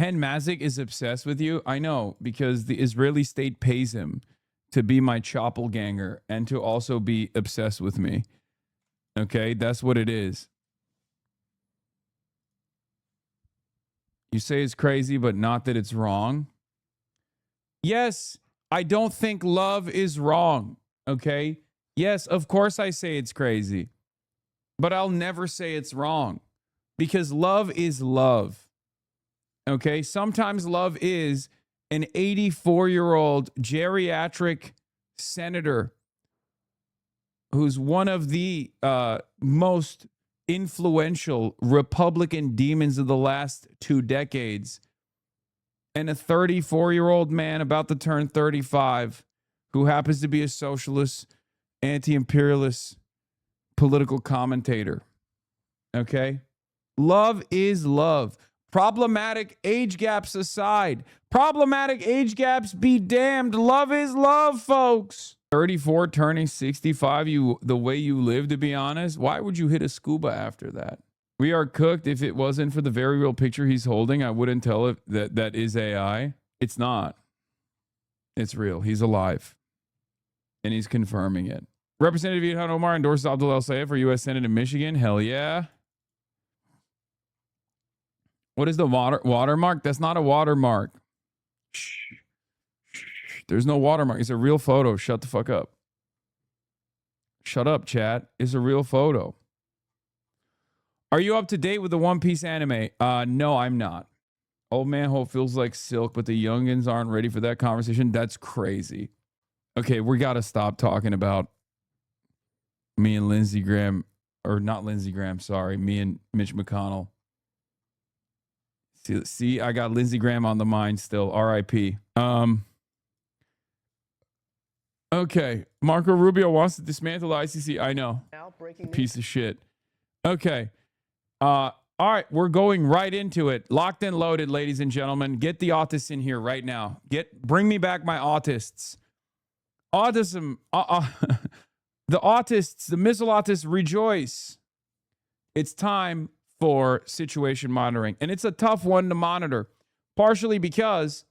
Hen Mazik is obsessed with you. I know, because the Israeli state pays him to be my choppelganger and to also be obsessed with me. Okay, that's what it is. You say it's crazy, but not that it's wrong. Yes, I don't think love is wrong. Okay. Yes, of course I say it's crazy, but I'll never say it's wrong because love is love. Okay. Sometimes love is an 84-year-old geriatric senator who's one of the most influential Republican demons of the last 2 decades, and a 34-year-old man about to turn 35 who happens to be a socialist, anti-imperialist political commentator. Okay? Love is love. Problematic age gaps aside. Problematic age gaps be damned. Love is love, folks. 34 turning 65, the way you live, to be honest. Why would you hit a scuba after that? We are cooked. If it wasn't for the very real picture he's holding, I wouldn't tell it that is AI. It's not. It's real. He's alive. And he's confirming it. Representative Ilhan Omar endorses Abdul El Sayed for U.S. Senate in Michigan. Hell yeah. What is the watermark? That's not a watermark. Shh. There's no watermark. It's a real photo. Shut the fuck up. Shut up, chat. It's a real photo. Are you up to date with the One Piece anime? No, I'm not. Old Man Hope feels like silk, but the youngins aren't ready for that conversation. That's crazy. Okay, we got to stop talking about me and Lindsey Graham, or not Lindsey Graham, sorry, me and Mitch McConnell. See, I got Lindsey Graham on the mind still. R.I.P. Okay, Marco Rubio wants to dismantle the ICC. I know. Piece of shit. Okay. All right, we're going right into it. Locked and loaded, ladies and gentlemen. Get the autists in here right now. Bring me back my autists. Autism. The autists, the missile autists, rejoice. It's time for situation monitoring, and it's a tough one to monitor, partially because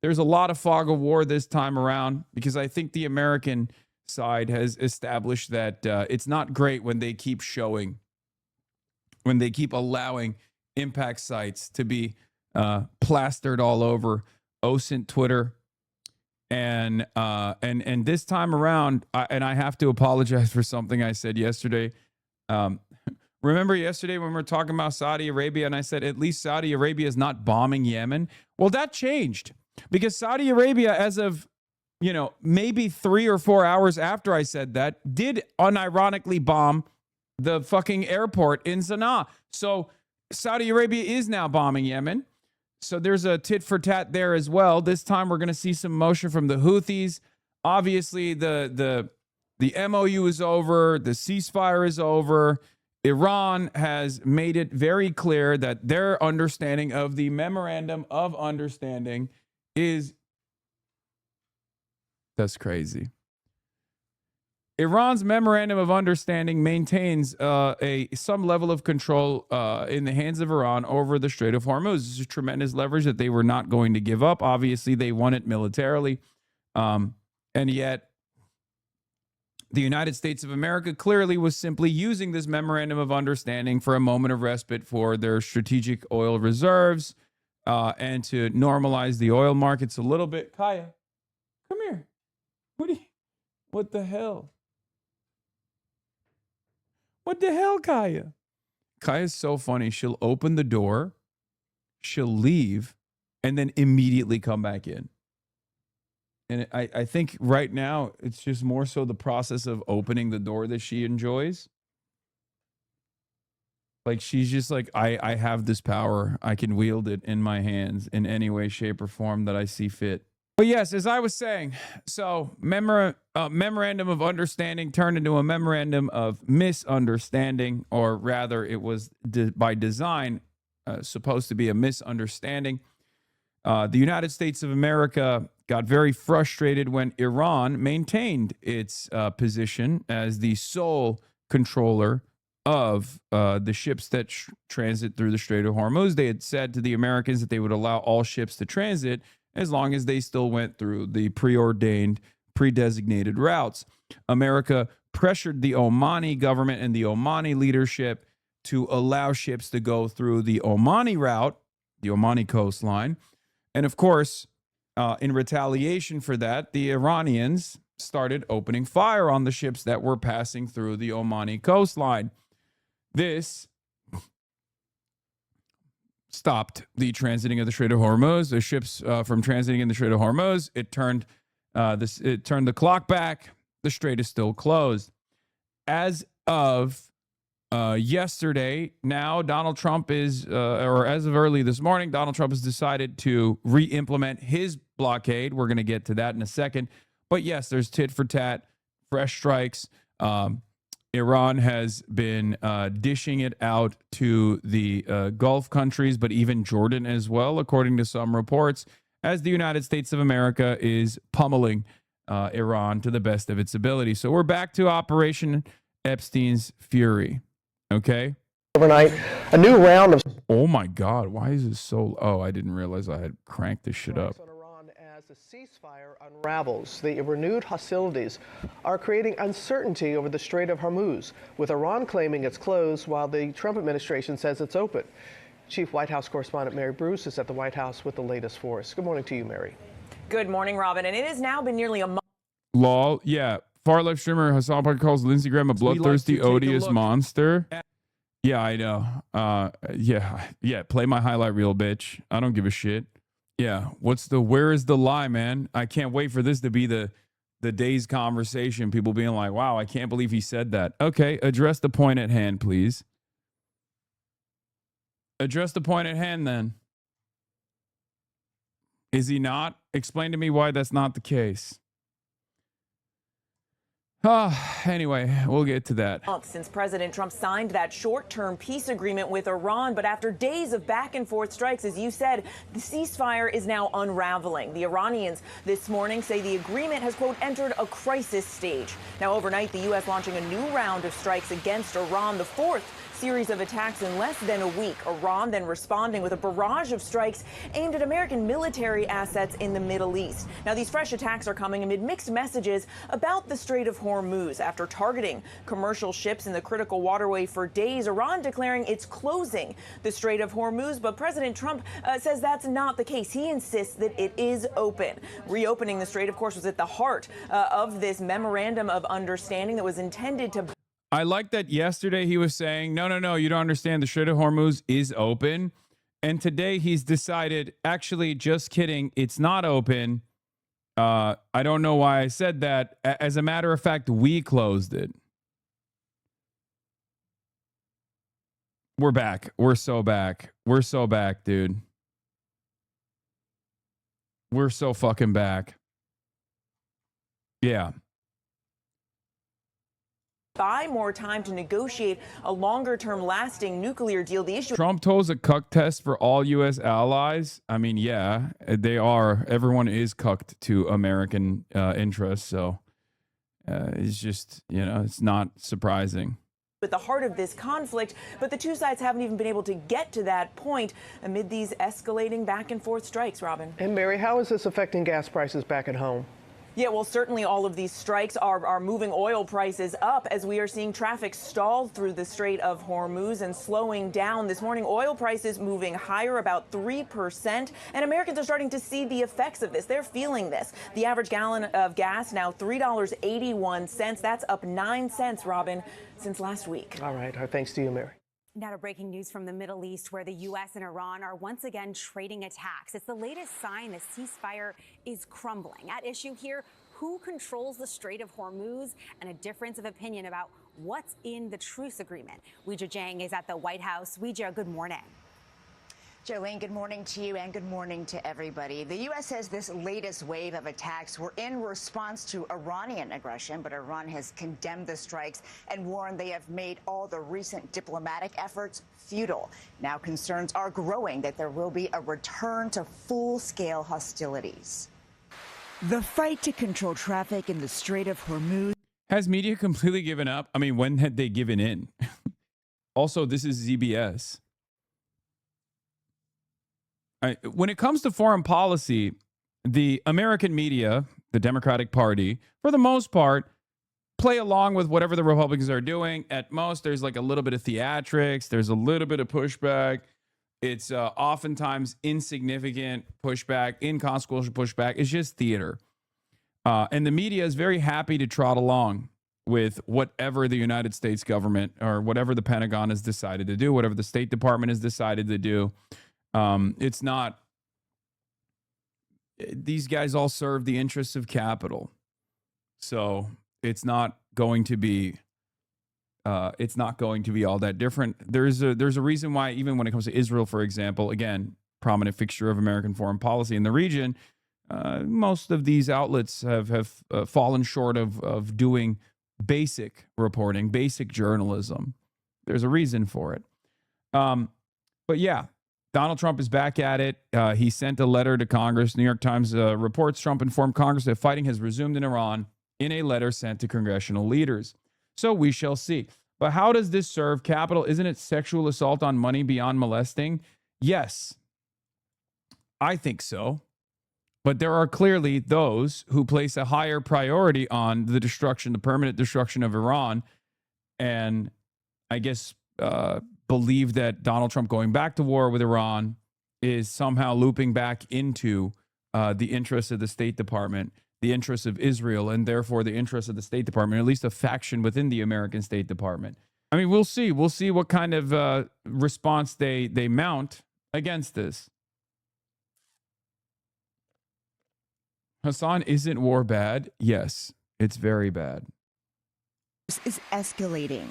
there's a lot of fog of war this time around, because I think the American side has established that it's not great when they keep showing, when they keep allowing impact sites to be plastered all over OSINT Twitter. And this time around, I have to apologize for something I said yesterday. Remember yesterday when we were talking about Saudi Arabia, and I said at least Saudi Arabia is not bombing Yemen? Well, that changed, because Saudi Arabia, as of, maybe 3 or 4 hours after I said that, did unironically bomb the fucking airport in Sana'a. So Saudi Arabia is now bombing Yemen. So there's a tit for tat there as well. This time we're going to see some motion from the Houthis. Obviously, the MOU is over. The ceasefire is over. Iran has made it very clear that their understanding of the memorandum of understanding is... That's crazy. Iran's memorandum of understanding maintains some level of control in the hands of Iran over the Strait of Hormuz. This is tremendous leverage that they were not going to give up. Obviously, they won it militarily. And yet, the United States of America clearly was simply using this memorandum of understanding for a moment of respite for their strategic oil reserves and to normalize the oil markets a little bit. Kaya, come here. What the hell? What the hell, Kaya? Kaya's so funny. She'll open the door, she'll leave, and then immediately come back in. And I think right now it's just more so the process of opening the door that she enjoys. Like, she's just like, I have this power. I can wield it in my hands in any way, shape, or form that I see fit. But yes, as I was saying, so memorandum of understanding turned into a memorandum of misunderstanding, or rather it was by design supposed to be a misunderstanding. The United States of America got very frustrated when Iran maintained its position as the sole controller of the ships that transit through the Strait of Hormuz. They had said to the Americans that they would allow all ships to transit as long as they still went through the preordained, pre-designated routes. America pressured the Omani government and the Omani leadership to allow ships to go through the Omani route, the Omani coastline. And of course, in retaliation for that, the Iranians started opening fire on the ships that were passing through the Omani coastline. This stopped the transiting of the Strait of Hormuz. The ships from transiting in the Strait of Hormuz, it turned the clock back. The strait is still closed. As of yesterday, now Donald Trump is, or as of early this morning, Donald Trump has decided to re-implement his blockade. We're going to get to that in a second. But yes, there's tit for tat, fresh strikes. Iran has been dishing it out to the Gulf countries, but even Jordan as well, according to some reports, as the United States of America is pummeling Iran to the best of its ability. So we're back to Operation Epstein's Fury. Okay? Overnight, a new round of... Oh my God, why is this so... Oh, I didn't realize I had cranked this shit up. As the ceasefire unravels, the renewed hostilities are creating uncertainty over the Strait of Hormuz, with Iran claiming it's closed while the Trump administration says it's open. Chief White House correspondent Mary Bruce is at the White House with the latest for us. Good morning to you, Mary. Good morning, Robin. And it has now been nearly a month. Lol, yeah. Far-left streamer Hasanabi calls Lindsey Graham a bloodthirsty, odious monster. Yeah, I know. Yeah. Play my highlight reel, bitch. I don't give a shit. Yeah, where is the lie, man? I can't wait for this to be the day's conversation. People being like, wow, I can't believe he said that. Okay, address the point at hand, please. Address the point at hand, then. Is he not? Explain to me why that's not the case. Anyway, we'll get to that. Since President Trump signed that short-term peace agreement with Iran, but after days of back-and-forth strikes, as you said, the ceasefire is now unraveling. The Iranians this morning say the agreement has, quote, entered a crisis stage. Now, overnight, the U.S. launching a new round of strikes against Iran, the fourth series of attacks in less than a week. Iran then responding with a barrage of strikes aimed at American military assets in the Middle East. Now, these fresh attacks are coming amid mixed messages about the Strait of Hormuz. After targeting commercial ships in the critical waterway for days, Iran declaring it's closing the Strait of Hormuz. But President Trump says that's not the case. He insists that it is open. Reopening the strait, of course, was at the heart of this memorandum of understanding that was intended to... I like that yesterday he was saying, no, you don't understand. The Strait of Hormuz is open. And today he's decided, actually, just kidding, it's not open. I don't know why I said that. As a matter of fact, we closed it. We're back. We're so back. We're so back, dude. We're so fucking back. Yeah. Buy more time to negotiate a longer-term lasting nuclear deal. The issue... Trump told a cuck test for all U.S. allies. I mean, yeah, they are. Everyone is cucked to American interests. So it's just, it's not surprising. At the heart of this conflict, but the two sides haven't even been able to get to that point amid these escalating back-and-forth strikes, Robin. And Mary, how is this affecting gas prices back at home? Yeah, well, certainly all of these strikes are moving oil prices up as we are seeing traffic stalled through the Strait of Hormuz and slowing down. This morning, oil prices moving higher about 3%, and Americans are starting to see the effects of this. They're feeling this. The average gallon of gas now $3.81. That's up 9 cents, Robin, since last week. All right. Our thanks to you, Mary. Now to breaking news from the Middle East, where the U.S. and Iran are once again trading attacks. It's the latest sign the ceasefire is crumbling. At issue here, who controls the Strait of Hormuz, and a difference of opinion about what's in the truce agreement. Weijia Jiang is at the White House. Weijia, good morning. Jolene, good morning to you and good morning to everybody. The U.S. says this latest wave of attacks were in response to Iranian aggression, but Iran has condemned the strikes and warned they have made all the recent diplomatic efforts futile. Now concerns are growing that there will be a return to full-scale hostilities. The fight to control traffic in the Strait of Hormuz. Has media completely given up? I mean, when had they given in? Also, this is ZBS. When it comes to foreign policy, the American media, the Democratic Party, for the most part, play along with whatever the Republicans are doing. At most, there's like a little bit of theatrics. There's a little bit of pushback. It's oftentimes insignificant pushback, inconsequential pushback. It's just theater. And the media is very happy to trot along with whatever the United States government or whatever the Pentagon has decided to do, whatever the State Department has decided to do. It's not, these guys all serve the interests of capital. So it's not going to be all that different. There's a reason why, even when it comes to Israel, for example, again, prominent fixture of American foreign policy in the region, most of these outlets have fallen short of doing basic reporting, basic journalism. There's a reason for it. But yeah, Donald Trump is back at it. He sent a letter to Congress. New York Times reports Trump informed Congress that fighting has resumed in Iran in a letter sent to congressional leaders. So we shall see. But how does this serve capital? Isn't it sexual assault on money beyond molesting? Yes, I think so. But there are clearly those who place a higher priority on the destruction, the permanent destruction of Iran, and I guess believe that Donald Trump going back to war with Iran is somehow looping back into the interests of the State Department, the interests of Israel, and therefore the interests of the State Department, or at least a faction within the American State Department. I mean, we'll see. We'll see what kind of response they mount against this. Hassan, isn't war bad? Yes, it's very bad. This is escalating.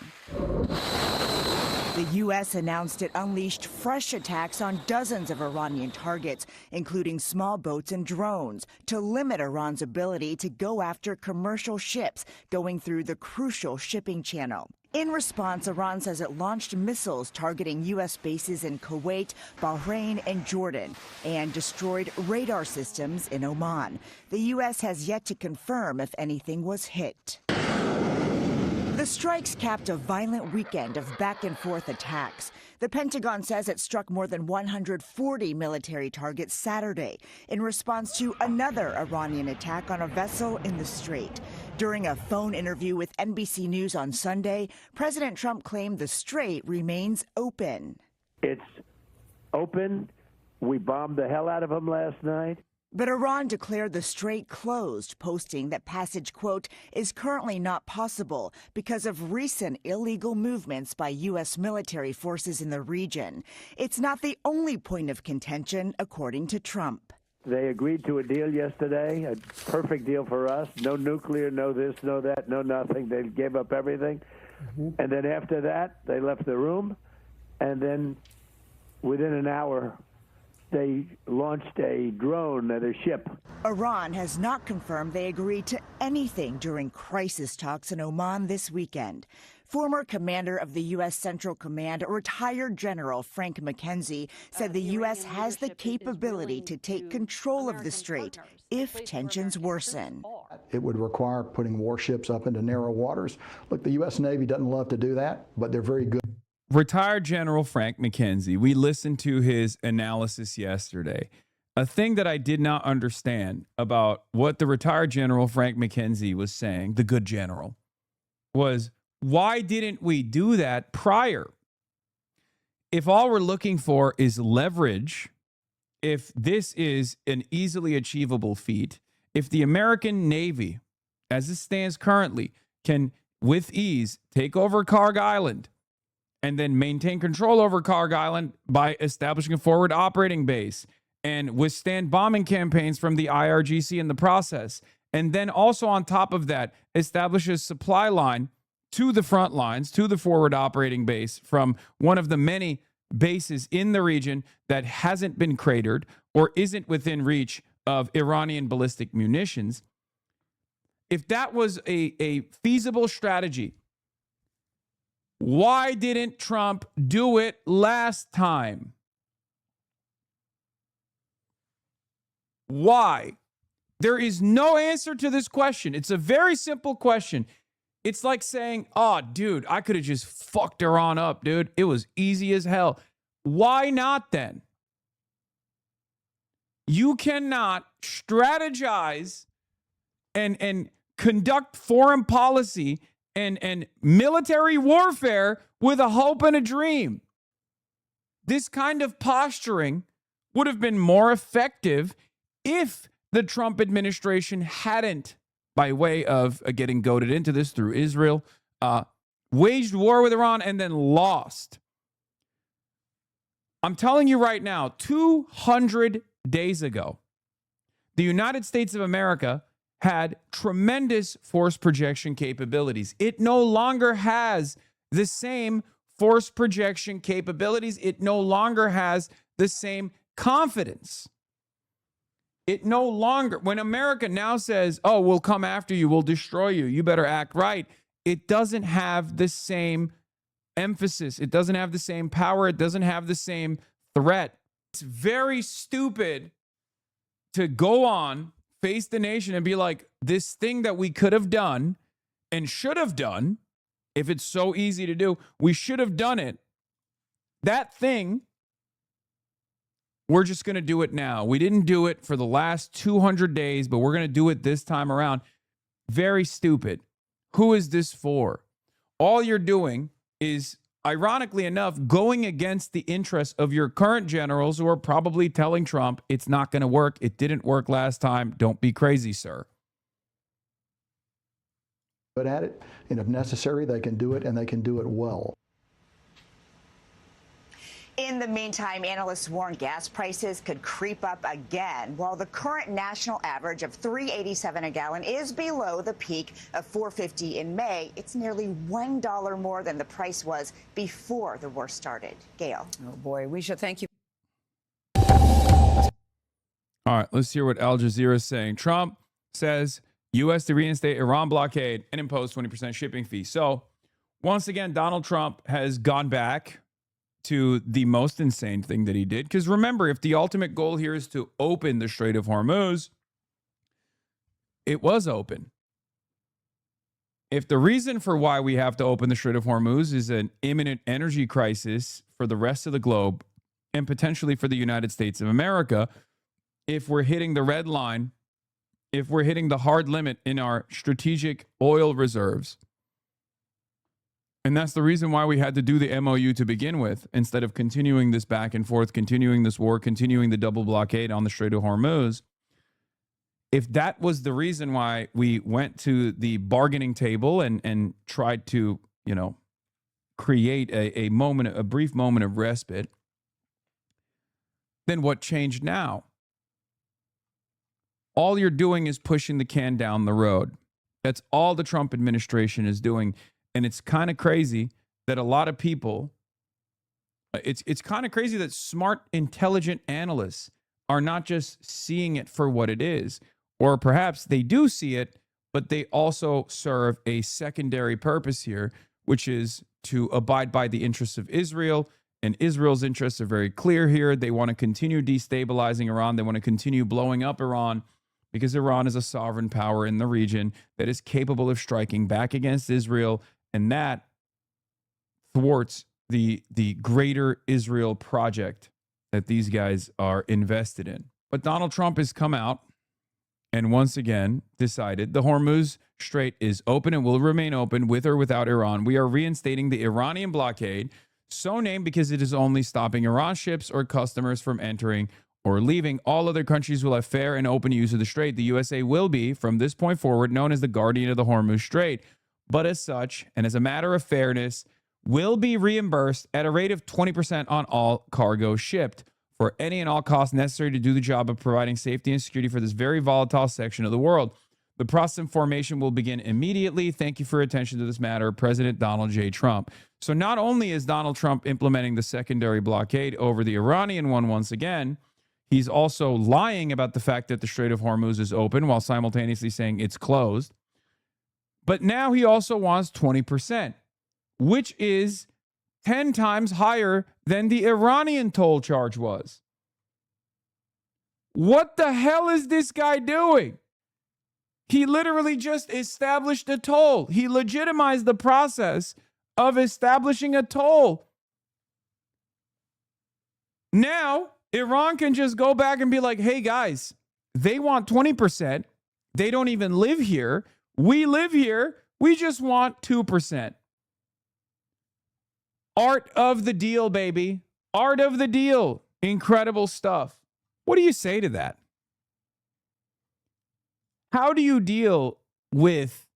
The U.S. announced it unleashed fresh attacks on dozens of Iranian targets, including small boats and drones, to limit Iran's ability to go after commercial ships going through the crucial shipping channel. In response, Iran says it launched missiles targeting U.S. bases in Kuwait, Bahrain, and Jordan, and destroyed radar systems in Oman. The U.S. has yet to confirm if anything was hit. The strikes capped a violent weekend of back-and-forth attacks. The Pentagon says it struck more than 140 military targets Saturday in response to another Iranian attack on a vessel in the Strait. During a phone interview with NBC News on Sunday, President Trump claimed the Strait remains open. It's open. We bombed the hell out of them last night. But Iran declared the Strait closed, posting that passage, quote, is currently not possible because of recent illegal movements by U.S. military forces in the region. It's not the only point of contention, according to Trump. They agreed to a deal yesterday, a perfect deal for us. No nuclear, no this, no that, no nothing. They gave up everything. And then after that, they left the room. And then within an hour, they launched a drone at a ship. Iran has not confirmed they agreed to anything during crisis talks in Oman this weekend. Former commander of the U.S. Central Command, retired General Frank McKenzie, said the U.S. has the capability to take control of the Strait if tensions worsen. It would require putting warships up into narrow waters. Look, the U.S. Navy doesn't love to do that, but they're very good. Retired General Frank McKenzie, we listened to his analysis yesterday. A thing that I did not understand about what the retired General Frank McKenzie was saying, the good general, was why didn't we do that prior? If all we're looking for is leverage, if this is an easily achievable feat, if the American Navy, as it stands currently, can with ease take over Carg Island, and then maintain control over Carg Island by establishing a forward operating base and withstand bombing campaigns from the IRGC in the process. And then also on top of that, establish a supply line to the front lines, to the forward operating base from one of the many bases in the region that hasn't been cratered or isn't within reach of Iranian ballistic munitions. If that was a feasible strategy, why didn't Trump do it last time? Why? There is no answer to this question. It's a very simple question. It's like saying, oh, dude, I could have just fucked Iran up, dude. It was easy as hell. Why not then? You cannot strategize and conduct foreign policy and military warfare with a hope and a dream. This kind of posturing would have been more effective if the Trump administration hadn't, by way of getting goaded into this through Israel, waged war with Iran and then lost. I'm telling you right now, 200 days ago, the United States of America had tremendous force projection capabilities. It no longer has the same force projection capabilities. It no longer has the same confidence. It no longer, when America now says, oh, we'll come after you, we'll destroy you, you better act right, it doesn't have the same emphasis. It doesn't have the same power. It doesn't have the same threat. It's very stupid to go on, face the nation and be like, this thing that we could have done and should have done, if it's so easy to do, we should have done it. That thing, we're just going to do it now. We didn't do it for the last 200 days, but we're going to do it this time around. Very stupid. Who is this for? All you're doing is, ironically enough, going against the interests of your current generals who are probably telling Trump it's not going to work. It didn't work last time. Don't be crazy, sir. Good at it, and if necessary, they can do it, and they can do it well. In the meantime, analysts warn gas prices could creep up again. While the current national average of $3.87 a gallon is below the peak of $4.50 in May, it's nearly $1 more than the price was before the war started. Gail. Oh, boy, we should thank you. All right, let's hear what Al Jazeera is saying. Trump says U.S. to reinstate Iran blockade and impose 20% shipping fee. So once again, Donald Trump has gone back to the most insane thing that he did. Because remember, if the ultimate goal here is to open the Strait of Hormuz, it was open. If the reason for why we have to open the Strait of Hormuz is an imminent energy crisis for the rest of the globe and potentially for the United States of America, if we're hitting the red line, if we're hitting the hard limit in our strategic oil reserves, and that's the reason why we had to do the MOU to begin with, instead of continuing this back and forth, continuing this war, continuing the double blockade on the Strait of Hormuz. If that was the reason why we went to the bargaining table and tried to, create a brief moment of respite, then what changed now? All you're doing is pushing the can down the road. That's all the Trump administration is doing. And it's kind of crazy that a lot of people, it's kind of crazy that smart, intelligent analysts are not just seeing it for what it is, or perhaps they do see it, but they also serve a secondary purpose here, which is to abide by the interests of Israel. And Israel's interests are very clear here. They want to continue destabilizing Iran. They want to continue blowing up Iran because Iran is a sovereign power in the region that is capable of striking back against Israel. And that thwarts the greater Israel project that these guys are invested in. But Donald Trump has come out and once again decided the Hormuz Strait is open and will remain open with or without Iran. We are reinstating the Iranian blockade, so named because it is only stopping Iran ships or customers from entering or leaving. All other countries will have fair and open use of the strait. The USA will be, from this point forward, known as the guardian of the Hormuz Strait. But as such, and as a matter of fairness, will be reimbursed at a rate of 20% on all cargo shipped for any and all costs necessary to do the job of providing safety and security for this very volatile section of the world. The process of formation will begin immediately. Thank you for your attention to this matter, President Donald J. Trump. So not only is Donald Trump implementing the secondary blockade over the Iranian one once again, he's also lying about the fact that the Strait of Hormuz is open while simultaneously saying it's closed. But now he also wants 20%, which is 10 times higher than the Iranian toll charge was. What the hell is this guy doing? He literally just established a toll. He legitimized the process of establishing a toll. Now, Iran can just go back and be like, hey, guys, they want 20%. They don't even live here. We live here. We just want 2%. Art of the deal, baby. Art of the deal. Incredible stuff. What do you say to that? How do you deal with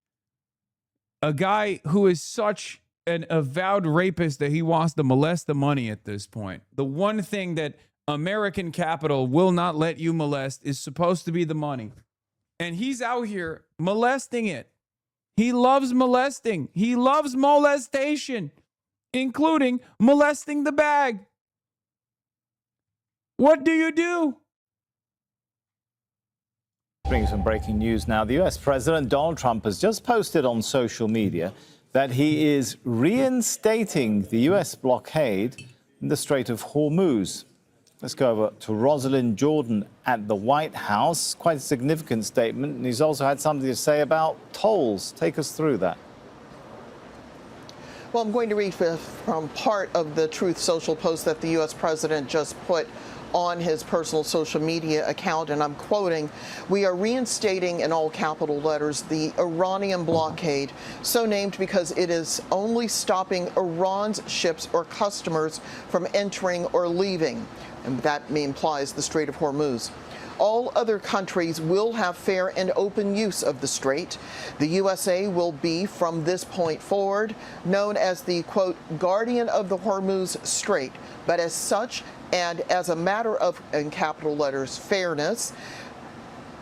a guy who is such an avowed rapist that he wants to molest the money at this point? The one thing that American capital will not let you molest is supposed to be the money. And he's out here molesting it. He loves molesting. He loves molestation, including molesting the bag. What do you do? Bringing some breaking news now. The US President Donald Trump has just posted on social media that he is reinstating the US blockade in the Strait of Hormuz. Let's go over to Rosalind Jordan at the White House. Quite a significant statement. And he's also had something to say about tolls. Take us through that. Well, I'm going to read from part of the Truth Social post that the U.S. President just put on his personal social media account, and I'm quoting, "We are reinstating in all capital letters the Iranian blockade, so named because it is only stopping Iran's ships or customers from entering or leaving," and that implies the Strait of Hormuz. All other countries will have fair and open use of the strait. The USA will be, from this point forward, known as the, quote, guardian of the Hormuz Strait. But as such, and as a matter of, in capital letters, fairness,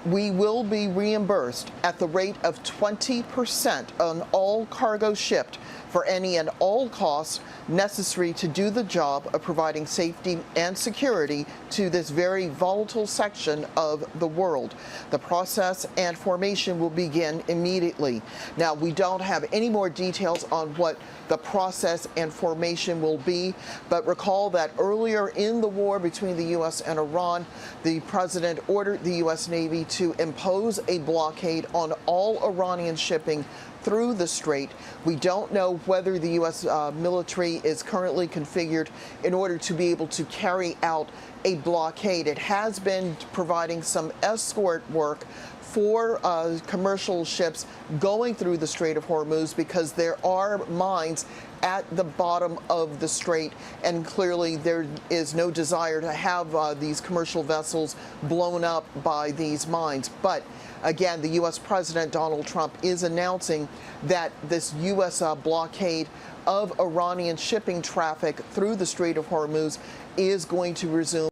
we will be reimbursed at the rate of 20% on all cargo shipped for any and all costs necessary to do the job of providing safety and security to this very volatile section of the world. The process and formation will begin immediately. Now, we don't have any more details on what the process and formation will be, but recall that earlier in the war between the U.S. and Iran, the president ordered the U.S. Navy to impose a blockade on all Iranian shipping through the strait. We don't know whether the U.S. Military is currently configured in order to be able to carry out a blockade. It has been providing some escort work for commercial ships going through the Strait of Hormuz because there are mines at the bottom of the strait, and clearly there is no desire to have these commercial vessels blown up by these mines. But again, the U.S. President Donald Trump is announcing that this U.S. blockade of Iranian shipping traffic through the Strait of Hormuz is going to resume.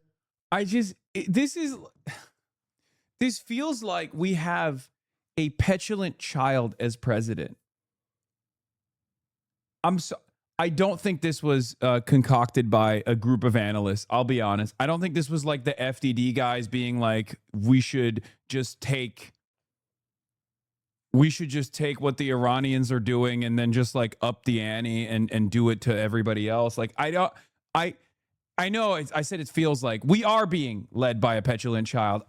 This feels like we have a petulant child as president. I don't think this was concocted by a group of analysts. I'll be honest. I don't think this was like the FDD guys being like, we should just take what the Iranians are doing and then just like up the ante and do it to everybody else. Like, I know I said it feels like we are being led by a petulant child.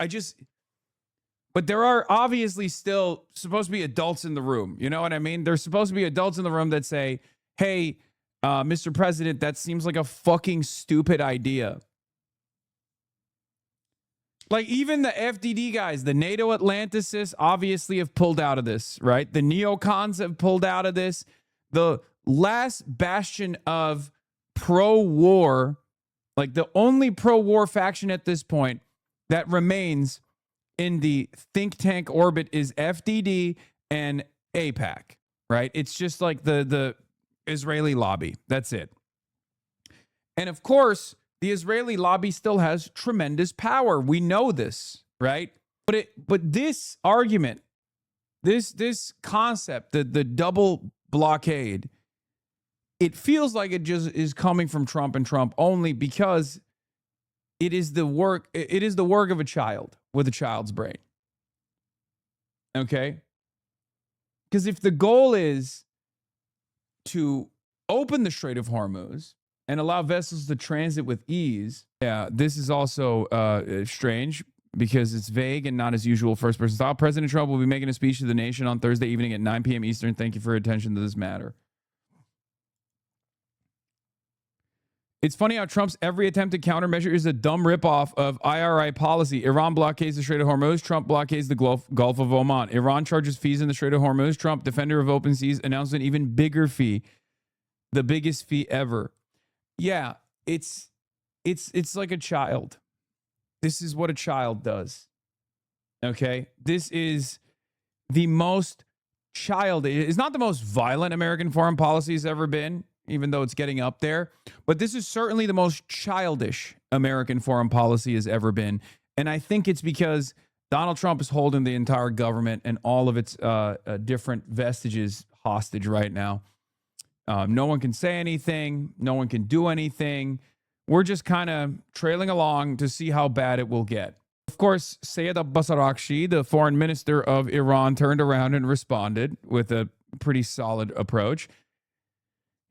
But there are obviously still supposed to be adults in the room. You know what I mean? There's supposed to be adults in the room that say, hey, Mr. President, that seems like a fucking stupid idea. Like even the FDD guys, the NATO Atlanticists obviously have pulled out of this, right? The neocons have pulled out of this. The last bastion of pro-war, like the only pro-war faction at this point that remains in the think tank orbit is FDD and AIPAC, right? It's just like the Israeli lobby. That's it. And of course, the Israeli lobby still has tremendous power. We know this, right? But this argument, this concept, the double blockade, it feels like it just is coming from Trump and Trump only because it is the work of a child with a child's brain. Okay? Because if the goal is to open the Strait of Hormuz and allow vessels to transit with ease, yeah, this is also strange. because it's vague and not his usual first person style. President Trump will be making a speech to the nation on Thursday evening at 9 p.m. Eastern. Thank you for your attention to this matter. It's funny how Trump's every attempted countermeasure is a dumb ripoff of IRI policy. Iran blockades the Strait of Hormuz. Trump blockades the Gulf of Oman. Iran charges fees in the Strait of Hormuz. Trump, defender of open seas, announced an even bigger fee, the biggest fee ever. Yeah, it's like a child. This is what a child does. Okay, this is the most childish. It's not the most violent American foreign policy has ever been, even though it's getting up there. But this is certainly the most childish American foreign policy has ever been. And I think it's because Donald Trump is holding the entire government and all of its different vestiges hostage right now. No one can say anything. No one can do anything. We're just kind of trailing along to see how bad it will get. Of course, Sayed Abbas Araghchi, the foreign minister of Iran, turned around and responded with a pretty solid approach.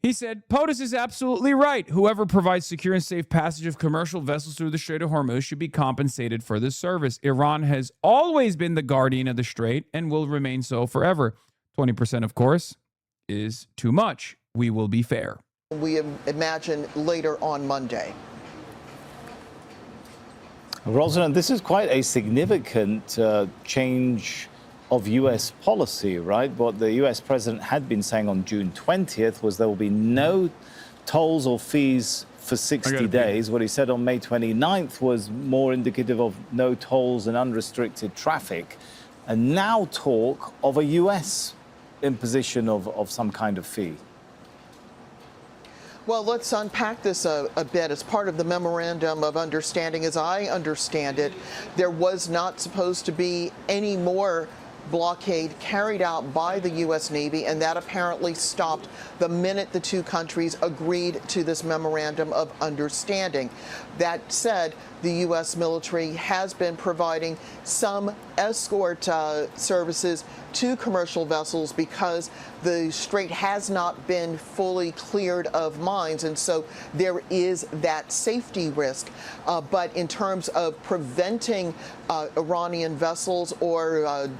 He said, POTUS is absolutely right. Whoever provides secure and safe passage of commercial vessels through the Strait of Hormuz should be compensated for this service. Iran has always been the guardian of the Strait and will remain so forever. 20%, of course, is too much. We will be fair. We imagine later on Monday. Rosalind, this is quite a significant change of U.S. policy, right? What the U.S. president had been saying on June 20th was there will be no tolls or fees for 60 days. What he said on May 29th was more indicative of no tolls and unrestricted traffic. And now talk of a U.S. imposition of some kind of fee. Well, let's unpack this a bit. As part of the memorandum of understanding, as I understand it, there was not supposed to be any more blockade carried out by the U.S. Navy, and that apparently stopped the minute the two countries agreed to this memorandum of understanding. That said, the U.S. military has been providing some escort services to commercial vessels because the strait has not been fully cleared of mines, and so there is that safety risk. But in terms of preventing Iranian vessels or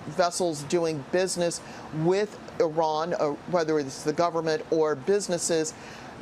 vessels doing business with Iran, whether it's the government or businesses,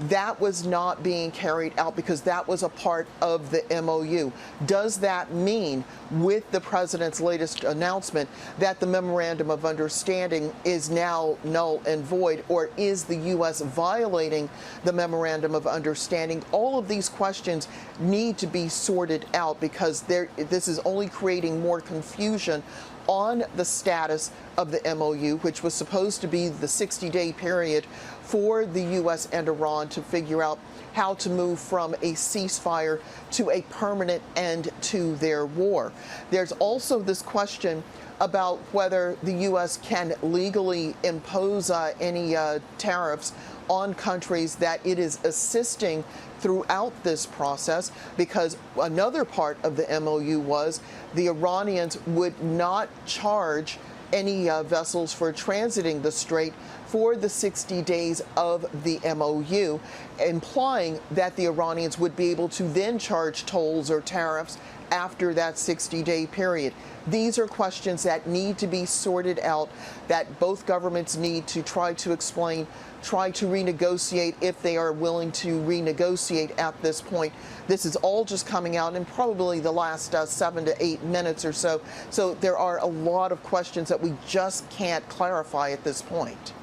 that was not being carried out because that was a part of the MOU. Does that mean, with the president's latest announcement, that the memorandum of understanding is now null and void, or is the U.S. violating the memorandum of understanding? All of these questions need to be sorted out because this is only creating more confusion on the status of the MOU, which was supposed to be the 60-day period for the U.S. and Iran to figure out how to move from a ceasefire to a permanent end to their war. There's also this question about whether the U.S. can legally impose any tariffs on countries that it is assisting throughout this process, because another part of the MOU was the Iranians would not charge any vessels for transiting the strait for the 60 days of the MOU, implying that the Iranians would be able to then charge tolls or tariffs after that 60-day period. These are questions that need to be sorted out, that both governments need to try to explain, try to renegotiate if they are willing to renegotiate at this point. This is all just coming out in probably the last 7 to 8 minutes or so. So there are a lot of questions that we just can't clarify at this point.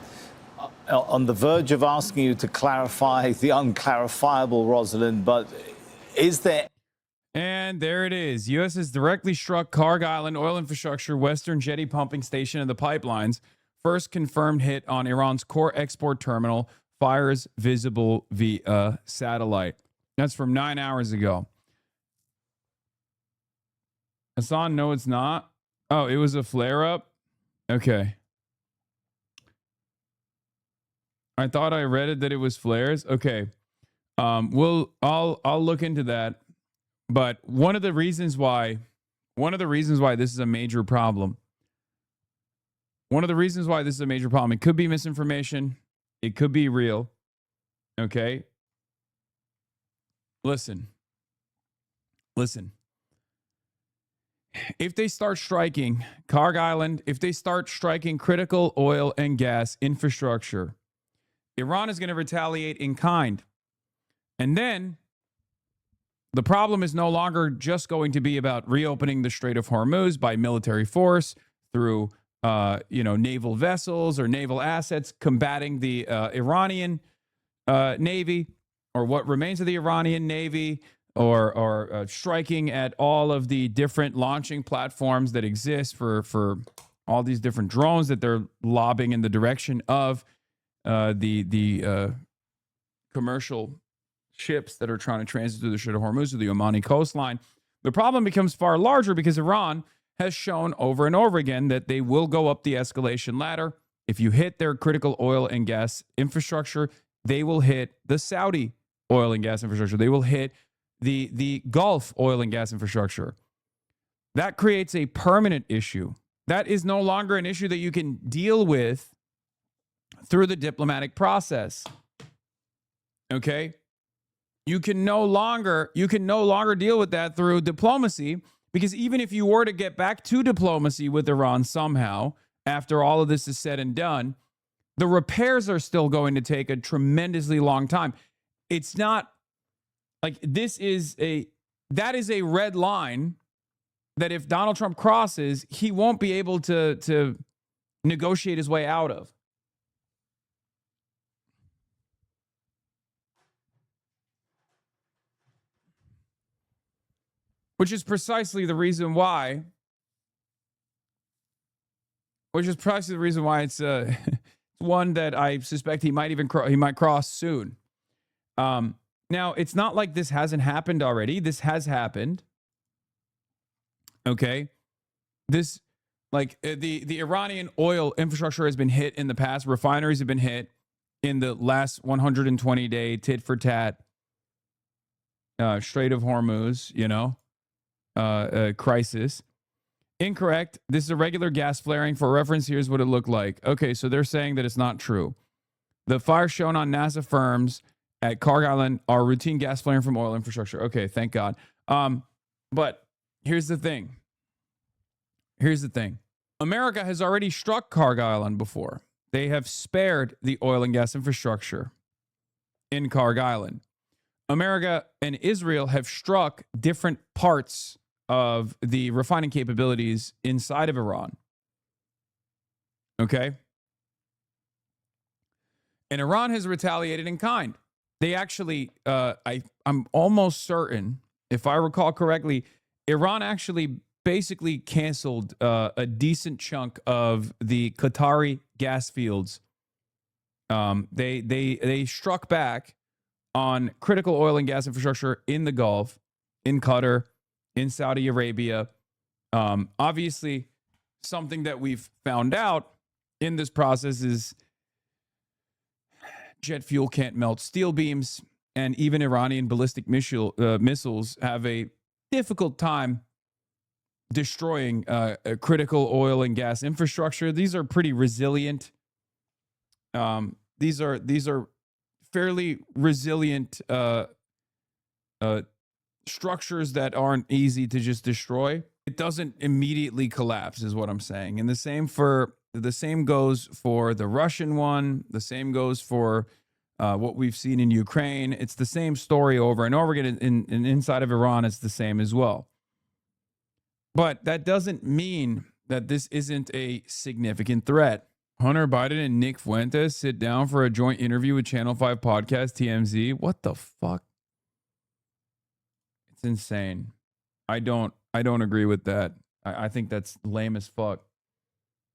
On the verge of asking you to clarify the unclarifiable, Rosalind, but is there... And there it is. U.S. has directly struck Karg Island oil infrastructure, Western Jetty pumping station, and the pipelines. First confirmed hit on Iran's core export terminal. Fires visible via satellite. That's from 9 hours ago. Hassan, no, it's not. Oh, it was a flare-up? Okay. I thought I read it that it was flares. Okay. I'll look into that. But one of the reasons why this is a major problem. It could be misinformation. It could be real. Okay. Listen. if they start striking Karg Island, if they start striking critical oil and gas infrastructure, Iran is going to retaliate in kind. And then the problem is no longer just going to be about reopening the Strait of Hormuz by military force through, naval vessels or naval assets combating the Iranian Navy, or what remains of the Iranian Navy, or striking at all of the different launching platforms that exist for all these different drones that they're lobbing in the direction of the commercial ships that are trying to transit through the Strait of Hormuz or the Omani coastline. The problem becomes far larger because Iran has shown over and over again that they will go up the escalation ladder. If you hit their critical oil and gas infrastructure, they will hit the Saudi oil and gas infrastructure. They will hit the Gulf oil and gas infrastructure. That creates a permanent issue. That is no longer an issue that you can deal with through the diplomatic process. Okay? You can no longer deal with that through diplomacy, because even if you were to get back to diplomacy with Iran somehow, after all of this is said and done, the repairs are still going to take a tremendously long time. It's not like that is a red line that if Donald Trump crosses, he won't be able to negotiate his way out of. Which is precisely the reason why it's one that I suspect he might cross soon. Now, it's not like this hasn't happened already. This has happened. Okay. This, the Iranian oil infrastructure has been hit in the past. Refineries have been hit in the last 120-day tit for tat Strait of Hormuz, crisis. Incorrect. This is a regular gas flaring. For reference, here's what it looked like. Okay, so they're saying that it's not true. The fires shown on NASA firms at Karg Island are routine gas flaring from oil infrastructure. Okay, thank God. But here's the thing. America has already struck Karg Island before. They have spared the oil and gas infrastructure in Karg Island. America and Israel have struck different parts of the refining capabilities inside of Iran. Okay? And Iran has retaliated in kind. They actually, I'm almost certain, if I recall correctly, Iran actually basically canceled a decent chunk of the Qatari gas fields. They struck back on critical oil and gas infrastructure in the Gulf, in Qatar, in Saudi Arabia. Obviously, something that we've found out in this process is jet fuel can't melt steel beams, and even Iranian ballistic missiles have a difficult time destroying a critical oil and gas infrastructure. These are pretty resilient. These are fairly resilient structures that aren't easy to just destroy. It doesn't immediately collapse, is what I'm saying. And the same goes for the Russian one. The same goes for what we've seen in Ukraine. It's the same story over and over again. In inside of Iran, it's the same as well. But that doesn't mean that this isn't a significant threat. Hunter Biden and Nick Fuentes sit down for a joint interview with Channel 5 podcast TMZ. What the fuck? It's insane. I don't agree with that. I think that's lame as fuck.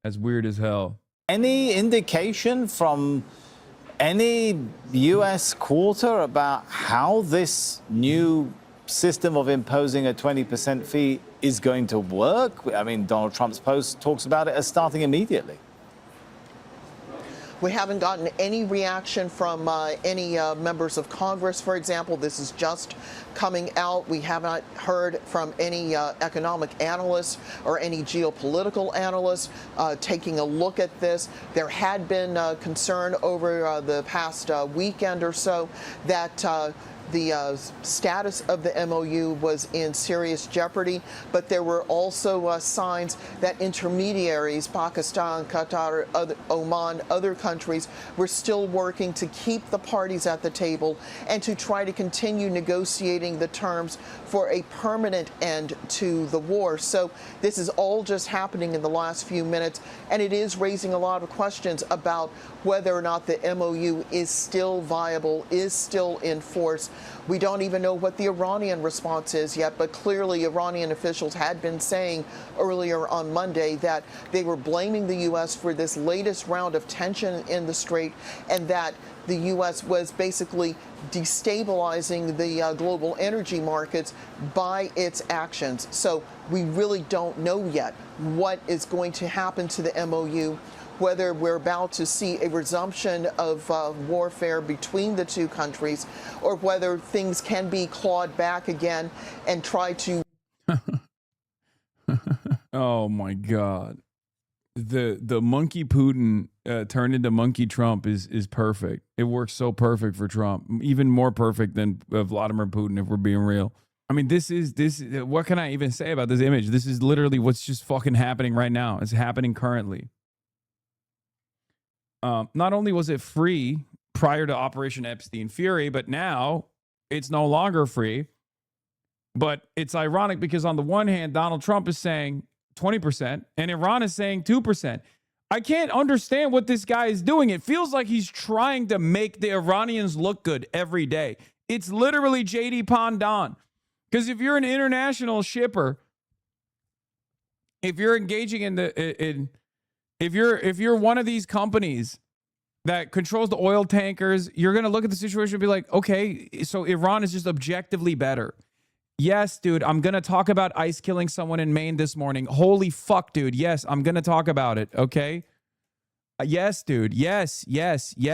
That's weird as hell. Any indication from any U.S. quarter about how this new system of imposing a 20% fee is going to work? I mean, Donald Trump's post talks about it as starting immediately. We haven't gotten any reaction from any members of Congress, for example. This is just coming out. We haven't heard from any economic analysts or any geopolitical analysts taking a look at this. There had been concern over the past weekend or so that the status of the MOU was in serious jeopardy, but there were also signs that intermediaries, Pakistan, Qatar, Oman, other countries, were still working to keep the parties at the table and to try to continue negotiating the terms for a permanent end to the war. So this is all just happening in the last few minutes, and it is raising a lot of questions about whether or not the MOU is still viable, is still in force. We don't even know what the Iranian response is yet, but clearly Iranian officials had been saying earlier on Monday that they were blaming the U.S. for this latest round of tension in the Strait, and that the U.S. was basically destabilizing the global energy markets by its actions. So we really don't know yet what is going to happen to the MOU, whether we're about to see a resumption of warfare between the two countries, or whether things can be clawed back again and try to. Oh my God. The monkey Putin turned into monkey Trump is perfect. It works so perfect for Trump, even more perfect than Vladimir Putin, if we're being real. I mean, this what can I even say about this image? This is literally what's just fucking happening right now. It's happening currently. Not only was it free prior to Operation Epstein Fury, but now it's no longer free. But it's ironic because on the one hand, Donald Trump is saying 20% and Iran is saying 2%. I can't understand what this guy is doing. It feels like he's trying to make the Iranians look good every day. It's literally JD Pandon. Because if you're an international shipper, if you're engaging if you're one of these companies that controls the oil tankers, you're going to look at the situation and be like, okay, so Iran is just objectively better. Yes, dude, I'm going to talk about ICE killing someone in Maine this morning. Holy fuck, dude. Yes, I'm going to talk about it, okay? Yes, dude. Yes. Yes.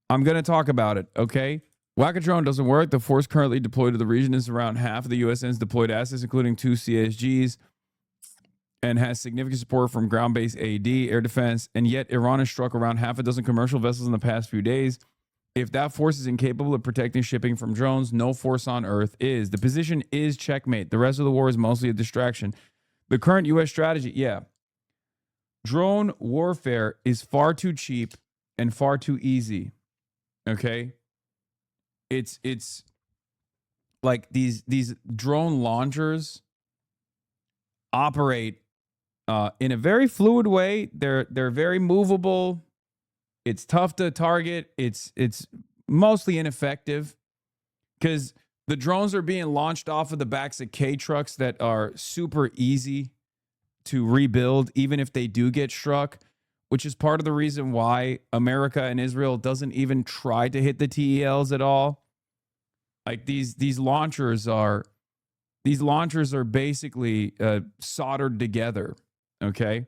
I'm going to talk about it, okay? Whack-A-Drone doesn't work. The force currently deployed to the region is around half of the USN's deployed assets, including 2 CSGs, and has significant support from ground-based AD, air defense, and yet Iran has struck around half a dozen commercial vessels in the past few days. If that force is incapable of protecting shipping from drones, no force on Earth is. The position is checkmate. The rest of the war is mostly a distraction. The current U.S. strategy, drone warfare is far too cheap and far too easy, okay? It's like these drone launchers operate in a very fluid way. They're very movable. It's tough to target. It's mostly ineffective because the drones are being launched off of the backs of K trucks that are super easy to rebuild, even if they do get struck, which is part of the reason why America and Israel doesn't even try to hit the TELs at all. Like these launchers are basically soldered together, okay?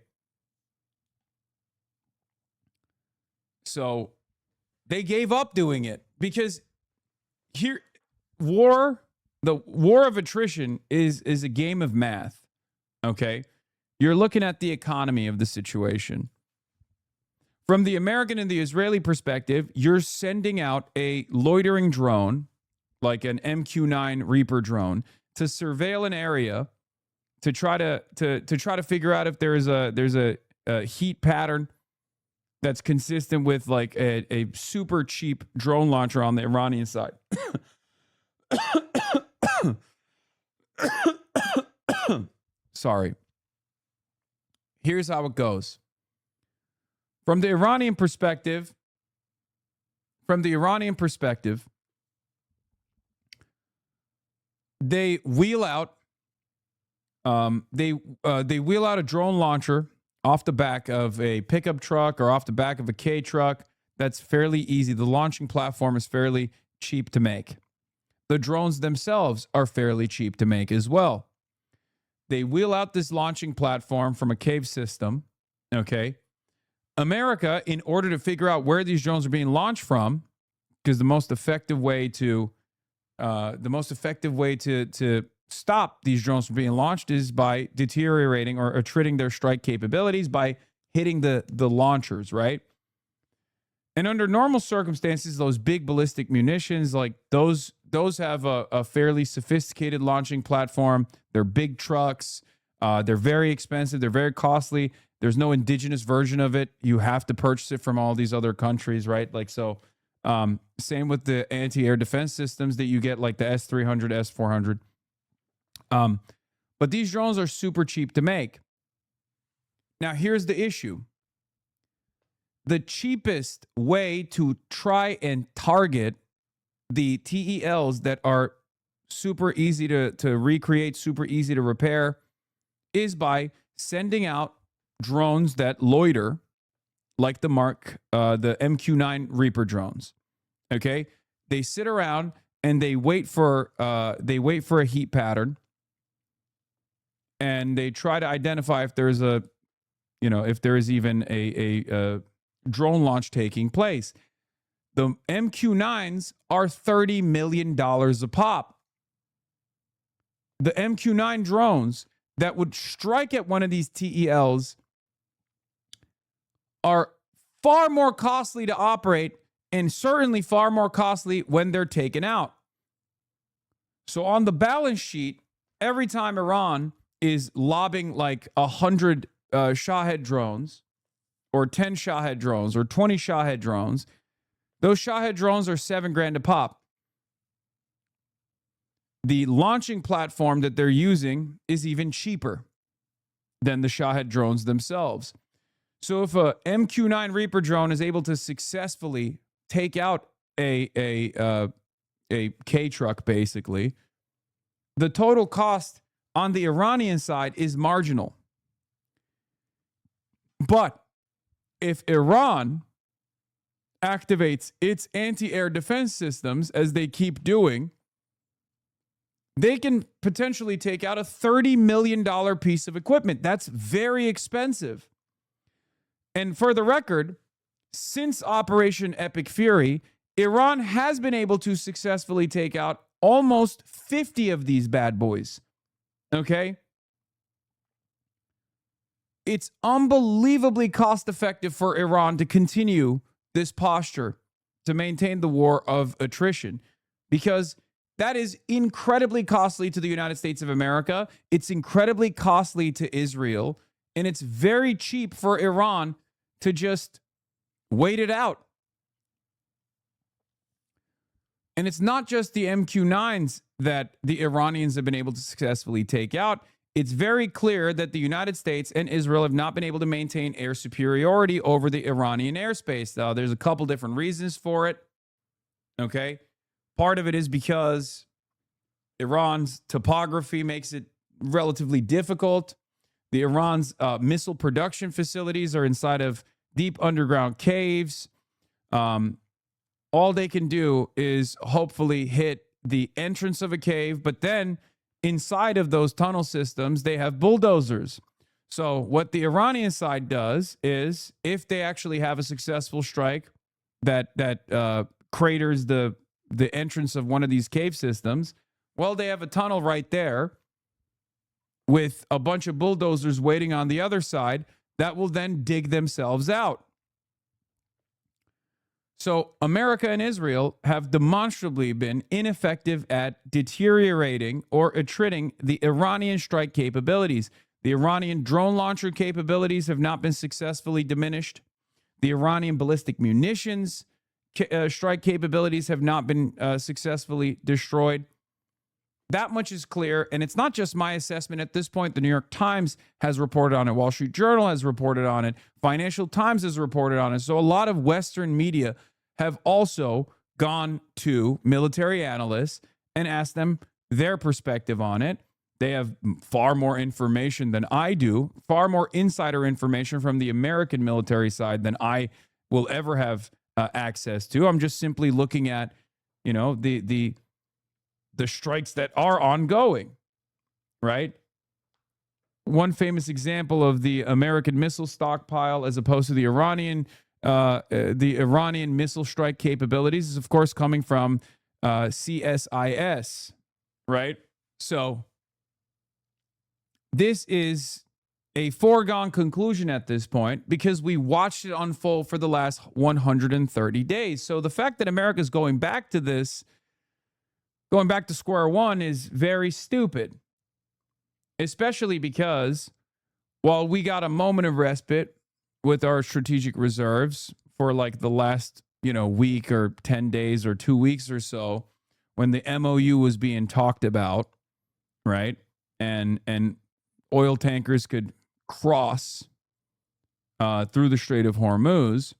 So they gave up doing it because the war of attrition is a game of math, okay? You're looking at the economy of the situation. From the American and the Israeli perspective, you're sending out a loitering drone, like an MQ-9 Reaper drone, to surveil an area to try to figure out if there's a heat pattern that's consistent with like a super cheap drone launcher on the Iranian side. Sorry. Here's how it goes. From the Iranian perspective, they wheel out a drone launcher off the back of a pickup truck or off the back of a K truck. That's fairly easy. The launching platform is fairly cheap to make. The drones themselves are fairly cheap to make as well. They wheel out this launching platform from a cave system, okay? America, in order to figure out where these drones are being launched from, because the most effective way to stop these drones from being launched is by deteriorating or attriting their strike capabilities by hitting the launchers, right? And under normal circumstances, those big ballistic munitions, like those have a fairly sophisticated launching platform. They're big trucks. They're very expensive. They're very costly. There's no indigenous version of it. You have to purchase it from all these other countries, right? Like, so same with the anti-air defense systems that you get, like the S-300, S-400. But these drones are super cheap to make. Now, here's the issue. The cheapest way to try and target the TELs that are super easy to recreate, super easy to repair, is by sending out drones that loiter, like the MQ-9 Reaper drones. Okay, they sit around and they wait for a heat pattern, and they try to identify if there's if there is even a drone launch taking place. The MQ-9s are $30 million a pop. The MQ-9 drones that would strike at one of these TELs are far more costly to operate, and certainly far more costly when they're taken out. So on the balance sheet, every time Iran is lobbing like 100 Shahed drones, or 10 Shahed drones, or 20 Shahed drones, those Shahed drones are $7,000 a pop. The launching platform that they're using is even cheaper than the Shahed drones themselves. So if a MQ-9 Reaper drone is able to successfully take out a K truck, basically, the total cost on the Iranian side is marginal. But if Iran activates its anti-air defense systems, as they keep doing, they can potentially take out a $30 million piece of equipment. That's very expensive. And for the record, since Operation Epic Fury, Iran has been able to successfully take out almost 50 of these bad boys. Okay? It's unbelievably cost effective for Iran to continue this posture, to maintain the war of attrition, because that is incredibly costly to the United States of America. It's incredibly costly to Israel, and it's very cheap for Iran to just wait it out. And it's not just the MQ-9s that the Iranians have been able to successfully take out. It's very clear that the United States and Israel have not been able to maintain air superiority over the Iranian airspace. There's a couple different reasons for it. Okay. Part of it is because Iran's topography makes it relatively difficult. The Iran's missile production facilities are inside of deep underground caves. All they can do is hopefully hit the entrance of a cave, but then inside of those tunnel systems, they have bulldozers. So what the Iranian side does is, if they actually have a successful strike that craters the entrance of one of these cave systems, well, they have a tunnel right there with a bunch of bulldozers waiting on the other side that will then dig themselves out. So America and Israel have demonstrably been ineffective at deteriorating or attriting the Iranian strike capabilities. The Iranian drone launcher capabilities have not been successfully diminished. The Iranian ballistic munitions strike capabilities have not been successfully destroyed. That much is clear, and it's not just my assessment at this point. The New York Times has reported on it. Wall Street Journal has reported on it. Financial Times has reported on it. So a lot of Western media have also gone to military analysts and asked them their perspective on it. They have far more information than I do, far more insider information from the American military side than I will ever have access to. I'm just simply looking at, the strikes that are ongoing, right? One famous example of the American missile stockpile as opposed to the Iranian missile strike capabilities is, of course, coming from CSIS, right? So this is a foregone conclusion at this point because we watched it unfold for the last 130 days. So the fact that America's going back to this, going back to square one, is very stupid, especially because while we got a moment of respite with our strategic reserves for like the last, week or 10 days or 2 weeks or so, when the MOU was being talked about, right? And oil tankers could cross through the Strait of Hormuz.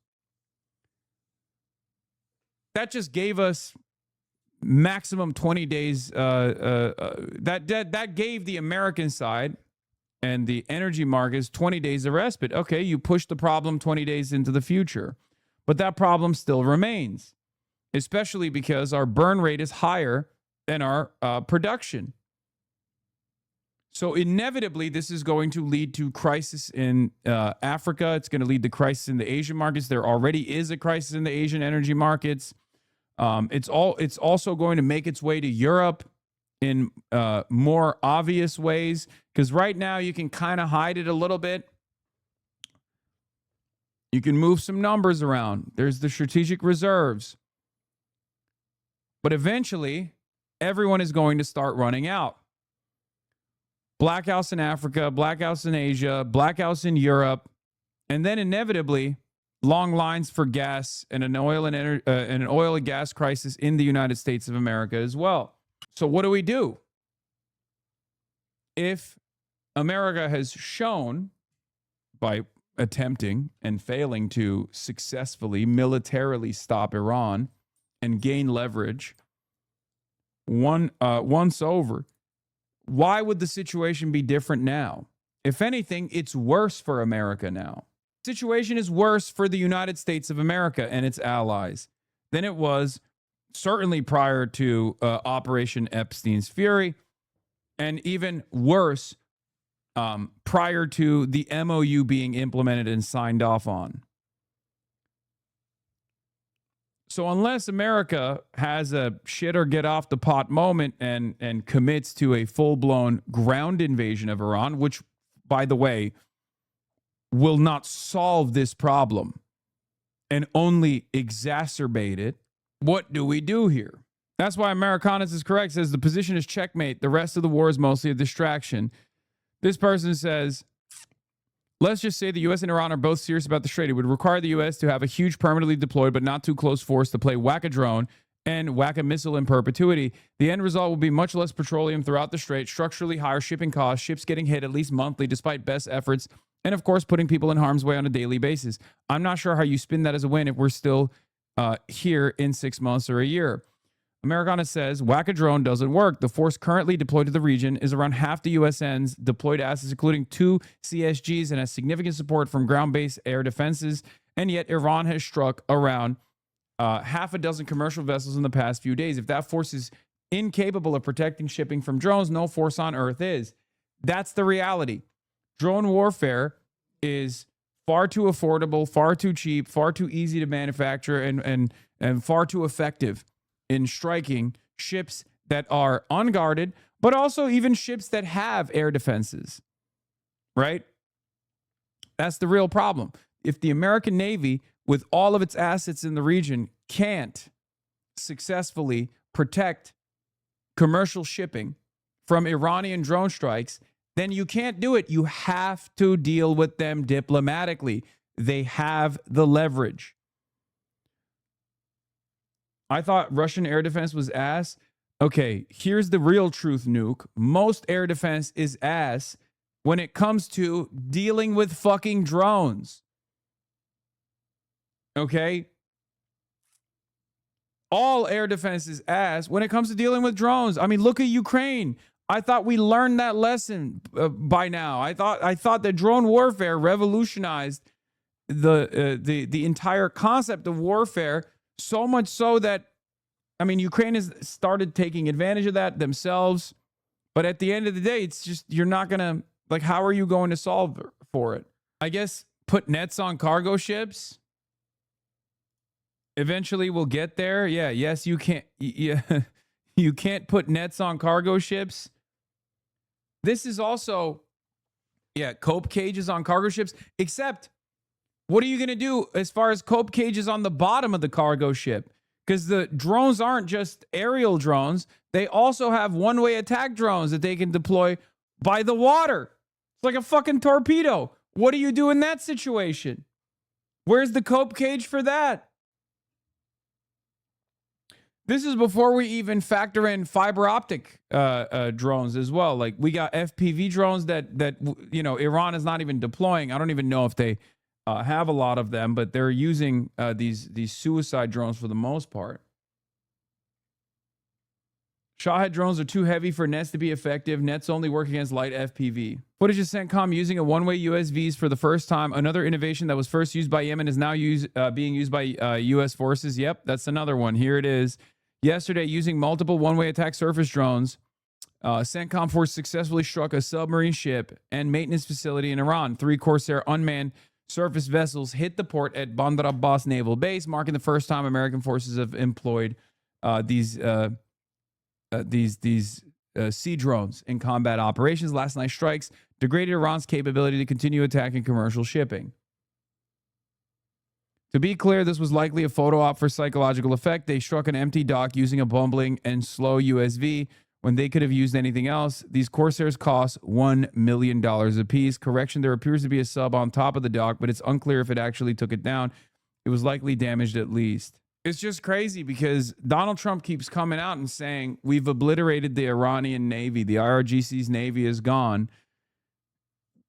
That just gave us maximum 20 days. That gave the American side and the energy markets 20 days of respite. Okay, you push the problem 20 days into the future, but that problem still remains, especially because our burn rate is higher than our production. So inevitably, this is going to lead to crisis in Africa. It's going to lead to crisis in the Asian markets. There already is a crisis in the Asian energy markets. It's also going to make its way to Europe in more obvious ways, because right now you can kind of hide it a little bit. You can move some numbers around. There's the strategic reserves. But eventually, everyone is going to start running out. Blackouts in Africa, blackouts in Asia, blackouts in Europe, and then inevitably long lines for gas and an oil and gas crisis in the United States of America as well. So what do we do? If America has shown by attempting and failing to successfully militarily stop Iran and gain leverage once over, why would the situation be different now? If anything, it's worse for America now. The situation is worse for the United States of America and its allies than it was certainly prior to Operation Epstein's Fury, and even worse prior to the MOU being implemented and signed off on. So unless America has a shit or get off the pot moment and commits to a full-blown ground invasion of Iran, which, by the way, will not solve this problem and only exacerbate it, what do we do here? That's why Americanus is correct, says the position is checkmate. The rest of the war is mostly a distraction. This person says, let's just say the U.S. and Iran are both serious about the Strait. It would require the U.S. to have a huge permanently deployed but not too close force to play whack-a-drone and whack-a-missile in perpetuity. The end result will be much less petroleum throughout the Strait, structurally higher shipping costs, ships getting hit at least monthly despite best efforts, and of course putting people in harm's way on a daily basis. I'm not sure how you spin that as a win if we're still here in 6 months or a year. Americana says, whack-a-drone doesn't work. The force currently deployed to the region is around half the USN's deployed assets, including 2 CSGs, and has significant support from ground-based air defenses. And yet Iran has struck around half a dozen commercial vessels in the past few days. If that force is incapable of protecting shipping from drones, no force on Earth is. That's the reality. Drone warfare is far too affordable, far too cheap, far too easy to manufacture, and far too effective in striking ships that are unguarded, but also even ships that have air defenses, right? That's the real problem. If the American Navy, with all of its assets in the region, can't successfully protect commercial shipping from Iranian drone strikes, then you can't do it. You have to deal with them diplomatically. They have the leverage. I thought Russian air defense was ass. Okay, here's the real truth, Nuke. Most air defense is ass when it comes to dealing with fucking drones. Okay? All air defense is ass when it comes to dealing with drones. I mean, look at Ukraine. I thought we learned that lesson by now. I thought that drone warfare revolutionized the entire concept of warfare, so much so that, I mean, Ukraine has started taking advantage of that themselves. But at the end of the day, it's just, you're not going to, like, how are you going to solve for it? I guess put nets on cargo ships. Eventually we'll get there. Yeah, yes, you can't. Yeah, you can't put nets on cargo ships. This is also Yeah, cope cages on cargo ships. Except, what are you going to do as far as cope cages on the bottom of the cargo ship? Because the drones aren't just aerial drones. They also have one-way attack drones that they can deploy by the water. It's like a fucking torpedo. What do you do in that situation? Where's the cope cage for that? This is before we even factor in fiber optic drones as well. Like, we got FPV drones that Iran is not even deploying. I don't even know if they have a lot of them, but they're using these suicide drones for the most part. Shahed drones are too heavy for nets to be effective. Nets only work against light FPV. Footage of CENTCOM using a one-way USVs for the first time. Another innovation that was first used by Yemen is now being used by U.S. forces. Yep, that's another one. Here it is. Yesterday, using multiple one-way attack surface drones, CENTCOM force successfully struck a submarine ship and maintenance facility in Iran. 3 Corsair unmanned surface vessels hit the port at Bandar Abbas Naval Base, marking the first time American forces have employed these sea drones in combat operations. Last night's strikes degraded Iran's capability to continue attacking commercial shipping. To be clear, this was likely a photo op for psychological effect. They struck an empty dock using a bumbling and slow USV when they could have used anything else. These Corsairs cost $1 million apiece. Correction, there appears to be a sub on top of the dock, but it's unclear if it actually took it down. It was likely damaged at least. It's just crazy because Donald Trump keeps coming out and saying, we've obliterated the Iranian Navy. The IRGC's Navy is gone.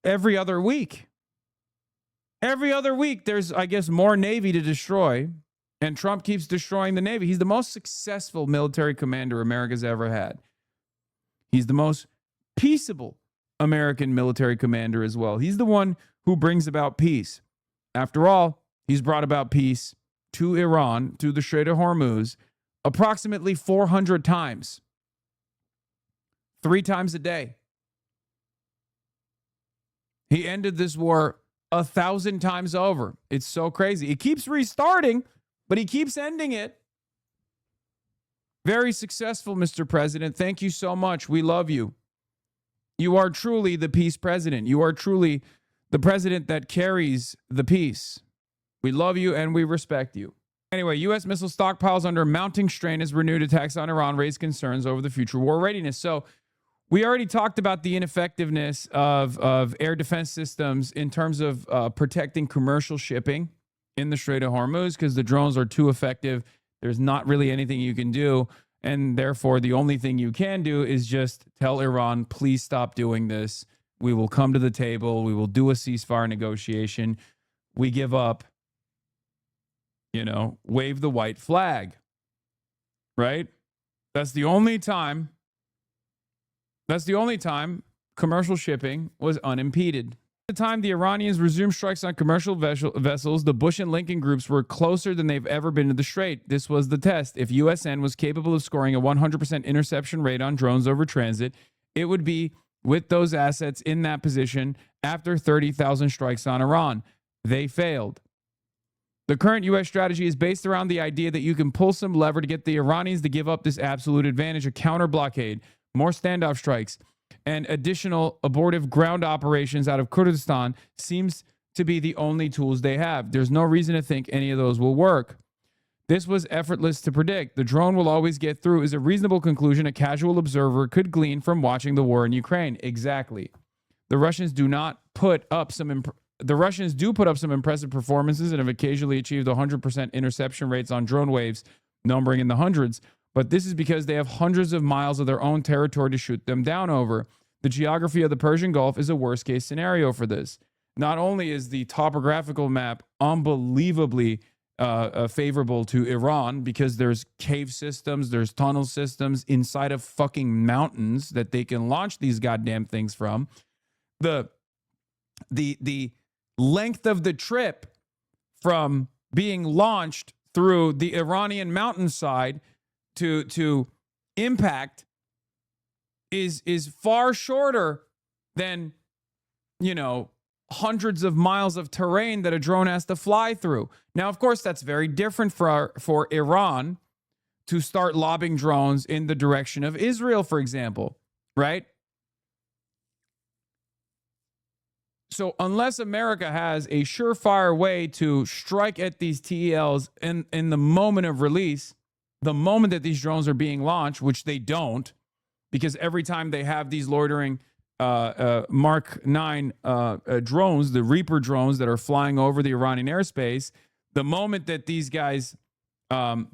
Every other week. Every other week, there's, I guess, more Navy to destroy, and Trump keeps destroying the Navy. He's the most successful military commander America's ever had. He's the most peaceable American military commander as well. He's the one who brings about peace. After all, he's brought about peace to Iran through the Strait of Hormuz approximately 400 times. 3 times a day. He ended this war 1,000 times over. It's so crazy. It keeps restarting, but he keeps ending it. Very successful, Mr. President. Thank you so much. We love you. You are truly the peace president. You are truly the president that carries the peace. We love you and we respect you. Anyway, U.S. missile stockpiles under mounting strain as renewed attacks on Iran raise concerns over the future war readiness. So we already talked about the ineffectiveness of air defense systems in terms of protecting commercial shipping in the Strait of Hormuz because the drones are too effective. There's not really anything you can do. And therefore, the only thing you can do is just tell Iran, please stop doing this. We will come to the table. We will do a ceasefire negotiation. We give up. Wave the white flag. Right? That's the only time commercial shipping was unimpeded. At the time the Iranians resumed strikes on commercial vessels, the Bush and Lincoln groups were closer than they've ever been to the Strait. This was the test. If USN was capable of scoring a 100% interception rate on drones over transit, it would be with those assets in that position after 30,000 strikes on Iran. They failed. The current U.S. strategy is based around the idea that you can pull some lever to get the Iranians to give up this absolute advantage, a counter blockade, more standoff strikes, and additional abortive ground operations out of Kurdistan seems to be the only tools they have. There's no reason to think any of those will work. This was effortless to predict. The drone will always get through is a reasonable conclusion a casual observer could glean from watching the war in Ukraine. Exactly. The Russians do put up some impressive performances and have occasionally achieved 100% interception rates on drone waves, numbering in the hundreds. But this is because they have hundreds of miles of their own territory to shoot them down over. The geography of the Persian Gulf is a worst-case scenario for this. Not only is the topographical map unbelievably favorable to Iran because there's cave systems, there's tunnel systems inside of fucking mountains that they can launch these goddamn things from. The length of the trip from being launched through the Iranian mountainside to impact is far shorter than, hundreds of miles of terrain that a drone has to fly through. Now, of course, that's very different for Iran to start lobbing drones in the direction of Israel, for example, right? So unless America has a surefire way to strike at these TELs in the moment of release, the moment that these drones are being launched, which they don't, because every time they have these loitering Mark 9 drones, the Reaper drones that are flying over the Iranian airspace, the moment that these guys are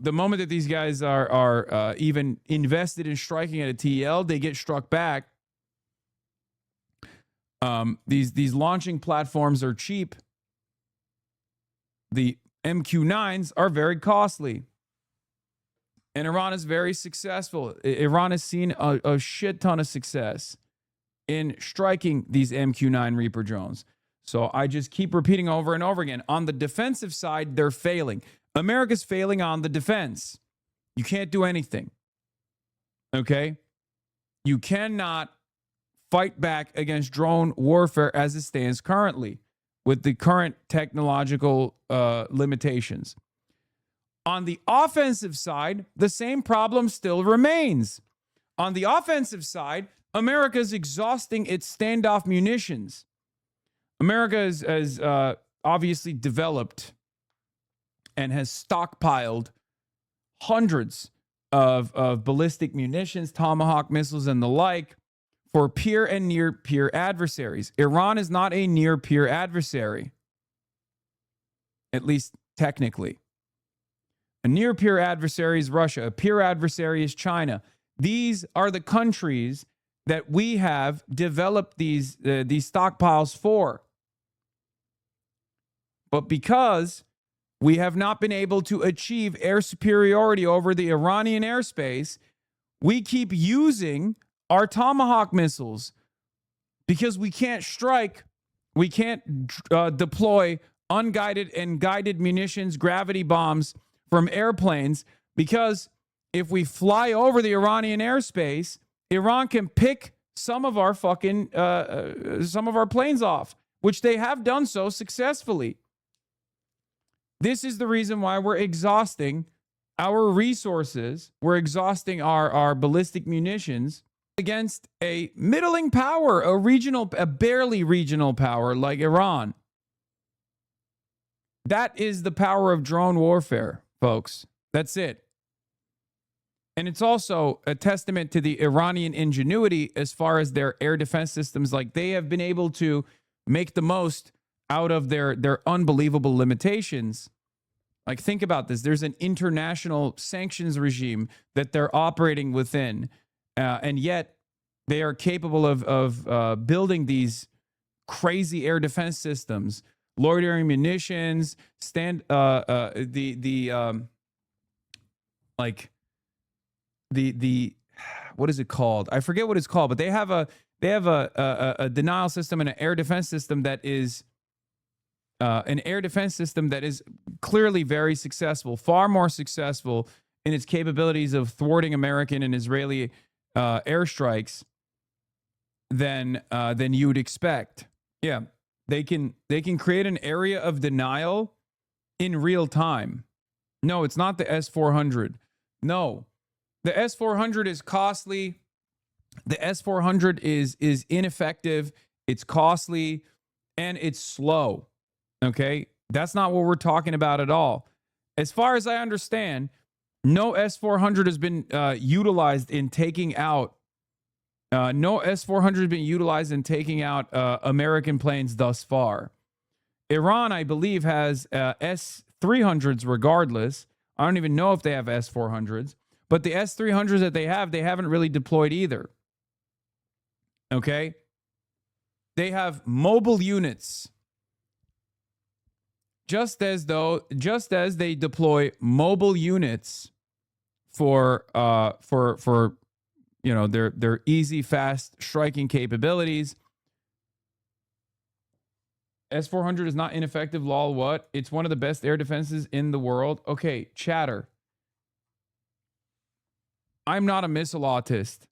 even invested in striking at a TL, they get struck back. These launching platforms are cheap. The MQ-9s are very costly. And Iran is very successful. Iran has seen a shit ton of success in striking these MQ-9 Reaper drones. So I just keep repeating over and over again. On the defensive side, they're failing. America's failing on the defense. You can't do anything. Okay? You cannot fight back against drone warfare as it stands currently with the current technological limitations. On the offensive side, the same problem still remains. On the offensive side, America is exhausting its standoff munitions. America has obviously developed and has stockpiled hundreds of ballistic munitions, Tomahawk missiles, and the like for peer and near-peer adversaries. Iran is not a near-peer adversary, at least technically. A near-peer adversary is Russia. A peer adversary is China. These are the countries that we have developed these stockpiles for. But because we have not been able to achieve air superiority over the Iranian airspace, we keep using our Tomahawk missiles because we can't strike, we can't deploy unguided and guided munitions, gravity bombs from airplanes, because if we fly over the Iranian airspace, Iran can pick some of our planes off, which they have done so successfully. This is the reason why we're exhausting our resources. We're exhausting our ballistic munitions against a middling power, a barely regional power like Iran. That is the power of drone warfare, folks. That's it. And it's also a testament to the Iranian ingenuity as far as their air defense systems. Like, they have been able to make the most out of their unbelievable limitations. Like, think about this. There's an international sanctions regime that they're operating within. And yet they are capable of building these crazy air defense systems, loitering munitions, what is it called? I forget what it's called, but they have a denial system and an air defense system that is clearly very successful, far more successful in its capabilities of thwarting American and Israeli airstrikes than you would expect. Yeah, they can create an area of denial in real time. No, it's not the S-400. No, the S-400 is costly. The S-400 is ineffective. It's costly, and it's slow. Okay, that's not what we're talking about at all. As far as I understand, no S-400 has been utilized in taking out. No S-400 has been utilized in taking out American planes thus far. Iran, I believe, has S-300s regardless. I don't even know if they have S-400s, but the S-300s that they haven't really deployed either. Okay, they have mobile units. Just as they deploy mobile units for their easy, fast striking capabilities. S-400 is not ineffective, lol, what? It's one of the best air defenses in the world. Okay, chatter. I'm not a missile autist,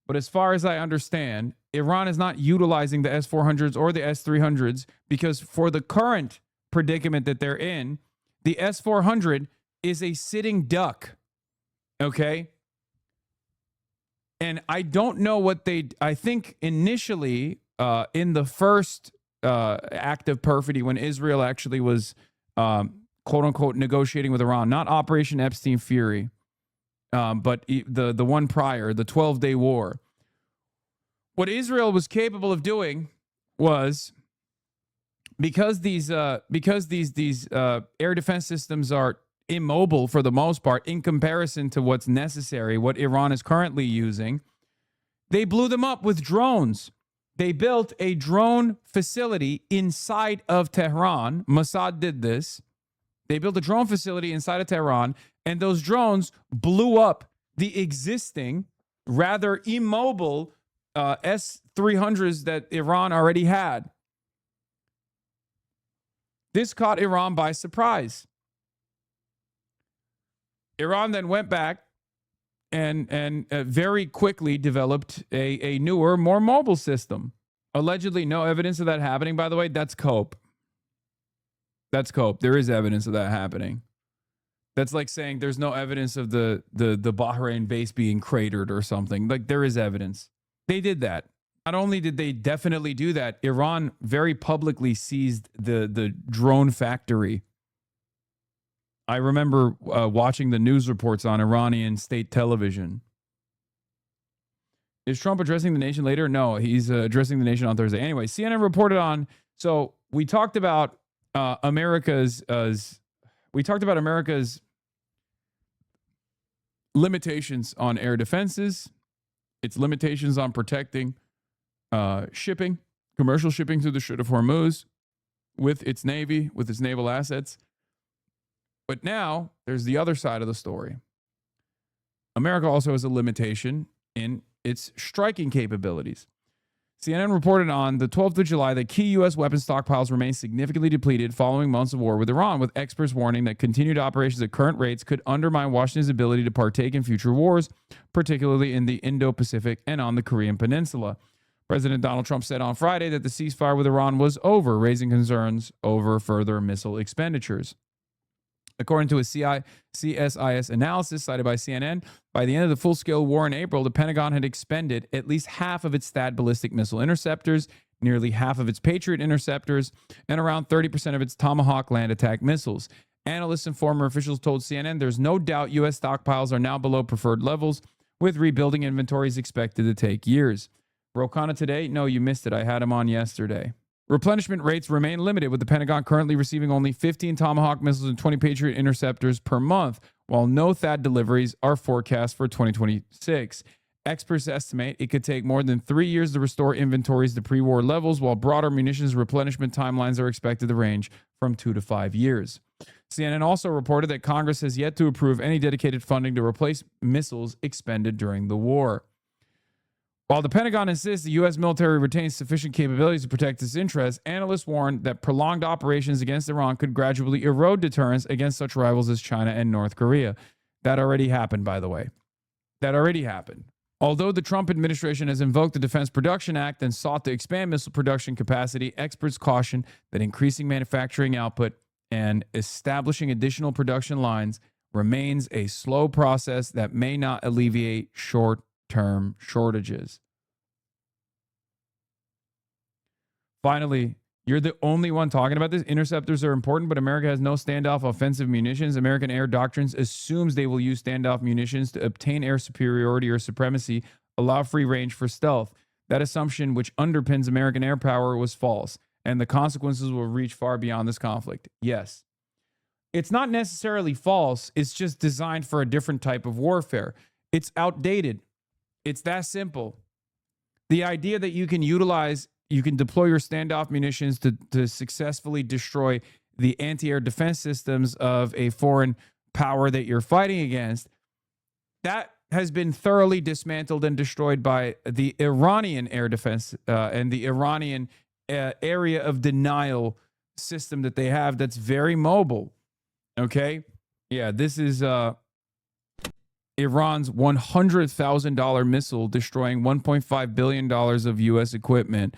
but as far as I understand, Iran is not utilizing the S-400s or the S-300s because for the current predicament that they're in, the S-400 is a sitting duck. Okay? And I don't know what I think initially in the first act of perfidy when Israel actually was, quote unquote, negotiating with Iran. Not Operation Epstein Fury, but the one prior, the 12-day war. What Israel was capable of doing was, because these air defense systems are immobile for the most part in comparison to what's necessary, what Iran is currently using, they blew them up with drones. They built a drone facility inside of Tehran. Mossad did this. They built a drone facility inside of Tehran, and those drones blew up the existing, rather immobile S-300s that Iran already had. This caught Iran by surprise. Iran then went back and very quickly developed a newer, more mobile system. Allegedly, no evidence of that happening, by the way. That's cope. That's cope. There is evidence of that happening. That's like saying there's no evidence of the Bahrain base being cratered or something. Like, there is evidence. They did that. Not only did they definitely do that, Iran very publicly seized the drone factory. I remember watching the news reports on Iranian state television. Is Trump addressing the nation later? No, he's addressing the nation on Thursday. Anyway, CNN reported on. So we talked about America's limitations on air defenses, its limitations on protecting shipping, commercial shipping through the Strait of Hormuz, with its navy, with its naval assets. But now there's the other side of the story. America also has a limitation in its striking capabilities. CNN reported on the 12th of July that key U.S. weapons stockpiles remain significantly depleted following months of war with Iran, with experts warning that continued operations at current rates could undermine Washington's ability to partake in future wars, particularly in the Indo-Pacific and on the Korean Peninsula. President Donald Trump said on Friday that the ceasefire with Iran was over, raising concerns over further missile expenditures. According to a CSIS analysis cited by CNN, by the end of the full-scale war in April, the Pentagon had expended at least half of its THAAD ballistic missile interceptors, nearly half of its Patriot interceptors, and around 30% of its Tomahawk land attack missiles. Analysts and former officials told CNN there's no doubt U.S. stockpiles are now below preferred levels, with rebuilding inventories expected to take years. Rokana today? No, you missed it. I had him on yesterday. Replenishment rates remain limited, with the Pentagon currently receiving only 15 Tomahawk missiles and 20 Patriot interceptors per month, while no THAAD deliveries are forecast for 2026. Experts estimate it could take more than 3 years to restore inventories to pre-war levels, while broader munitions replenishment timelines are expected to range from 2 to 5 years. CNN also reported that Congress has yet to approve any dedicated funding to replace missiles expended during the war. While the Pentagon insists the U.S. military retains sufficient capabilities to protect its interests, analysts warned that prolonged operations against Iran could gradually erode deterrence against such rivals as China and North Korea. That already happened, by the way. That already happened. Although the Trump administration has invoked the Defense Production Act and sought to expand missile production capacity, experts caution that increasing manufacturing output and establishing additional production lines remains a slow process that may not alleviate short-term shortages. Finally, you're the only one talking about this. Interceptors are important, but America has no standoff offensive munitions. American air doctrines assumes they will use standoff munitions to obtain air superiority or supremacy, allow free range for stealth. That assumption, which underpins American air power, was false, and the consequences will reach far beyond this conflict. Yes. It's not necessarily false. It's just designed for a different type of warfare. It's outdated. It's that simple. The idea that you can deploy your standoff munitions to successfully destroy the anti-air defense systems of a foreign power that you're fighting against, that has been thoroughly dismantled and destroyed by the Iranian air defense and the Iranian area of denial system that they have that's very mobile. Okay? Yeah, this is Iran's $100,000 missile destroying $1.5 billion of U.S. equipment.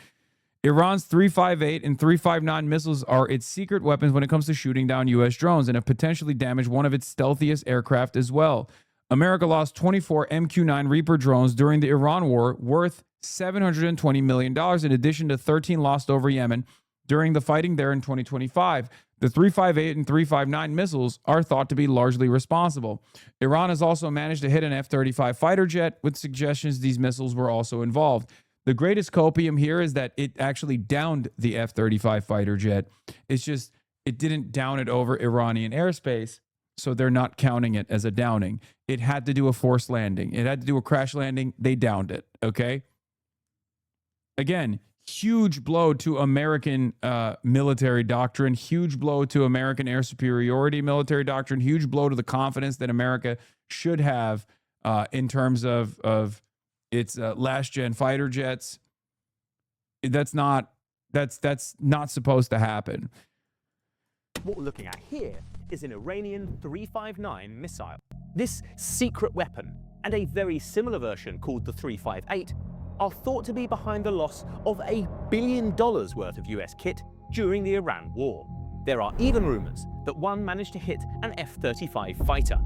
Iran's 358 and 359 missiles are its secret weapons when it comes to shooting down U.S. drones and have potentially damaged one of its stealthiest aircraft as well. America lost 24 MQ-9 Reaper drones during the Iran war, worth $720 million, in addition to 13 lost over Yemen during the fighting there in 2025. The 358 and 359 missiles are thought to be largely responsible. Iran has also managed to hit an F-35 fighter jet with suggestions these missiles were also involved. The greatest copium here is that it actually downed the F-35 fighter jet. It's just, it didn't down it over Iranian airspace, so they're not counting it as a downing. It had to do a forced landing. It had to do a crash landing. They downed it, okay? Again, huge blow to American military doctrine, huge blow to American air superiority military doctrine, huge blow to the confidence that America should have in terms of its last-gen fighter jets. That's not supposed to happen. What we're looking at here is an Iranian 359 missile. This secret weapon and a very similar version called the 358 are thought to be behind the loss of $1 billion worth of US kit during the Iran war. There are even rumors that one managed to hit an F-35 fighter,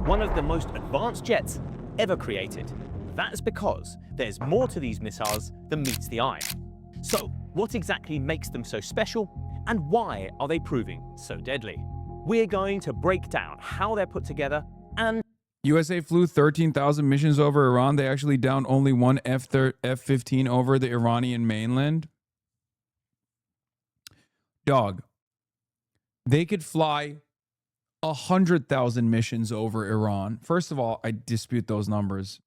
one of the most advanced jets ever created. That's because there's more to these missiles than meets the eye. So, what exactly makes them so special, and why are they proving so deadly? We're going to break down how they're put together and USA flew 13,000 missions over Iran. They actually downed only one F-15 over the Iranian mainland. Dog. They could fly 100,000 missions over Iran. First of all, I dispute those numbers.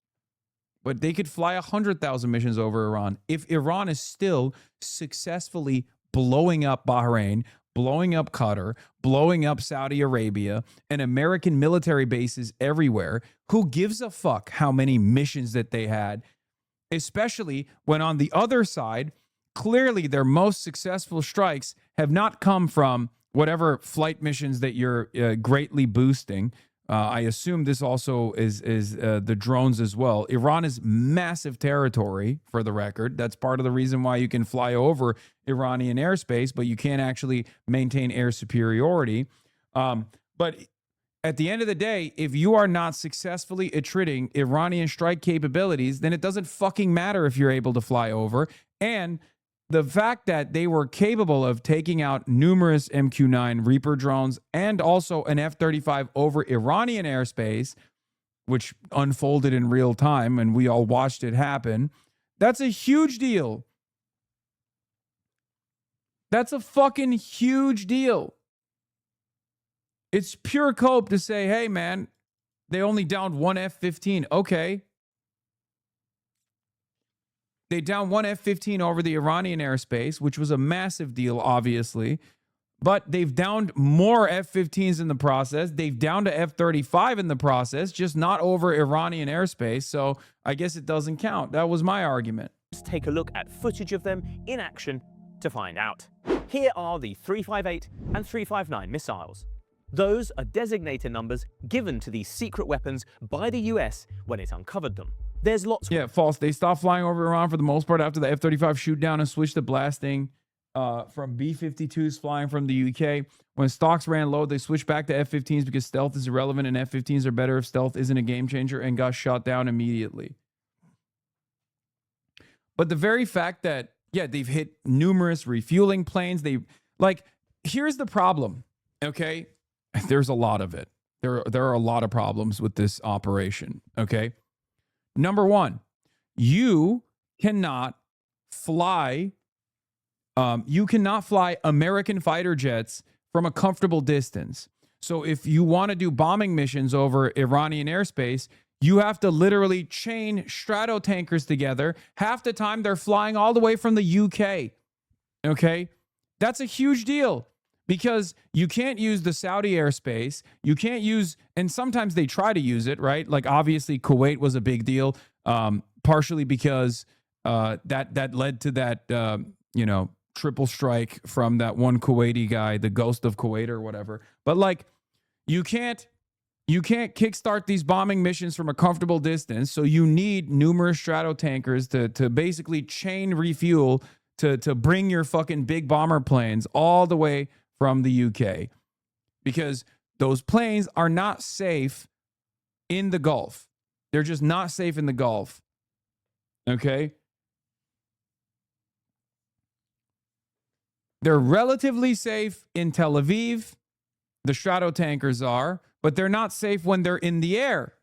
But they could fly 100,000 missions over Iran if Iran is still successfully blowing up Bahrain, blowing up Qatar, blowing up Saudi Arabia, and American military bases everywhere. Who gives a fuck how many missions that they had? Especially when on the other side, clearly their most successful strikes have not come from whatever flight missions that you're greatly boosting. I assume this also is the drones as well. Iran is massive territory, for the record. That's part of the reason why you can fly over Iranian airspace, but you can't actually maintain air superiority. But at the end of the day, if you are not successfully attriting Iranian strike capabilities, then it doesn't fucking matter if you're able to fly over. And the fact that they were capable of taking out numerous MQ-9 Reaper drones and also an F-35 over Iranian airspace, which unfolded in real time and we all watched it happen, that's a huge deal. That's a fucking huge deal. It's pure cope to say, hey, man, they only downed one F-15. Okay. They downed one F-15 over the Iranian airspace, which was a massive deal, obviously. But they've downed more F-15s in the process. They've downed a F-35 in the process, just not over Iranian airspace. So I guess it doesn't count. That was my argument. let's take a look at footage of them in action to find out. Here are the 358 and 359 missiles. Those are designated numbers given to these secret weapons by the US when it uncovered them. There's lots. Yeah, false. They stopped flying over Iran for the most part after the F-35 shoot down and switched to blasting from B-52s flying from the UK. When stocks ran low, they switched back to F-15s because stealth is irrelevant and F-15s are better if stealth isn't a game changer, and got shot down immediately. But the very fact that, yeah, they've hit numerous refueling planes. Here's the problem, okay? There's a lot of it. There are a lot of problems with this operation, okay? Number one, you cannot fly American fighter jets from a comfortable distance. So if you want to do bombing missions over Iranian airspace, you have to literally chain stratotankers together. Half the time they're flying all the way from the UK. Okay? That's a huge deal because you can't use the Saudi airspace. You can't use, and sometimes they try to use it, right? Like obviously Kuwait was a big deal, partially because that led to that, triple strike from that one Kuwaiti guy, the ghost of Kuwait or whatever. But like, you can't kickstart these bombing missions from a comfortable distance. So you need numerous stratotankers to basically chain refuel to bring your fucking big bomber planes all the way from the UK, because those planes are not safe in the Gulf. They're just not safe in the Gulf. Okay. They're relatively safe in Tel Aviv. The Stratotankers are, but they're not safe when they're in the air.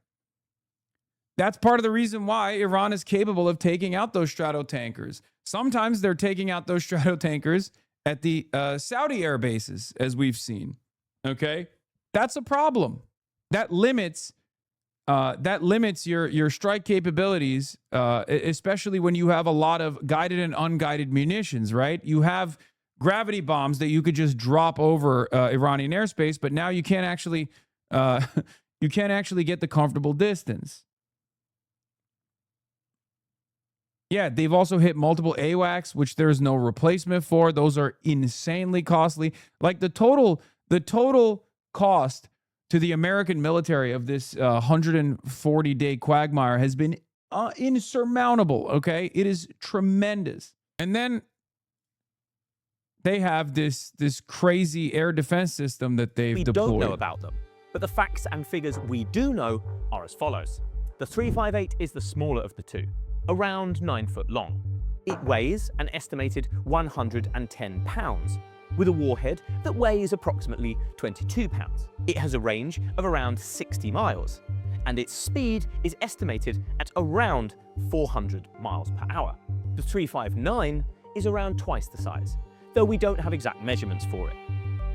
That's part of the reason why Iran is capable of taking out those Stratotankers. Sometimes they're taking out those Stratotankers at the Saudi air bases, as we've seen. Okay? That's a problem. That limits your strike capabilities, especially when you have a lot of guided and unguided munitions, right? You have gravity bombs that you could just drop over Iranian airspace, but now you can't actually get the comfortable distance. Yeah, they've also hit multiple AWACS, which there's no replacement for. Those are insanely costly. Like the total cost to the American military of this 140-day quagmire has been insurmountable, okay? It is tremendous. And then they have this crazy air defense system that they've deployed. We don't know about them, but the facts and figures we do know are as follows. The 358 is the smaller of the two, around 9 foot long. It weighs an estimated 110 pounds, with a warhead that weighs approximately 22 pounds. It has a range of around 60 miles, and its speed is estimated at around 400 miles per hour. The 359 is around twice the size, though we don't have exact measurements for it.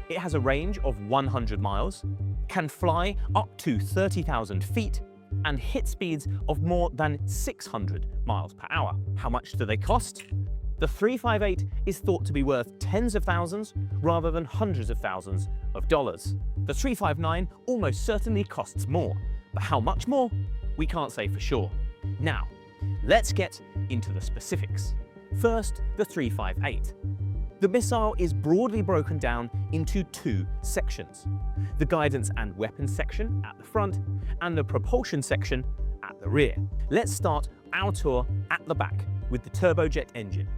It has a range of 100 miles, can fly up to 30,000 feet, and hit speeds of more than 600 miles per hour. How much do they cost? The 358 is thought to be worth tens of thousands rather than hundreds of thousands of dollars. The 359 almost certainly costs more, but how much more? We can't say for sure. Now, let's get into the specifics. First, the 358. The missile is broadly broken down into two sections: the guidance and weapons section at the front and the propulsion section at the rear. Let's start our tour at the back with the turbojet engine.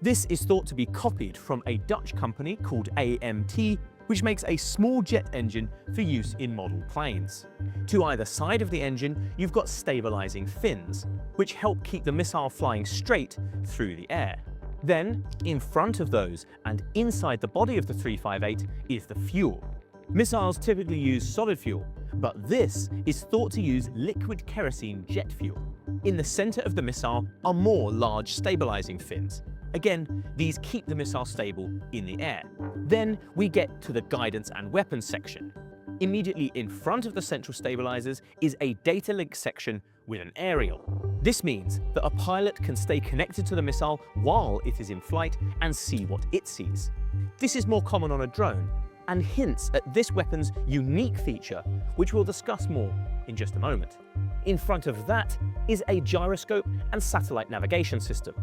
This is thought to be copied from a Dutch company called AMT, which makes a small jet engine for use in model planes. To either side of the engine, you've got stabilizing fins, which help keep the missile flying straight through the air. Then, in front of those and inside the body of the 358 is the fuel. Missiles typically use solid fuel, but this is thought to use liquid kerosene jet fuel. In the center of the missile are more large stabilizing fins. Again, these keep the missile stable in the air. Then we get to the guidance and weapons section. Immediately in front of the central stabilizers is a data link section with an aerial. This means that a pilot can stay connected to the missile while it is in flight and see what it sees. This is more common on a drone and hints at this weapon's unique feature, which we'll discuss more in just a moment. In front of that is a gyroscope and satellite navigation system.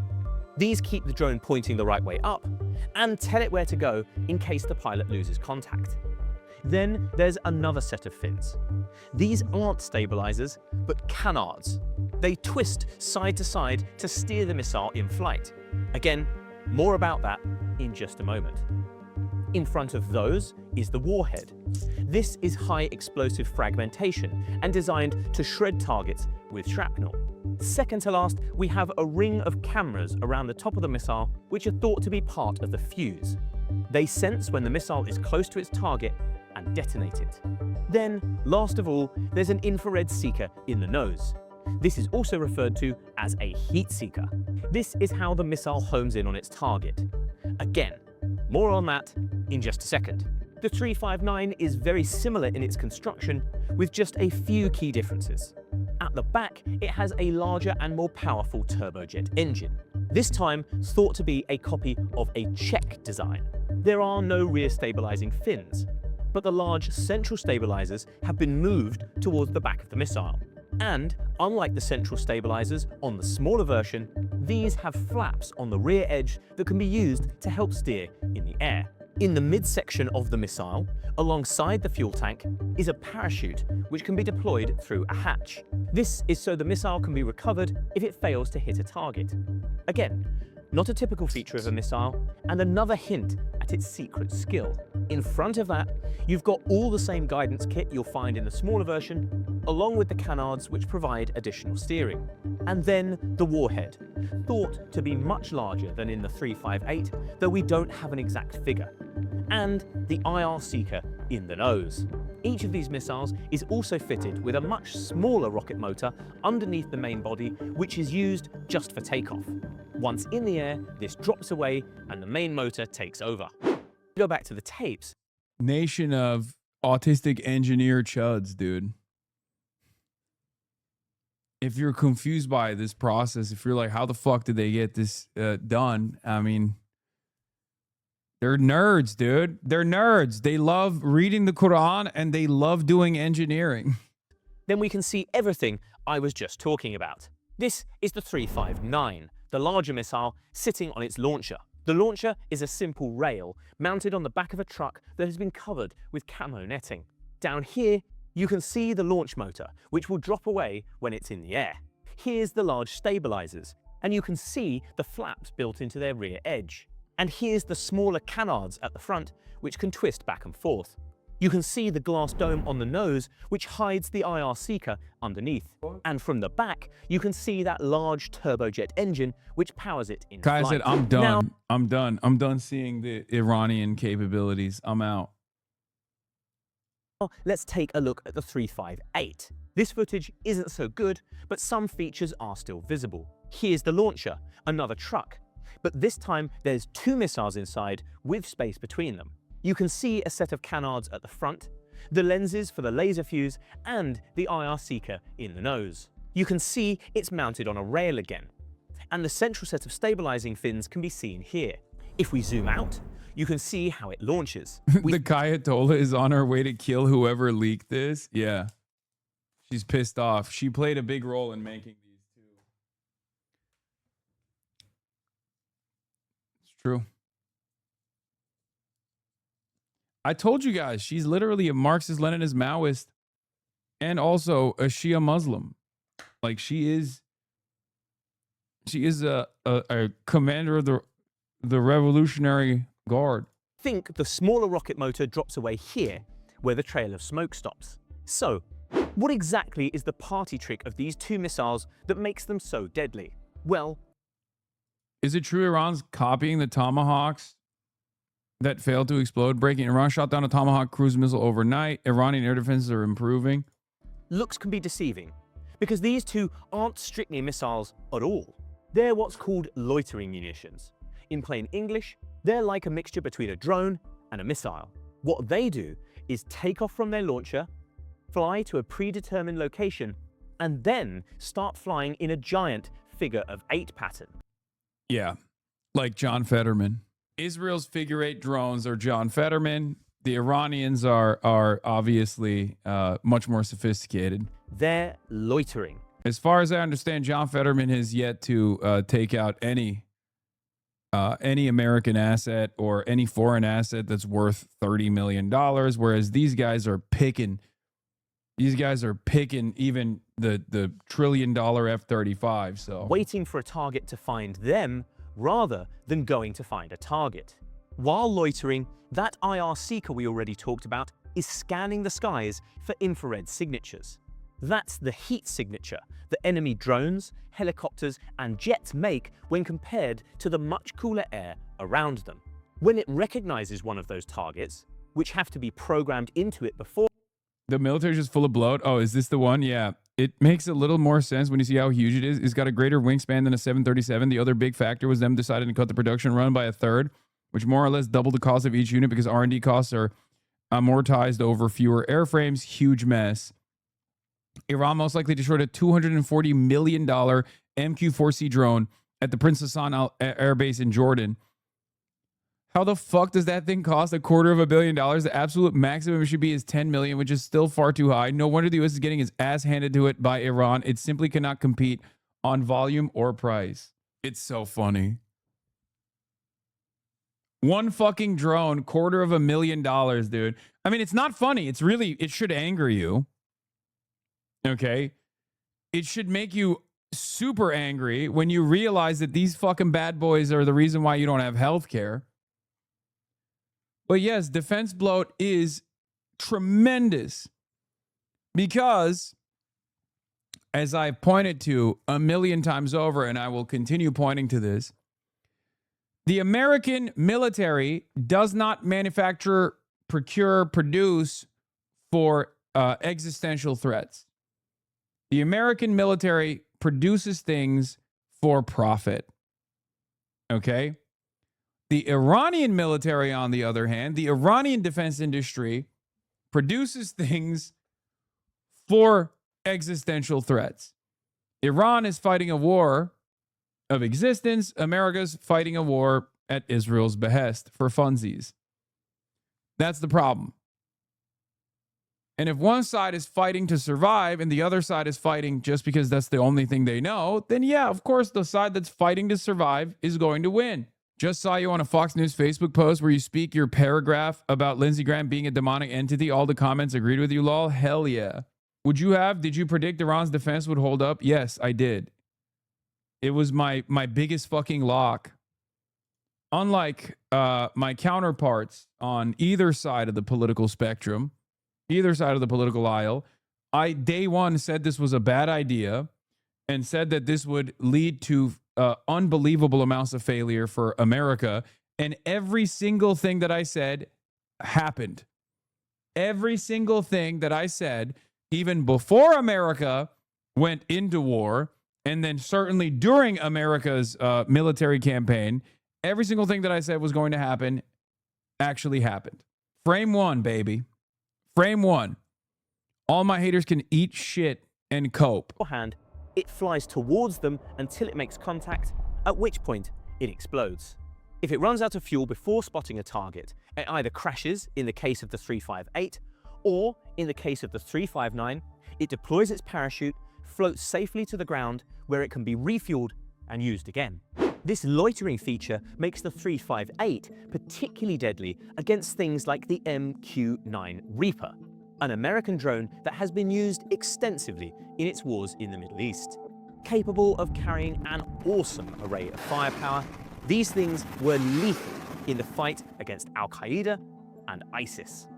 These keep the drone pointing the right way up and tell it where to go in case the pilot loses contact. Then there's another set of fins. These aren't stabilizers, but canards. They twist side to side to steer the missile in flight. Again, more about that in just a moment. In front of those is the warhead. This is high explosive fragmentation and designed to shred targets with shrapnel. Second to last, we have a ring of cameras around the top of the missile, which are thought to be part of the fuse. They sense when the missile is close to its target and detonate it. Then, last of all, there's an infrared seeker in the nose. This is also referred to as a heat seeker. This is how the missile homes in on its target. Again, more on that in just a second. The 359 is very similar in its construction, with just a few key differences. At the back, it has a larger and more powerful turbojet engine. This time thought to be a copy of a Czech design. There are no rear stabilizing fins, but the large central stabilizers have been moved towards the back of the missile. And, unlike the central stabilizers on the smaller version, these have flaps on the rear edge that can be used to help steer in the air. In the midsection of the missile, alongside the fuel tank, is a parachute which can be deployed through a hatch. This is so the missile can be recovered if it fails to hit a target. Again, not a typical feature of a missile, and another hint at its secret skill. In front of that, you've got all the same guidance kit you'll find in the smaller version, along with the canards which provide additional steering. And then the warhead, thought to be much larger than in the 358, though we don't have an exact figure. And the IR seeker in the nose. Each of these missiles is also fitted with a much smaller rocket motor underneath the main body, which is used just for takeoff. Once in the air, this drops away and the main motor takes over. Go back to the tapes. Nation of autistic engineer chuds, dude. If you're confused by this process, if you're like, how the fuck did they get this done? I mean, they're nerds, dude. They're nerds. They love reading the Quran and they love doing engineering. Then we can see everything I was just talking about. This is the 359, the larger missile sitting on its launcher. The launcher is a simple rail mounted on the back of a truck that has been covered with camo netting. Down here, you can see the launch motor, which will drop away when it's in the air. Here's the large stabilizers, and you can see the flaps built into their rear edge. And here's the smaller canards at the front, which can twist back and forth. You can see the glass dome on the nose, which hides the IR seeker underneath. And from the back, you can see that large turbojet engine, which powers it in Kai flight. said, I'm done. Now, I'm done. I'm done seeing the Iranian capabilities. I'm out. let's take a look at the 358. This footage isn't so good, but some features are still visible. Here's the launcher, another truck. But this time, there's two missiles inside with space between them. You can see a set of canards at the front, the lenses for the laser fuse, and the IR seeker in the nose. You can see it's mounted on a rail again, and the central set of stabilizing fins can be seen here. If we zoom out, you can see how it launches. The Kayatollah is on her way to kill whoever leaked this. Yeah. She's pissed off. She played a big role in making these two. It's true. I told you guys, she's literally a Marxist-Leninist Maoist and also a Shia Muslim. Like she is a commander of the Revolutionary Guard. Think the smaller rocket motor drops away here, where the trail of smoke stops. So, what exactly is the party trick of these two missiles that makes them so deadly? Well, is it true Iran's copying the Tomahawks that failed to explode? Breaking Iran shot down a Tomahawk cruise missile overnight. Iranian air defenses are improving. Looks can be deceiving, because these two aren't strictly missiles at all. They're what's called loitering munitions. In plain English, they're like a mixture between a drone and a missile. What they do is take off from their launcher, fly to a predetermined location, and then start flying in a giant figure-of-8 pattern. Yeah, like John Fetterman. Israel's figure-8 drones are John Fetterman. The Iranians are obviously much more sophisticated. They're loitering. As far as I understand, John Fetterman has yet to take out any American asset or any foreign asset that's worth $30 million, whereas these guys are picking even the $1 trillion F-35. So waiting for a target to find them rather than going to find a target. While loitering, that IR seeker we already talked about is scanning the skies for infrared signatures. That's the heat signature that enemy drones, helicopters, and jets make when compared to the much cooler air around them. When it recognizes one of those targets, which have to be programmed into it before... The military's just full of bloat. Oh, is this the one? Yeah. It makes a little more sense when you see how huge it is. It's got a greater wingspan than a 737. The other big factor was them deciding to cut the production run by a third, which more or less doubled the cost of each unit because R&D costs are amortized over fewer airframes. Huge mess. Iran most likely destroyed a $240 million MQ-4C drone at the Prince Hassan Air Base in Jordan. How the fuck does that thing cost $250 million? The absolute maximum it should be is $10 million, which is still far too high. No wonder the U.S. is getting its ass handed to it by Iran. It simply cannot compete on volume or price. It's so funny. One fucking drone, $250,000, dude. I mean, it's not funny. It's really, it should anger you. Okay? It should make you super angry when you realize that these fucking bad boys are the reason why you don't have health care. But yes, defense bloat is tremendous because, as I've pointed to a million times over, and I will continue pointing to this, the American military does not manufacture, procure, produce for existential threats. The American military produces things for profit. Okay? The Iranian military, on the other hand, the Iranian defense industry produces things for existential threats. Iran is fighting a war of existence. America's fighting a war at Israel's behest for funsies. That's the problem. And if one side is fighting to survive and the other side is fighting just because that's the only thing they know, then yeah, of course, the side that's fighting to survive is going to win. Just saw you on a Fox News Facebook post where you speak your paragraph about Lindsey Graham being a demonic entity. All the comments agreed with you, lol. Hell yeah. Did you predict Iran's defense would hold up? Yes, I did. It was my biggest fucking lock. Unlike my counterparts on either side of the political spectrum, either side of the political aisle, I day one said this was a bad idea and said that this would lead to unbelievable amounts of failure for America. And every single thing that I said happened. Every single thing that I said, even before America went into war, and then certainly during America's military campaign, every single thing that I said was going to happen actually happened. Frame one, baby. Frame one. All my haters can eat shit and cope. Hand, it flies towards them until it makes contact, at which point it explodes. If it runs out of fuel before spotting a target, it either crashes in the case of the 358, or in the case of the 359, it deploys its parachute, floats safely to the ground where it can be refueled and used again. This loitering feature makes the 358 particularly deadly against things like the MQ-9 Reaper, an American drone that has been used extensively in its wars in the Middle East. Capable of carrying an awesome array of firepower, these things were lethal in the fight against Al-Qaeda and ISIS.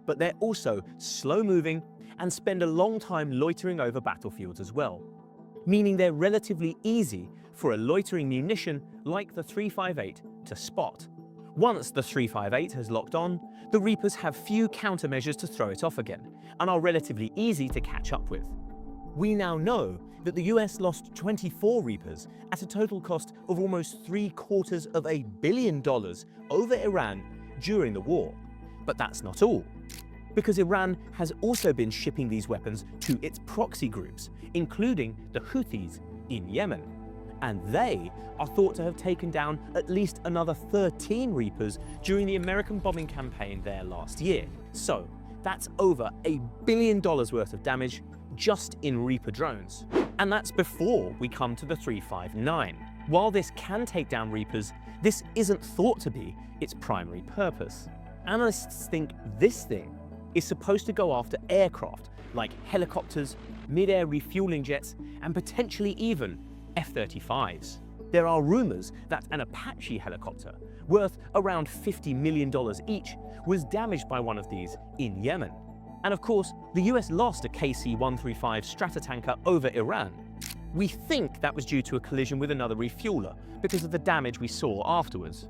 But they're also slow-moving and spend a long time loitering over battlefields as well, meaning they're relatively easy for a loitering munition like the 358 to spot. Once the 358 has locked on, the Reapers have few countermeasures to throw it off again, and are relatively easy to catch up with. We now know that the US lost 24 Reapers at a total cost of almost $750 million over Iran during the war. But that's not all, because Iran has also been shipping these weapons to its proxy groups, including the Houthis in Yemen. And they are thought to have taken down at least another 13 Reapers during the American bombing campaign there last year. So that's over $1 billion worth of damage just in Reaper drones. And that's before we come to the 359. While this can take down Reapers, this isn't thought to be its primary purpose. Analysts think this thing is supposed to go after aircraft like helicopters, mid-air refueling jets, and potentially even F-35s. There are rumors that an Apache helicopter, worth around $50 million each, was damaged by one of these in Yemen. And of course, the US lost a KC-135 Stratotanker over Iran. We think that was due to a collision with another refueler because of the damage we saw afterwards.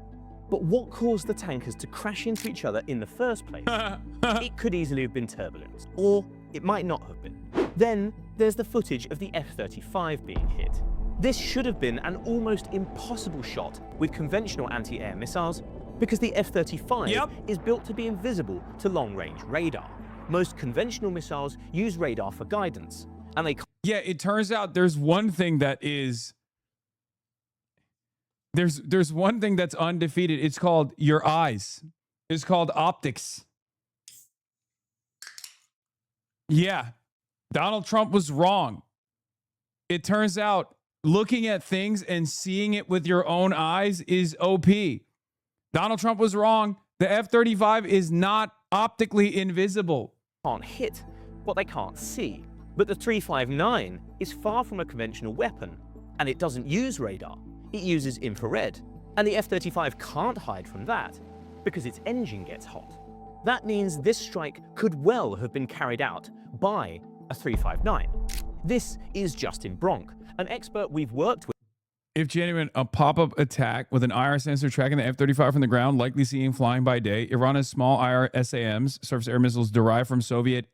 But what caused the tankers to crash into each other in the first place? It could easily have been turbulence, or it might not have been. Then there's the footage of the F-35 being hit. This should have been an almost impossible shot with conventional anti-air missiles because the F-35 is built to be invisible to long-range radar. Most conventional missiles use radar for guidance, and they... Yeah, it turns out there's one thing that is... There's one thing that's undefeated. It's called your eyes. It's called optics. Yeah, Donald Trump was wrong. It turns out looking at things and seeing it with your own eyes is OP. Donald Trump was wrong. The F-35 is not optically invisible. Can't hit what they can't see. But the 359 is far from a conventional weapon, and it doesn't use radar. It uses infrared, and the F-35 can't hide from that. because its engine gets hot. That means this strike could well have been carried out by a 359. This is Justin Bronk, an expert we've worked with. If genuine, a pop-up attack with an IR sensor tracking the F-35 from the ground, likely seen flying by day. Iran has small IR SAMs, surface air missiles derived from Soviet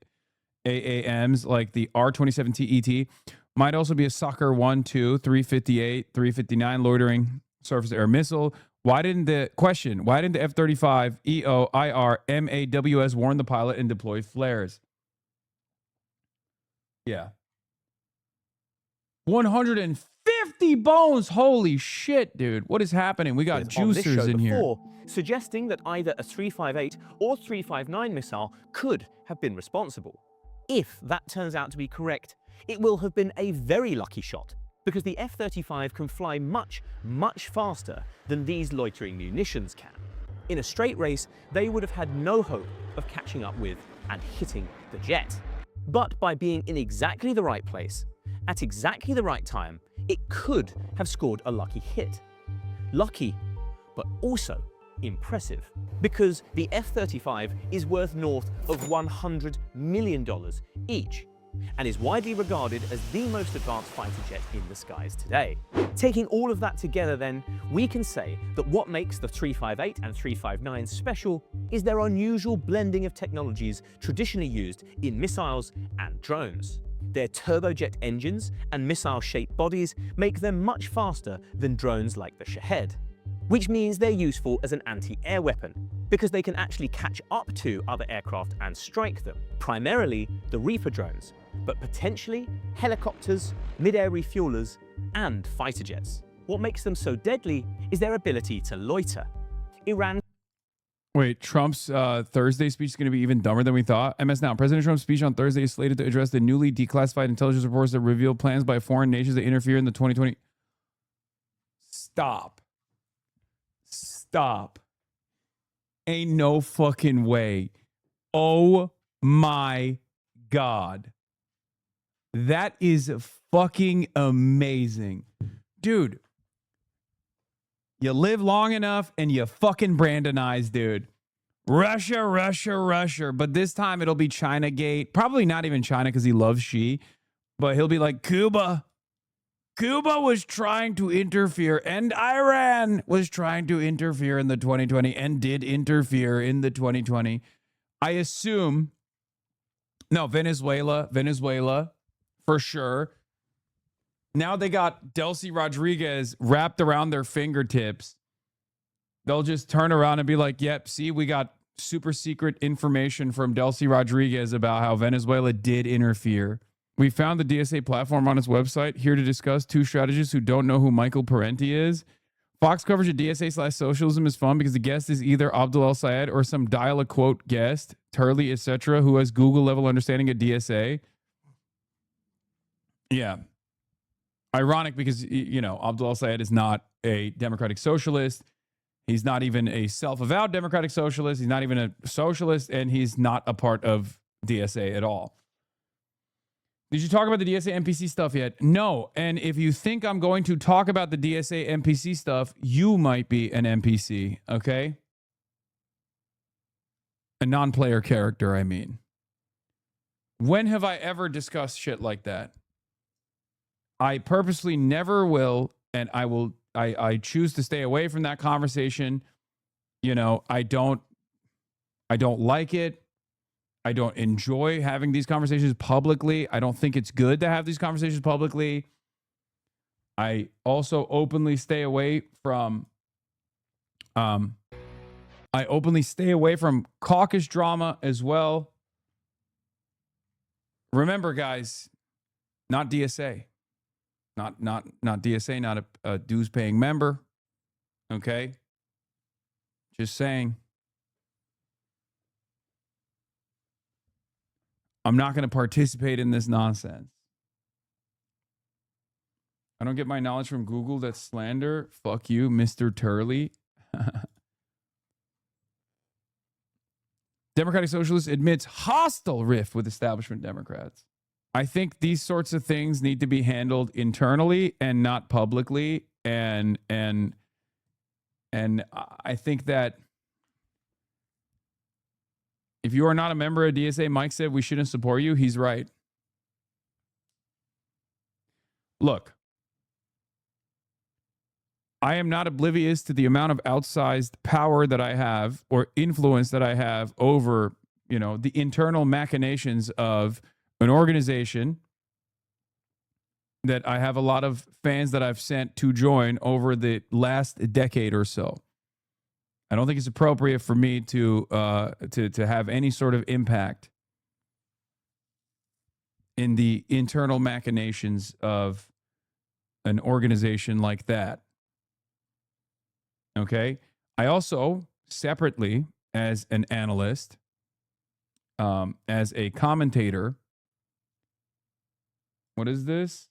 AAMs like the R-27 TET. Might also be a Sucker 1, 2, 358, 359 loitering surface air missile. Why didn't the F-35 EO, IR, MAWS warn the pilot and deploy flares? Yeah. 150 bones. Holy shit, dude. What is happening? We got juicers in here. Suggesting that either a 358 or 359 missile could have been responsible. If that turns out to be correct, it will have been a very lucky shot, because the F-35 can fly much, much faster than these loitering munitions can. In a straight race, they would have had no hope of catching up with and hitting the jet. But by being in exactly the right place, at exactly the right time, it could have scored a lucky hit. Lucky, but also impressive, because the F-35 is worth north of $100 million each, and is widely regarded as the most advanced fighter jet in the skies today. Taking all of that together then, we can say that what makes the 358 and 359 special is their unusual blending of technologies traditionally used in missiles and drones. Their turbojet engines and missile-shaped bodies make them much faster than drones like the Shahed, which means they're useful as an anti-air weapon, because they can actually catch up to other aircraft and strike them, primarily the Reaper drones, but potentially helicopters, mid-air refuelers, and fighter jets. What makes them so deadly is their ability to loiter. Iran. Wait, Trump's Thursday speech is going to be even dumber than we thought. MS Now. President Trump's speech on Thursday is slated to address the newly declassified intelligence reports that reveal plans by foreign nations to interfere in the 2020. Stop. Ain't no fucking way. Oh my God. That is fucking amazing. Dude, you live long enough and you fucking Brandonize, dude. Russia. But this time it'll be China-gate. Probably not even China because he loves Xi. But he'll be like, Cuba was trying to interfere, and Iran was trying to interfere in the 2020 and did interfere in the 2020. I assume, no, Venezuela, for sure. Now they got Delcy Rodriguez wrapped around their fingertips. They'll just turn around and be like, yep, see, we got super secret information from Delcy Rodriguez about how Venezuela did interfere. We found the DSA platform on its website. Here to discuss two strategists who don't know who Michael Parenti is. Fox coverage of DSA/socialism is fun because the guest is either Abdul El-Sayed or some dial-a-quote guest, Turley, etc., who has Google-level understanding of DSA. Yeah. Ironic because, you know, Abdul El-Sayed is not a democratic socialist. He's not even a self-avowed democratic socialist. He's not even a socialist, and he's not a part of DSA at all. Did you talk about the DSA NPC stuff yet? No. And if you think I'm going to talk about the DSA NPC stuff, you might be an NPC, okay? A non-player character, I mean. When have I ever discussed shit like that? I purposely never will, and I choose to stay away from that conversation. You know, I don't like it. I don't enjoy having these conversations publicly. I don't think it's good to have these conversations publicly. I also openly stay away from caucus drama as well. Remember, guys, not DSA. Not DSA, not a dues paying member. Okay? Just saying. I'm not going to participate in this nonsense. I don't get my knowledge from Google. That's slander. Fuck you, Mr. Turley. Democratic Socialist admits hostile rift with establishment Democrats. I think these sorts of things need to be handled internally and not publicly. And I think that If you are not a member of DSA, Mike said we shouldn't support you. He's right. Look, I am not oblivious to the amount of outsized power that I have or influence that I have over, the internal machinations of an organization that I have a lot of fans that I've sent to join over the last decade or so. I don't think it's appropriate for me to have any sort of impact in the internal machinations of an organization like that. Okay. I also separately, as an analyst, as a commentator, what is this?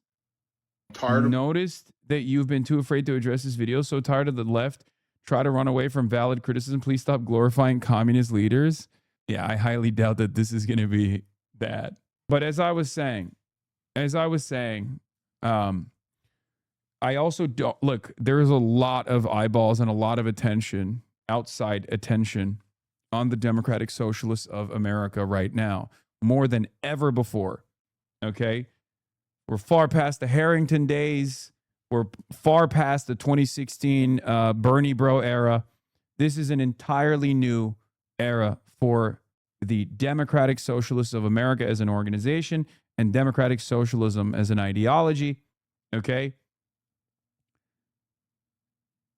Noticed that you've been too afraid to address this video. So tired of the left try to run away from valid criticism. Please stop glorifying communist leaders. Yeah, I highly doubt that this is going to be that. But as I was saying, I also don't look, there's a lot of eyeballs and a lot of attention, outside attention, on the Democratic Socialists of America right now, more than ever before. Okay? We're far past the Harrington days. We're far past the 2016 Bernie Bro era. This is an entirely new era for the Democratic Socialists of America as an organization and Democratic Socialism as an ideology. Okay?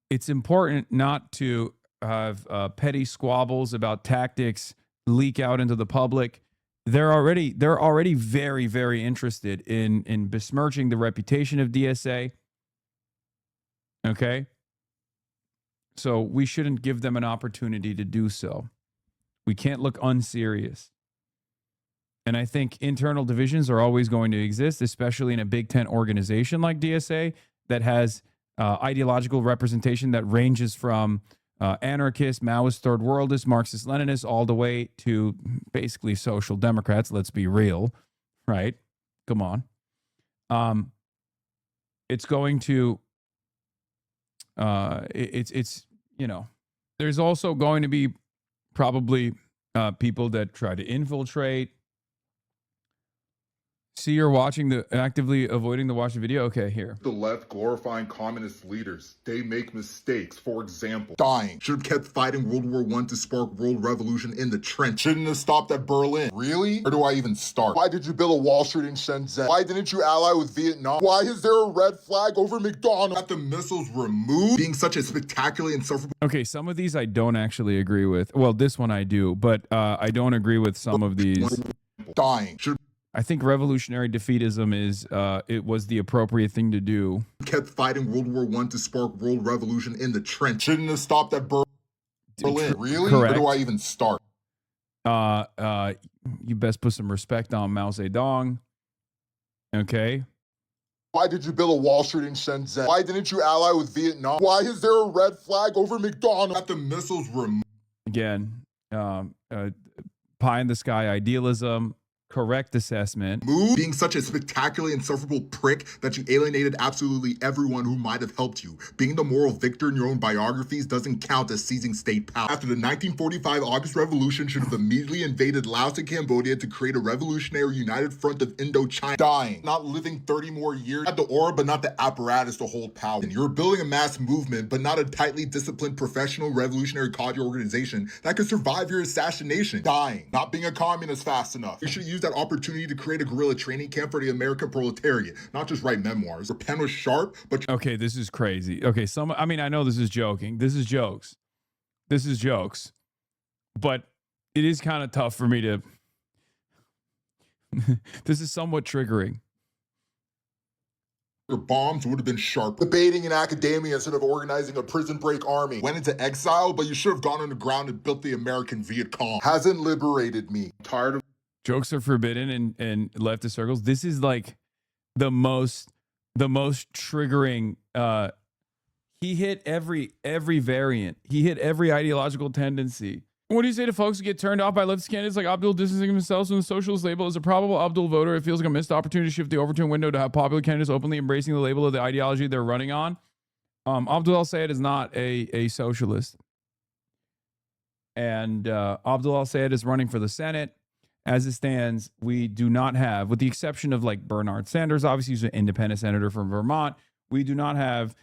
It's important not to have petty squabbles about tactics leak out into the public. They're already very, very interested in besmirching the reputation of DSA. Okay? So we shouldn't give them an opportunity to do so. We can't look unserious. And I think internal divisions are always going to exist, especially in a Big Tent organization like DSA that has ideological representation that ranges from anarchist, Maoist, third worldist, Marxist, Leninist, all the way to basically social democrats. Let's be real, right? Come on. It's going to, there's also going to be probably people that try to infiltrate. See, you're watching actively avoiding the watch the video. Okay, here. The left glorifying communist leaders. They make mistakes. For example, dying. Should have kept fighting World War I to spark world revolution in the trench. Shouldn't have stopped at Berlin. Really? Where do I even start? Why did you build a Wall Street in Shenzhen? Why didn't you ally with Vietnam? Why is there a red flag over McDonald's? Got the missiles removed? Being such a spectacularly insufferable. Okay, some of these I don't actually agree with. Well, this one I do, but I don't agree with some of these. Dying. I think revolutionary defeatism it was the appropriate thing to do. Kept fighting World War I to spark world revolution in the trench. Shouldn't have stopped at Berlin. Really? Correct. Where do I even start? You best put some respect on Mao Zedong. Okay. Why did you build a Wall Street in Shenzhen? Why didn't you ally with Vietnam? Why is there a red flag over McDonald's? Got the missiles removed. Again, pie in the sky idealism. Correct assessment. Being such a spectacularly insufferable prick that you alienated absolutely everyone who might have helped you. Being the moral victor in your own biographies doesn't count as seizing state power. After the 1945 August Revolution should have immediately invaded Laos and Cambodia to create a revolutionary united front of Indochina. Dying. Not living 30 more years. Had the aura but not the apparatus to hold power. And you're building a mass movement but not a tightly disciplined professional revolutionary cadre organization that could survive your assassination. Dying. Not being a communist fast enough. You should use that opportunity to create a guerrilla training camp for the American proletariat, not just write memoirs. Your pen was sharp, but okay, this is crazy. Okay, I know this is joking. This is jokes. But it is kind of tough for me to this is somewhat triggering. Your bombs would have been sharp. Debating in academia instead of organizing a prison break army. Went into exile, but you should have gone underground and built the American Viet Cong. Hasn't liberated me. Tired of Jokes are forbidden in leftist circles. This is like the most triggering. He hit every variant. He hit every ideological tendency. What do you say to folks who get turned off by leftist candidates like Abdul distancing themselves from the socialist label? As a probable Abdul voter, it feels like a missed opportunity to shift the Overton window to have popular candidates openly embracing the label of the ideology they're running on. Abdul al-Sayed is not a socialist. And Abdul al-Sayed is running for the Senate. As it stands, we do not have, with the exception of like Bernard Sanders, obviously he's an independent senator from Vermont, we do not have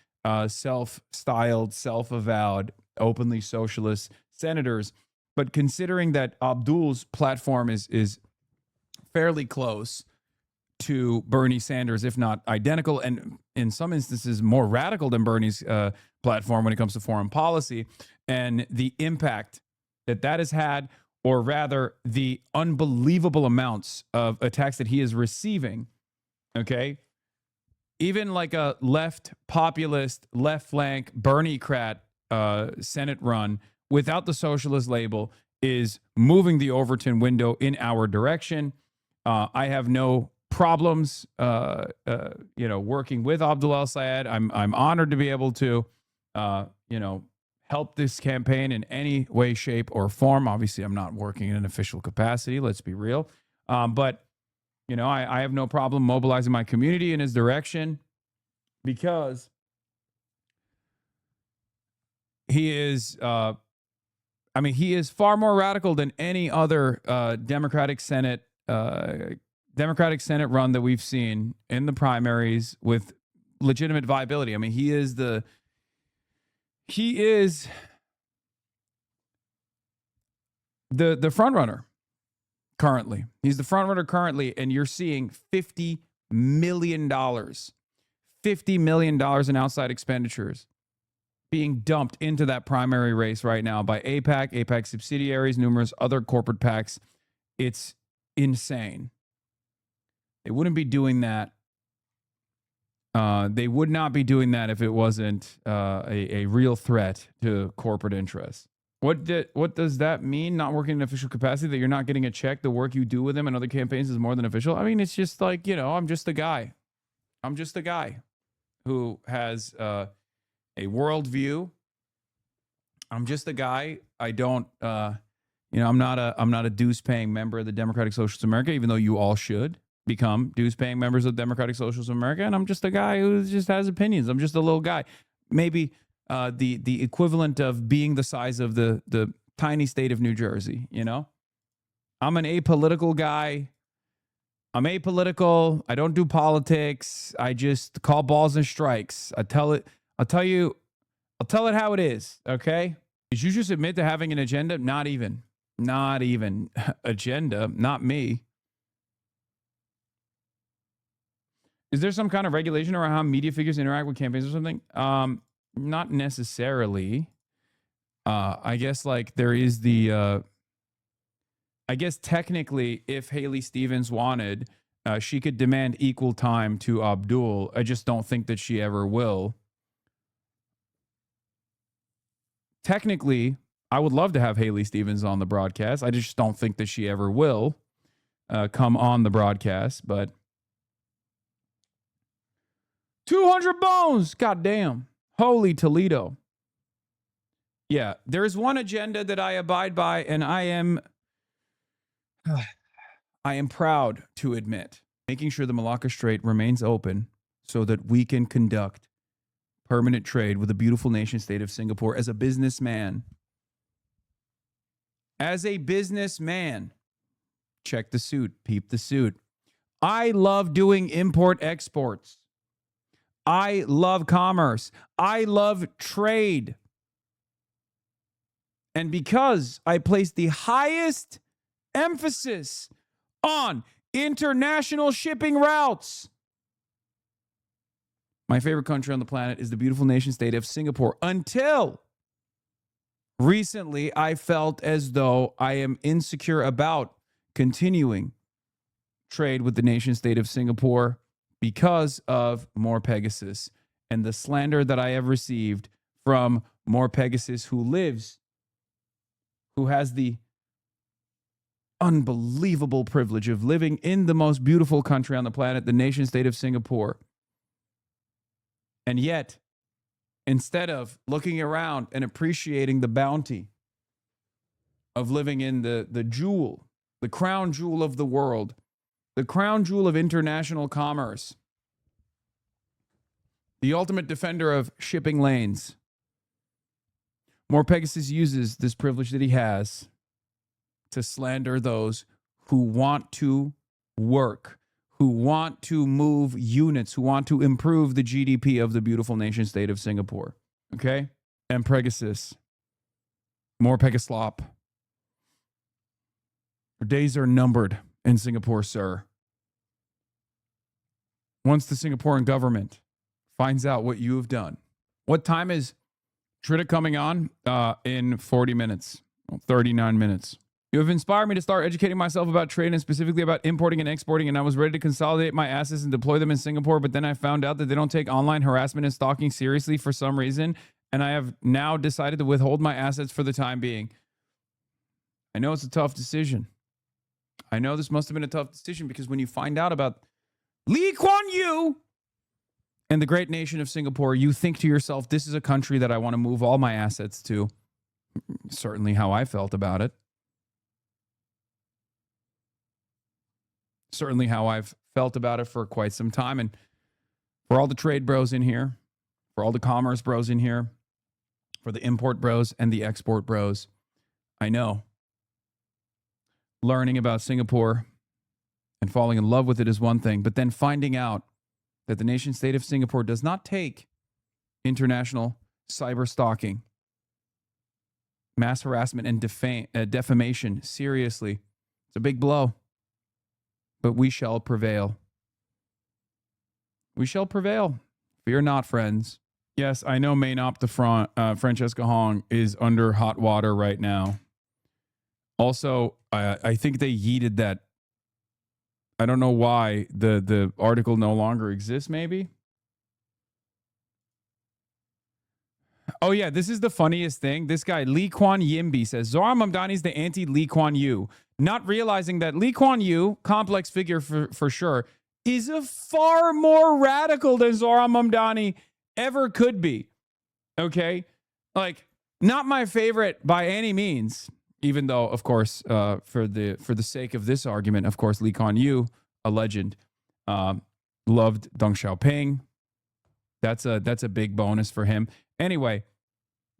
self-styled, self-avowed, openly socialist senators. But considering that Abdul's platform is fairly close to Bernie Sanders, if not identical, and in some instances more radical than Bernie's platform when it comes to foreign policy, and the impact that has had, or rather the unbelievable amounts of attacks that he is receiving, okay? Even like a left populist, left flank Bernie-crat Senate run without the socialist label is moving the Overton window in our direction. I have no problems, working with Abdul al-Sayed. I'm honored to be able to, help this campaign in any way, shape, or form. Obviously, I'm not working in an official capacity. Let's be real. But I have no problem mobilizing my community in his direction because he is, he is far more radical than any other Democratic Senate run that we've seen in the primaries with legitimate viability. I mean, he is the front runner currently. He's the front runner currently, and you're seeing $50 million in outside expenditures being dumped into that primary race right now by AIPAC subsidiaries, numerous other corporate PACs. It's insane. They wouldn't be doing that. They would not be doing that if it wasn't a real threat to corporate interests. What does that mean? Not working in official capacity, that you're not getting a check. The work you do with them and other campaigns is more than official. I mean, it's just like, I'm just a guy. I'm just a guy who has a worldview. I'm just a guy. I don't, I'm not a dues-paying member of the Democratic Socialists of America, even though you all should become dues-paying members of the Democratic Socialists of America. And I'm just a guy who just has opinions. I'm just a little guy. Maybe the equivalent of being the size of the tiny state of New Jersey, I'm an apolitical guy. I'm apolitical. I don't do politics. I just call balls and strikes. I'll tell it how it is, okay? Did you just admit to having an agenda? Not even agenda, not me. Is there some kind of regulation around how media figures interact with campaigns or something? Not necessarily. I guess like there is I guess technically if Haley Stevens wanted, she could demand equal time to Abdul. I just don't think that she ever will. Technically, I would love to have Haley Stevens on the broadcast. I just don't think that she ever will come on the broadcast, but 200 bones. Goddamn. Holy Toledo. Yeah, there's one agenda that I abide by, and I am proud to admit, making sure the Malacca Strait remains open so that we can conduct permanent trade with the beautiful nation state of Singapore as a businessman. As a businessman, check the suit, peep the suit. I love doing import exports. I love commerce. I love trade. And because I place the highest emphasis on international shipping routes, my favorite country on the planet is the beautiful nation state of Singapore. Until recently, I felt as though I am insecure about continuing trade with the nation state of Singapore because of More Pegasus and the slander that I have received from More Pegasus, who has the unbelievable privilege of living in the most beautiful country on the planet, the nation state of Singapore. And yet, instead of looking around and appreciating the bounty of living in the jewel, the crown jewel of the world, the crown jewel of international commerce, the ultimate defender of shipping lanes, More Pegasus uses this privilege that he has to slander those who want to work, who want to move units, who want to improve the GDP of the beautiful nation state of Singapore. Okay? And Pegasus. More Pegaslop. Your days are numbered in Singapore, sir. Once the Singaporean government finds out what you have done. What time is Trita coming on? In 40 minutes, 39 minutes. You have inspired me to start educating myself about trade and specifically about importing and exporting, and I was ready to consolidate my assets and deploy them in Singapore, but then I found out that they don't take online harassment and stalking seriously for some reason, and I have now decided to withhold my assets for the time being. I know it's a tough decision. I know this must have been a tough decision because when you find out about Lee Kuan Yew and the great nation of Singapore, you think to yourself, this is a country that I want to move all my assets to. Certainly how I felt about it. Certainly how I've felt about it for quite some time. And for all the trade bros in here, for all the commerce bros in here, for the import bros and the export bros, I know learning about Singapore and falling in love with it is one thing, but then finding out that the nation state of Singapore does not take international cyber stalking, mass harassment, and defamation seriously. It's a big blow. But we shall prevail. We shall prevail. Fear not, friends. Yes, I know Main Op Francesca Hong is under hot water right now. Also, I think they yeeted that. I don't know why the article no longer exists, maybe. Oh, yeah, this is the funniest thing. This guy, Lee Kuan Yimby, says, Zohran Mamdani is the anti-Lee Kuan Yew. Not realizing that Lee Kuan Yew, complex figure for sure, is a far more radical than Zohran Mamdani ever could be. Okay? Like, not my favorite by any means, even though, of course, for the sake of this argument, of course, Lee Kuan Yew, a legend, loved Deng Xiaoping. That's a big bonus for him. Anyway,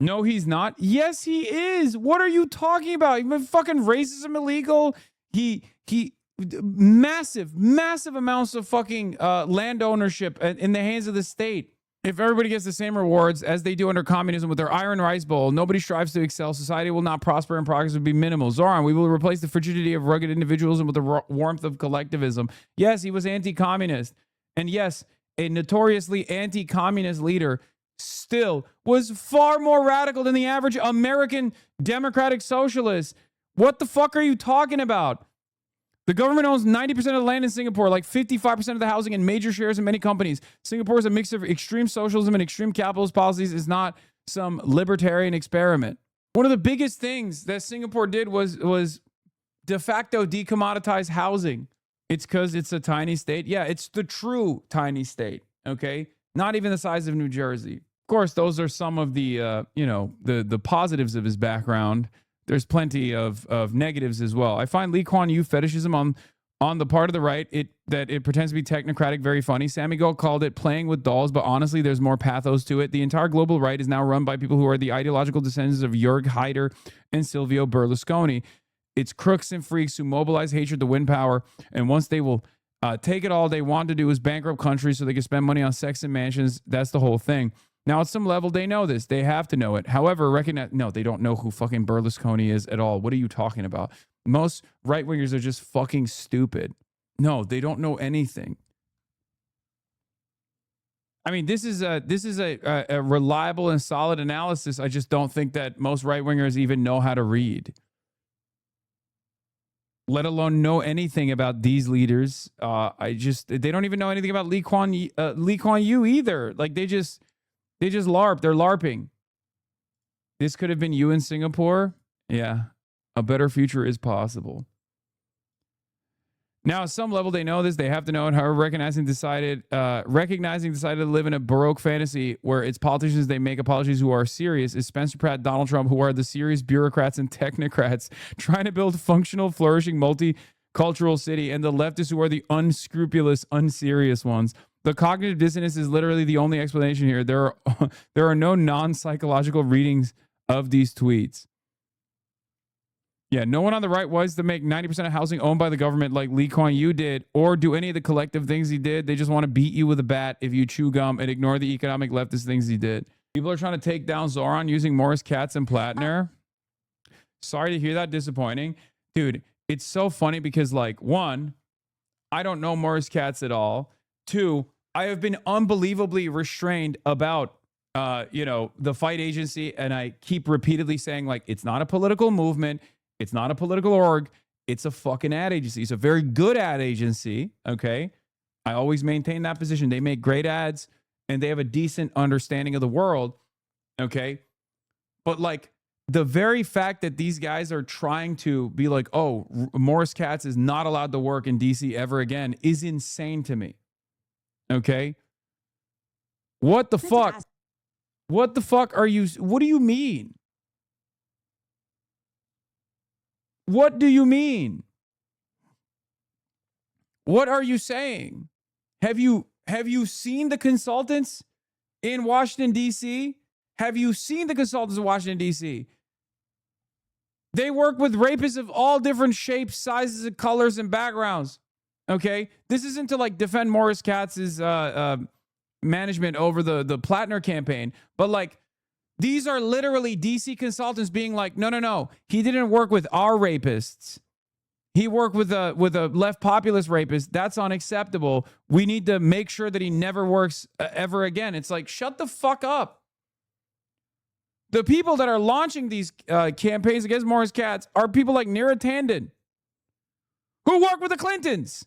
no, he's not. Yes, he is. What are you talking about? Fucking racism illegal. He massive amounts of fucking land ownership in the hands of the state. If everybody gets the same rewards as they do under communism with their iron rice bowl, nobody strives to excel, society will not prosper and progress will be minimal. Zoran, we will replace the frigidity of rugged individualism with the warmth of collectivism. Yes, he was anti-communist. And yes, a notoriously anti-communist leader still was far more radical than the average American democratic socialist. What the fuck are you talking about? The government owns 90% of the land in Singapore, like 55% of the housing and major shares in many companies. Singapore is a mix of extreme socialism and extreme capitalist policies. It's not some libertarian experiment. One of the biggest things that Singapore did was de facto decommoditize housing. It's because it's a tiny state. Yeah, it's the true tiny state, okay? Not even the size of New Jersey. Of course, those are some of the, the positives of his background. There's plenty of negatives as well. I find Lee Kuan Yew fetishism on the part of the right, that it pretends to be technocratic, very funny. Sammy Gold called it playing with dolls, but honestly, there's more pathos to it. The entire global right is now run by people who are the ideological descendants of Jörg Haider and Silvio Berlusconi. It's crooks and freaks who mobilize hatred to win power, and once they will take it all they want to do is bankrupt countries so they can spend money on sex and mansions. That's the whole thing. Now, at some level, they know this. They have to know it. However, no, they don't know who fucking Berlusconi is at all. What are you talking about? Most right-wingers are just fucking stupid. No, they don't know anything. I mean, this is a reliable and solid analysis. I just don't think that most right-wingers even know how to read, let alone know anything about these leaders. They don't even know anything about Lee Kuan Yew either. Like, they just LARP. They're LARPing. This could have been you in Singapore. Yeah. A better future is possible. Now, at some level, they know this. They have to know it. However, recognizing decided to live in a Baroque fantasy where its politicians, they make apologies who are serious, is Spencer Pratt, Donald Trump, who are the serious bureaucrats and technocrats trying to build functional, flourishing, multicultural city, and the leftists who are the unscrupulous, unserious ones. The cognitive dissonance is literally the only explanation here. There are no non-psychological readings of these tweets. Yeah, no one on the right wants to make 90% of housing owned by the government like Lee Kuan Yew did, or do any of the collective things he did. They just want to beat you with a bat if you chew gum and ignore the economic leftist things he did. People are trying to take down Zoran using Morris Katz and Plattner. Sorry to hear that. Disappointing. Dude, it's so funny because, like, one, I don't know Morris Katz at all. Two, I have been unbelievably restrained about the fight agency, and I keep repeatedly saying, like, it's not a political movement. It's not a political org. It's a fucking ad agency. It's a very good ad agency, okay? I always maintain that position. They make great ads, and they have a decent understanding of the world, okay? But, like, the very fact that these guys are trying to be like, oh, Morris Katz is not allowed to work in D.C. ever again is insane to me, okay? What the fuck? What the fuck are you... What do you mean? What do you mean? What are you saying? Have you seen the consultants in Washington, D.C.? Have you seen the consultants in Washington, D.C.? They work with rapists of all different shapes, sizes, and colors and backgrounds. Okay? This isn't to like defend Morris Katz's management over the Plattner campaign, but like, these are literally DC consultants being like, no. He didn't work with our rapists. He worked with a left populist rapist. That's unacceptable. We need to make sure that he never works ever again. It's like, shut the fuck up. The people that are launching these campaigns against Morris Katz are people like Neera Tanden, who worked with the Clintons.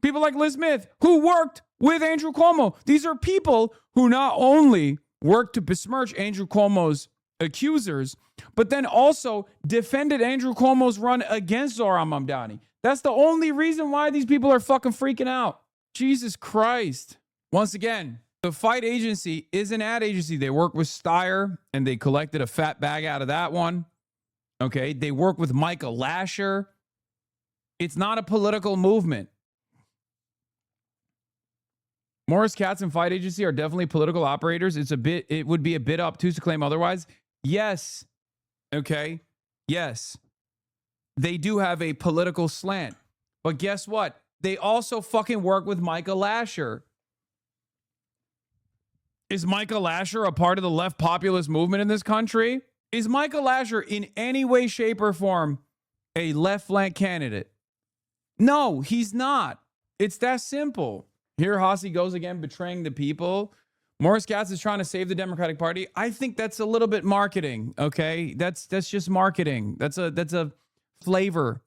People like Liz Smith, who worked with Andrew Cuomo. These are people who not only worked to besmirch Andrew Cuomo's accusers, but then also defended Andrew Cuomo's run against Zohran Mamdani. That's the only reason why these people are fucking freaking out. Jesus Christ. Once again, the fight agency is an ad agency. They work with Steyer, and they collected a fat bag out of that one. Okay, they work with Michael Lasher. It's not a political movement. Morris Katz and Fight Agency are definitely political operators. It would be a bit obtuse to claim otherwise. Yes. Okay. Yes. They do have a political slant. But guess what? They also fucking work with Michael Lasher. Is Michael Lasher a part of the left populist movement in this country? Is Michael Lasher in any way, shape, or form a left flank candidate? No, he's not. It's that simple. Here Hossie goes again, betraying the people. Morris Katz is trying to save the Democratic Party. I think that's a little bit marketing, okay? That's just marketing. That's a flavor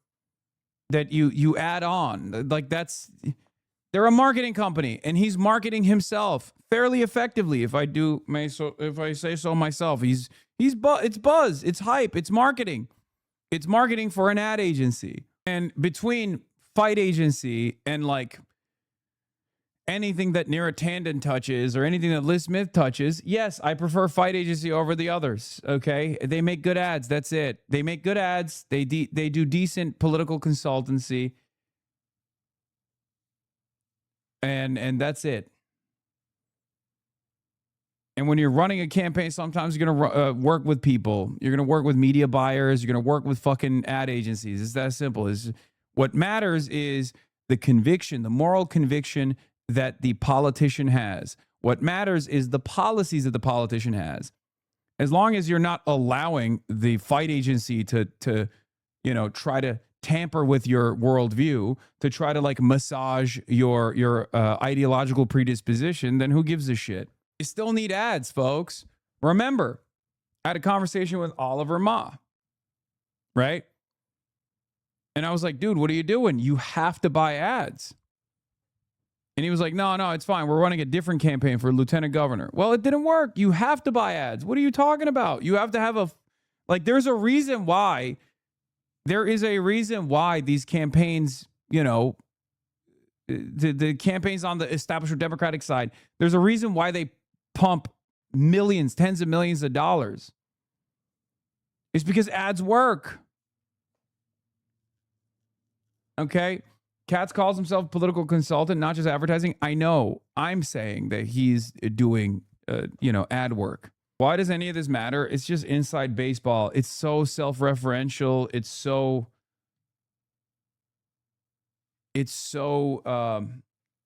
that you add on. Like they're a marketing company, and he's marketing himself fairly effectively. If I say so myself, it's buzz, it's hype, it's marketing. It's marketing for an ad agency. And between Fight Agency and like anything that Neera Tanden touches or anything that Liz Smith touches, yes, I prefer Fight Agency over the others, okay? They make good ads, that's it. They make good ads, they do decent political consultancy, and that's it. And when you're running a campaign, sometimes you're going to work with people. You're going to work with media buyers. You're going to work with fucking ad agencies. It's that simple. What matters is the conviction, the moral conviction that the politician has. What matters is the policies that the politician has. As long as you're not allowing the fight agency to try to tamper with your worldview, to try to like massage your ideological predisposition, then who gives a shit? You still need ads, folks. Remember, I had a conversation with Oliver Ma, right? And I was like, dude, what are you doing? You have to buy ads. And he was like, no, it's fine. We're running a different campaign for lieutenant governor. Well, it didn't work. You have to buy ads. What are you talking about? You have to have there's a reason why. There is a reason why these campaigns, the campaigns on the establishment Democratic side, there's a reason why they pump millions, tens of millions of dollars. It's because ads work. Okay? Katz calls himself a political consultant, not just advertising. I know. I'm saying that he's doing, ad work. Why does any of this matter? It's just inside baseball. It's so self-referential. It's so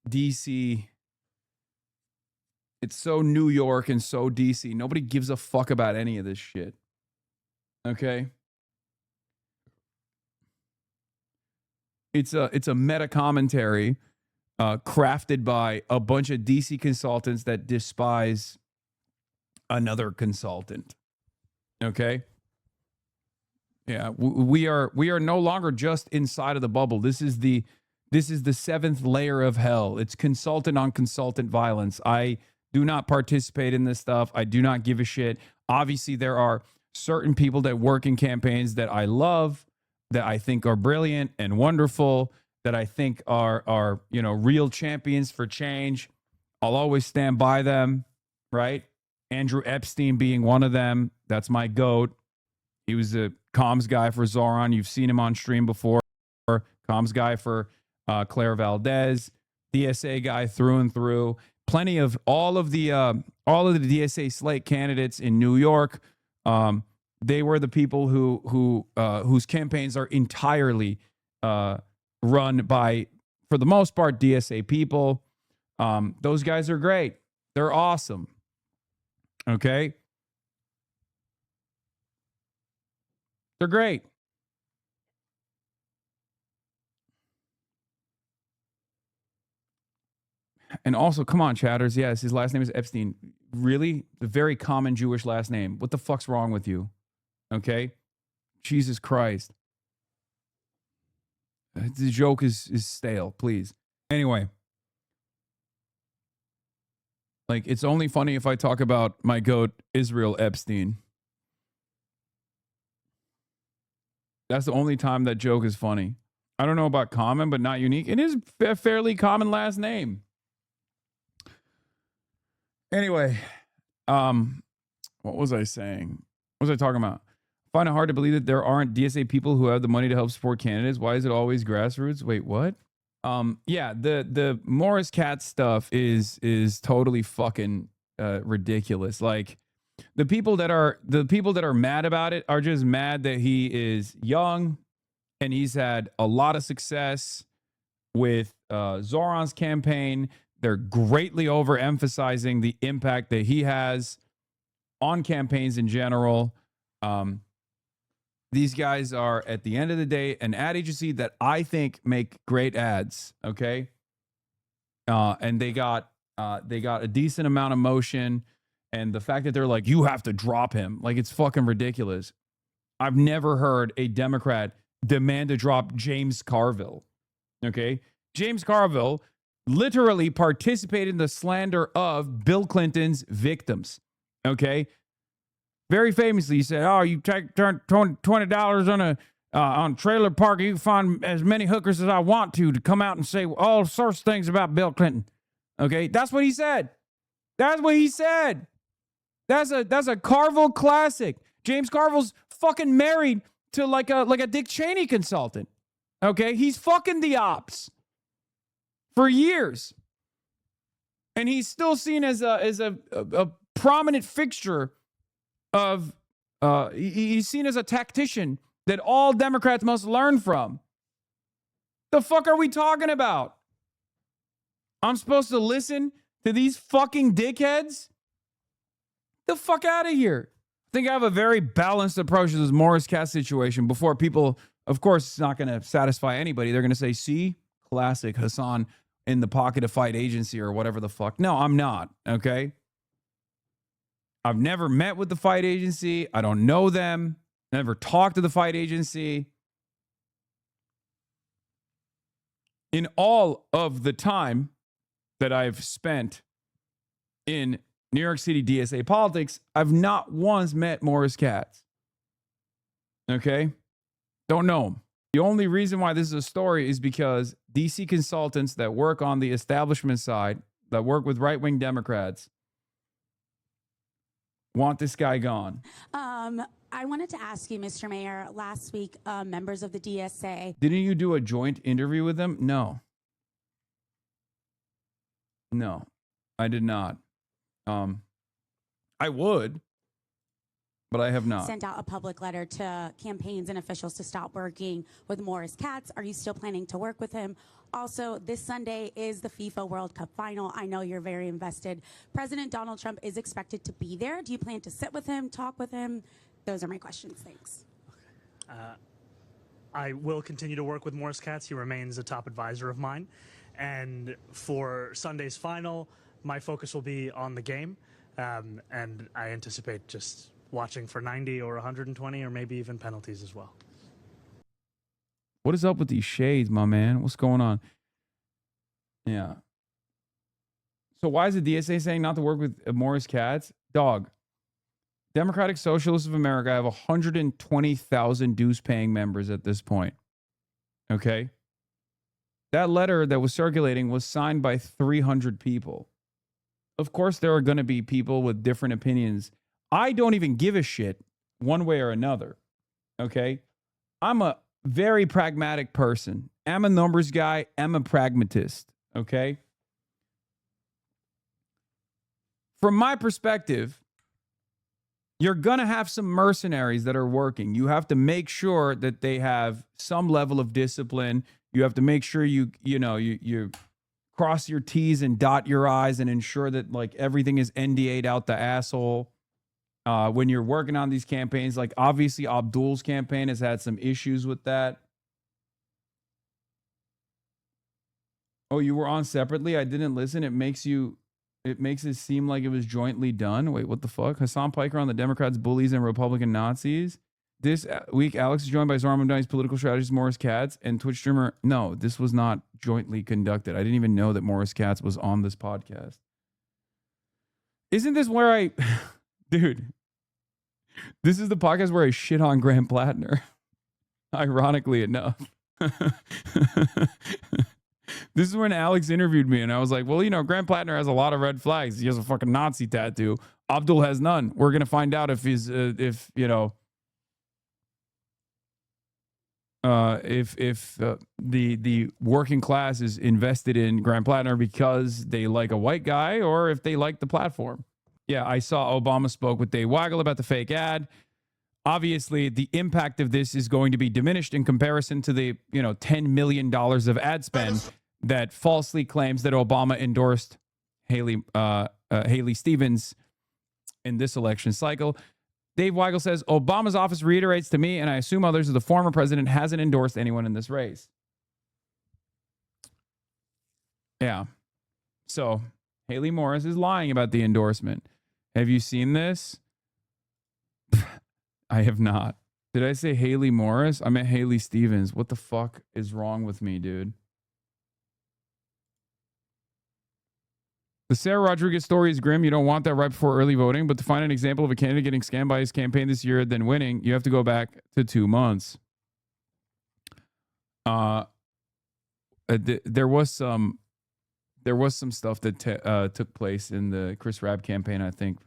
DC. It's so New York and so DC. Nobody gives a fuck about any of this shit. Okay? It's a meta commentary crafted by a bunch of DC consultants that despise another consultant. Okay? Yeah, we are no longer just inside of the bubble. This is the seventh layer of hell. It's consultant on consultant violence. I do not participate in this stuff. I do not give a shit. Obviously, there are certain people that work in campaigns that I love, that I think are brilliant and wonderful, that I think are real champions for change. I'll always stand by them, right? Andrew Epstein being one of them. That's my GOAT. He was a comms guy for Zoran. You've seen him on stream before. Comms guy for Claire Valdez. DSA guy through and through. Plenty of all of the DSA slate candidates in New York. They were the people whose campaigns are entirely run by, for the most part, DSA people. Those guys are great. They're awesome. Okay? They're great. And also, come on, chatters. Yes, his last name is Epstein. Really? The very common Jewish last name. What the fuck's wrong with you? Okay? Jesus Christ. The joke is stale, please. Anyway. Like, it's only funny if I talk about my GOAT, Israel Epstein. That's the only time that joke is funny. I don't know about common, but not unique. It is a fairly common last name. Anyway, what was I saying? What was I talking about? I find it hard to believe that there aren't DSA people who have the money to help support candidates. Why is it always grassroots? Wait, what? Yeah, the Morris Katz stuff is totally fucking ridiculous. Like, the people that are mad about it are just mad that he is young and he's had a lot of success with Zoran's campaign. They're greatly overemphasizing the impact that he has on campaigns in general. These guys are, at the end of the day, an ad agency that I think make great ads. Okay, and they got a decent amount of motion, and the fact that they're like, you have to drop him, like, it's fucking ridiculous. I've never heard a Democrat demand to drop James Carville. Okay, James Carville literally participated in the slander of Bill Clinton's victims. Okay. Very famously, he said, oh, you turn $20 on trailer park, you can find as many hookers as I want to come out and say all sorts of things about Bill Clinton. Okay. That's what he said. That's what he said. That's a Carville classic. James Carville's fucking married to like a Dick Cheney consultant. Okay. He's fucking the ops for years. And he's still seen as a prominent fixture of, he's seen as a tactician that all Democrats must learn from. The fuck are we talking about? I'm supposed to listen to these fucking dickheads? The fuck out of here. I think I have a very balanced approach to this Morris Katz situation. Before people, of course, it's not going to satisfy anybody. They're going to say, see, classic Hassan in the pocket of fight agency or whatever the fuck. No, I'm not. Okay. I've never met with the fight agency. I don't know them. Never talked to the fight agency. In all of the time that I've spent in New York City DSA politics, I've not once met Morris Katz. Okay? Don't know him. The only reason why this is a story is because DC consultants that work on the establishment side, that work with right-wing Democrats, want this guy gone. I wanted to ask you, Mr. Mayor, last week, members of the DSA. Didn't you do a joint interview with them? No. No, I did not. I would. but I have not. sent out a public letter to campaigns and officials to stop working with Morris Katz. Are you still planning to work with him? Also, this Sunday is the FIFA World Cup final. I know you're very invested. President Donald Trump is expected to be there. Do you plan to sit with him, talk with him? Those are my questions. Thanks. I will continue to work with Morris Katz. He remains a top advisor of mine. And for Sunday's final, my focus will be on the game. And I anticipate just watching for 90 or 120 or maybe even penalties as well. What is up with these shades, my man? What's going on? Yeah. So why is the DSA saying not to work with Morris Katz? Dog. Democratic Socialists of America have 120,000 dues-paying members at this point. Okay? That letter that was circulating was signed by 300 people. Of course, there are going to be people with different opinions. I don't even give a shit one way or another. Okay? I'm a very pragmatic person. I'm a numbers guy. I'm a pragmatist. Okay? From my perspective, you're going to have some mercenaries that are working. You have to make sure that they have some level of discipline. You have to make sure you cross your T's and dot your I's and ensure that like everything is NDA'd out the asshole. When you're working on these campaigns, like obviously Abdul's campaign has had some issues with that. Oh, you were on separately? I didn't listen. It makes it seem like it was jointly done. Wait, what the fuck? Hassan Piker on the Democrats, bullies, and Republican Nazis. This week, Alex is joined by Zohar Mamdani's political strategist, Morris Katz, and Twitch streamer. No, this was not jointly conducted. I didn't even know that Morris Katz was on this podcast. Isn't this where dude, this is the podcast where I shit on Graham Plattner. Ironically enough. This is when Alex interviewed me, and I was like, well, Graham Plattner has a lot of red flags. He has a fucking Nazi tattoo. Abdul has none. We're going to find out if he's, the working class is invested in Graham Plattner because they like a white guy or if they like the platform. Yeah, I saw Obama spoke with Dave Weigel about the fake ad. Obviously, the impact of this is going to be diminished in comparison to the, $10 million of ad spend that falsely claims that Obama endorsed Haley Stevens in this election cycle. Dave Weigel says, Obama's office reiterates to me, and I assume others, that the former president hasn't endorsed anyone in this race. Yeah. So Haley Morris is lying about the endorsement. Have you seen this? I have not. Did I say Haley Morris? I meant Haley Stevens. What the fuck is wrong with me, dude? The Sarah Rodriguez story is grim. You don't want that right before early voting, but to find an example of a candidate getting scammed by his campaign this year, then winning, you have to go back to 2 months. There was some stuff that took place in the Chris Rabb campaign, I think.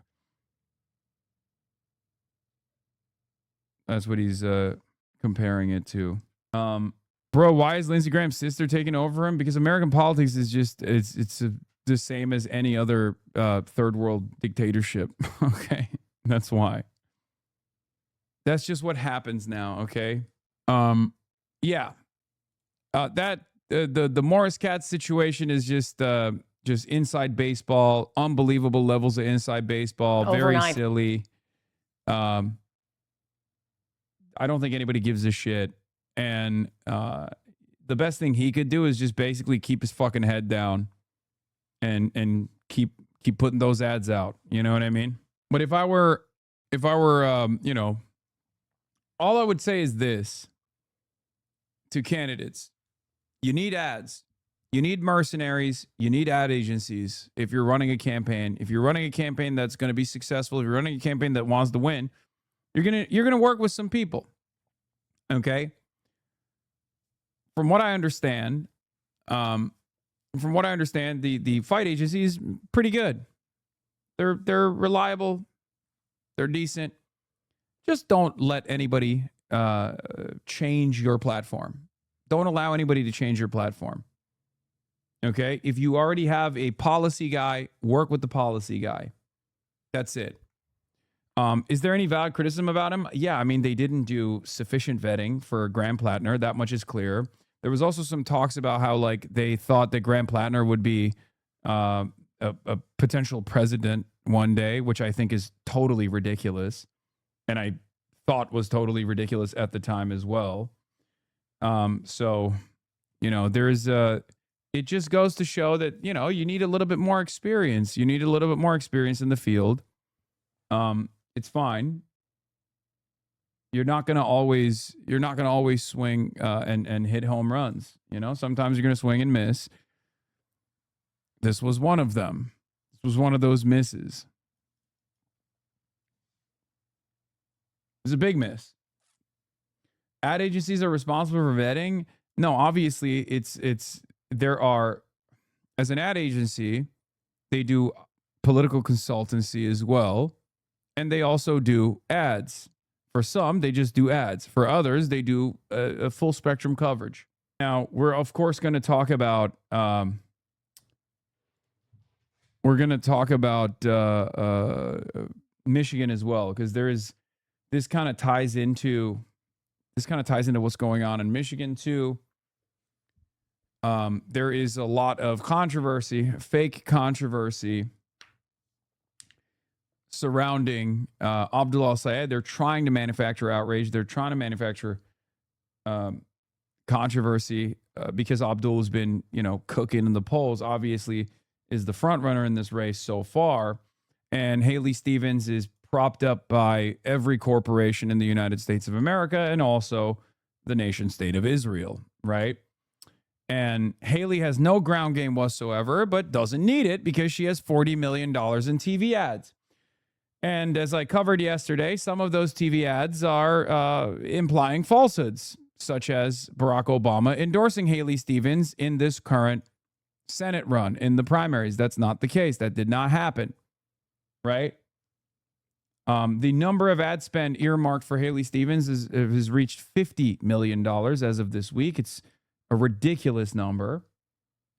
That's what he's comparing it to. Bro, why is Lindsey Graham's sister taking over him? Because American politics is just, it's the same as any other third world dictatorship. Okay. That's why. That's just what happens now. Okay. Yeah. The Morris Katz situation is just inside baseball, unbelievable levels of inside baseball. Overnight. Very silly. I don't think anybody gives a shit. And the best thing he could do is just basically keep his fucking head down and keep putting those ads out. You know what I mean? But if I were, all I would say is this to candidates: you need ads. You need mercenaries. You need ad agencies. If you're running a campaign, that's going to be successful, if you're running a campaign that wants to win, you're going to work with some people. Okay. From what I understand, the fight agency is pretty good. They're reliable. They're decent. Just don't let anybody change your platform. Don't allow anybody to change your platform. Okay? If you already have a policy guy, work with the policy guy. That's it. Is there any valid criticism about him? Yeah, I mean, they didn't do sufficient vetting for Graham Plattner. That much is clear. There was also some talks about how, like, they thought that Graham Plattner would be a potential president one day, which I think is totally ridiculous. And I thought was totally ridiculous at the time as well. So, you know, it just goes to show that, you know, you need a little bit more experience. You need a little bit more experience in the field. It's fine. You're not gonna always swing and hit home runs. You know, sometimes you're gonna swing and miss. This was one of them. This was one of those misses. It's a big miss. Ad agencies are responsible for vetting. No, obviously there are, as an ad agency, they do political consultancy as well. And they also do ads. For some, they just do ads. For others, they do a full spectrum coverage. Now, we're of course going to talk about Michigan as well, because this kind of ties into what's going on in Michigan too. There is a lot of controversy, fake controversy, surrounding Abdul al-Sayed. They're trying to manufacture outrage. They're trying to manufacture controversy because Abdul has been, you know, cooking in the polls. Obviously, is the front runner in this race so far, and Haley Stevens is propped up by every corporation in the United States of America and also the nation state of Israel, right? And Haley has no ground game whatsoever, but doesn't need it because she has $40 million in TV ads. And as I covered yesterday, some of those TV ads are implying falsehoods, such as Barack Obama endorsing Haley Stevens in this current Senate run in the primaries. That's not the case. That did not happen, right? The number of ad spend earmarked for Haley Stevens has reached $50 million as of this week. It's a ridiculous number,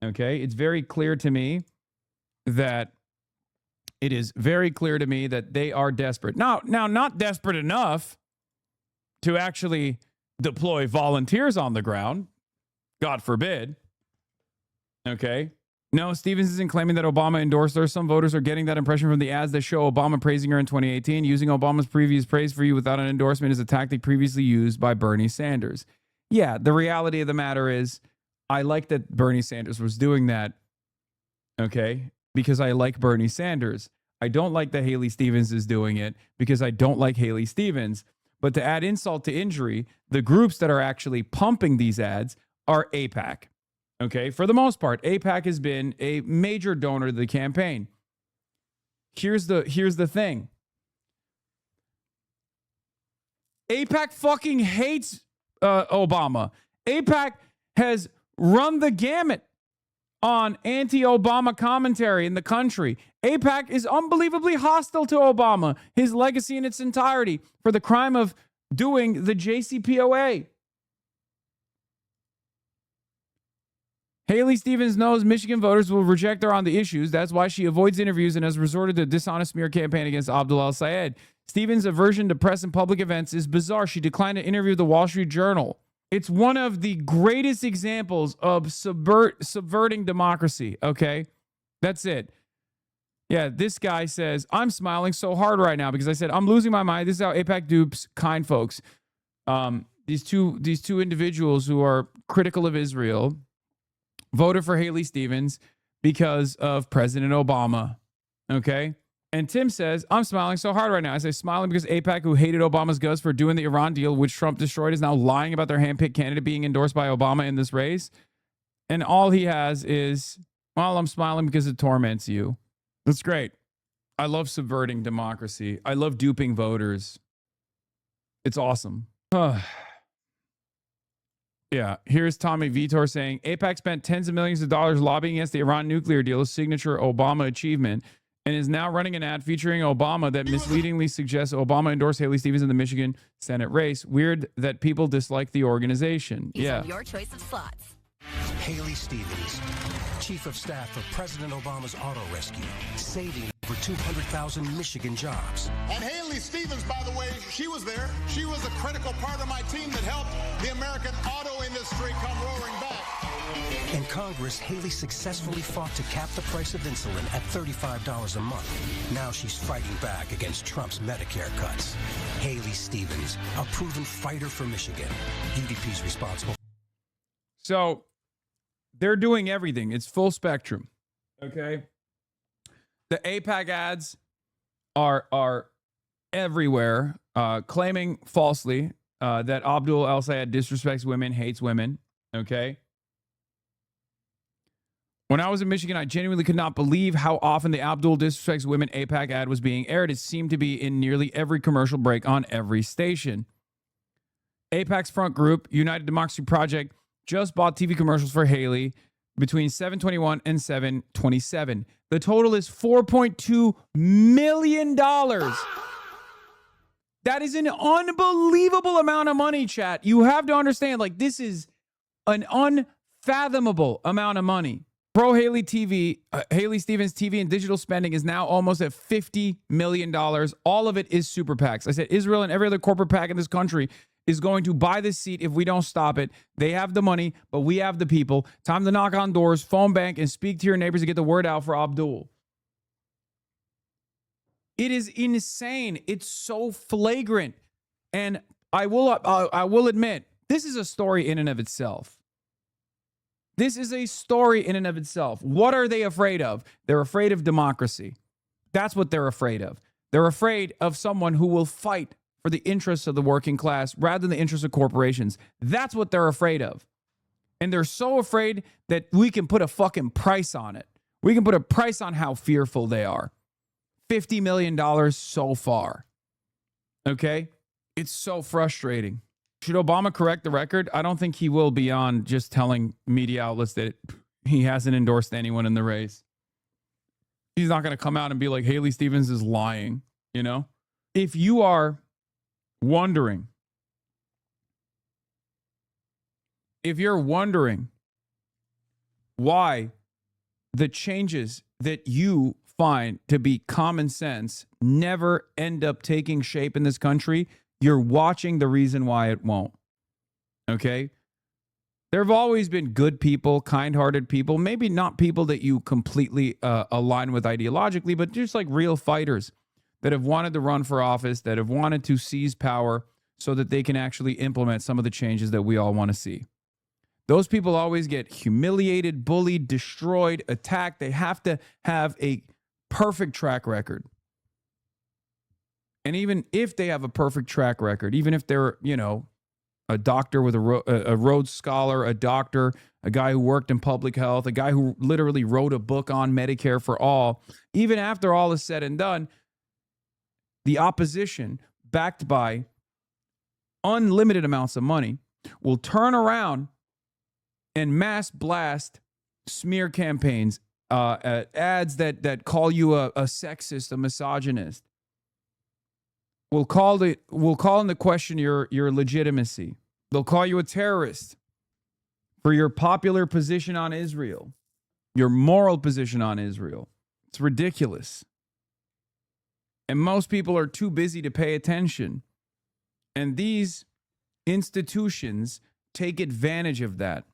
okay? It's very clear to me that they are desperate. Now, not desperate enough to actually deploy volunteers on the ground. God forbid. Okay. No, Stevens isn't claiming that Obama endorsed her. Some voters are getting that impression from the ads that show Obama praising her in 2018. Using Obama's previous praise for you without an endorsement is a tactic previously used by Bernie Sanders. Yeah, the reality of the matter is I like that Bernie Sanders was doing that, okay, because I like Bernie Sanders. I don't like that Haley Stevens is doing it because I don't like Haley Stevens. But to add insult to injury, the groups that are actually pumping these ads are AIPAC. Okay, for the most part, AIPAC has been a major donor to the campaign. Here's the thing. AIPAC fucking hates Obama. AIPAC has run the gamut on anti-Obama commentary in the country. AIPAC is unbelievably hostile to Obama, his legacy in its entirety, for the crime of doing the JCPOA. Haley Stevens knows Michigan voters will reject her on the issues. That's why she avoids interviews and has resorted to a dishonest smear campaign against Abdul al-Sayed. Stevens' aversion to press and public events is bizarre. She declined to interview the Wall Street Journal. It's one of the greatest examples of subverting democracy, okay? That's it. Yeah, this guy says, I'm smiling so hard right now because I said, I'm losing my mind. This is how AIPAC dupes kind folks. These two individuals who are critical of Israel voted for Haley Stevens because of President Obama, okay? And Tim says, I'm smiling so hard right now. I say smiling because AIPAC, who hated Obama's guts for doing the Iran deal, which Trump destroyed, is now lying about their handpicked candidate being endorsed by Obama in this race. And all he has is, well, I'm smiling because it torments you. That's great. I love subverting democracy. I love duping voters. It's awesome. Yeah, here's Tommy Vitor saying, AIPAC spent tens of millions of dollars lobbying against the Iran nuclear deal, a signature Obama achievement, and is now running an ad featuring Obama that misleadingly suggests Obama endorsed Haley Stevens in the Michigan Senate race. Weird that people dislike the organization. Yeah. Your choice of slots. Haley Stevens, Chief of Staff for President Obama's auto rescue, saving over 200,000 Michigan jobs. And Haley Stevens, by the way, she was there. She was a critical part of my team that helped the American auto industry come roaring back. In Congress, Haley successfully fought to cap the price of insulin at $35 a month. Now she's fighting back against Trump's Medicare cuts. Haley Stevens, a proven fighter for Michigan. UDP's responsible. So they're doing everything. It's full spectrum. Okay. The AIPAC ads are everywhere, claiming falsely that Abdul El-Sayed disrespects women, hates women. Okay. When I was in Michigan, I genuinely could not believe how often the Abdul disrespects women AIPAC ad was being aired. It seemed to be in nearly every commercial break on every station. AIPAC's front group, United Democracy Project, just bought TV commercials for Haley between 7/21 and 7/27. The total is $4.2 million. That is an unbelievable amount of money, chat. You have to understand, like, this is an unfathomable amount of money. Pro Haley TV, Haley Stevens TV and digital spending is now almost at $50 million. All of it is super PACs. I said Israel and every other corporate PAC in this country is going to buy this seat if we don't stop it. They have the money, but we have the people. Time to knock on doors, phone bank, and speak to your neighbors to get the word out for Abdul. It is insane. It's so flagrant. And I will admit, this is a story in and of itself. This is a story in and of itself. What are they afraid of? They're afraid of democracy. That's what they're afraid of. They're afraid of someone who will fight for the interests of the working class rather than the interests of corporations. That's what they're afraid of. And they're so afraid that we can put a fucking price on it. We can put a price on how fearful they are. $50 million so far. Okay? It's so frustrating. Should Obama correct the record? I don't think he will beyond just telling media outlets that he hasn't endorsed anyone in the race. He's not going to come out and be like, Haley Stevens is lying, you know? If you are wondering, why the changes that you find to be common sense never end up taking shape in this country, you're watching the reason why it won't. Okay? There have always been good people, kind-hearted people, maybe not people that you completely align with ideologically, but just like real fighters that have wanted to run for office, that have wanted to seize power so that they can actually implement some of the changes that we all want to see. Those people always get humiliated, bullied, destroyed, attacked. They have to have a perfect track record. And even if they have a perfect track record, even if they're, you know, a doctor with a Rhodes Scholar, a doctor, a guy who worked in public health, a guy who literally wrote a book on Medicare for all, even after all is said and done, the opposition, backed by unlimited amounts of money, will turn around and mass blast smear campaigns, ads that call you a sexist, a misogynist. Will call into question your legitimacy. They'll call you a terrorist for your popular position on Israel, your moral position on Israel. It's ridiculous. And most people are too busy to pay attention. And these institutions take advantage of that.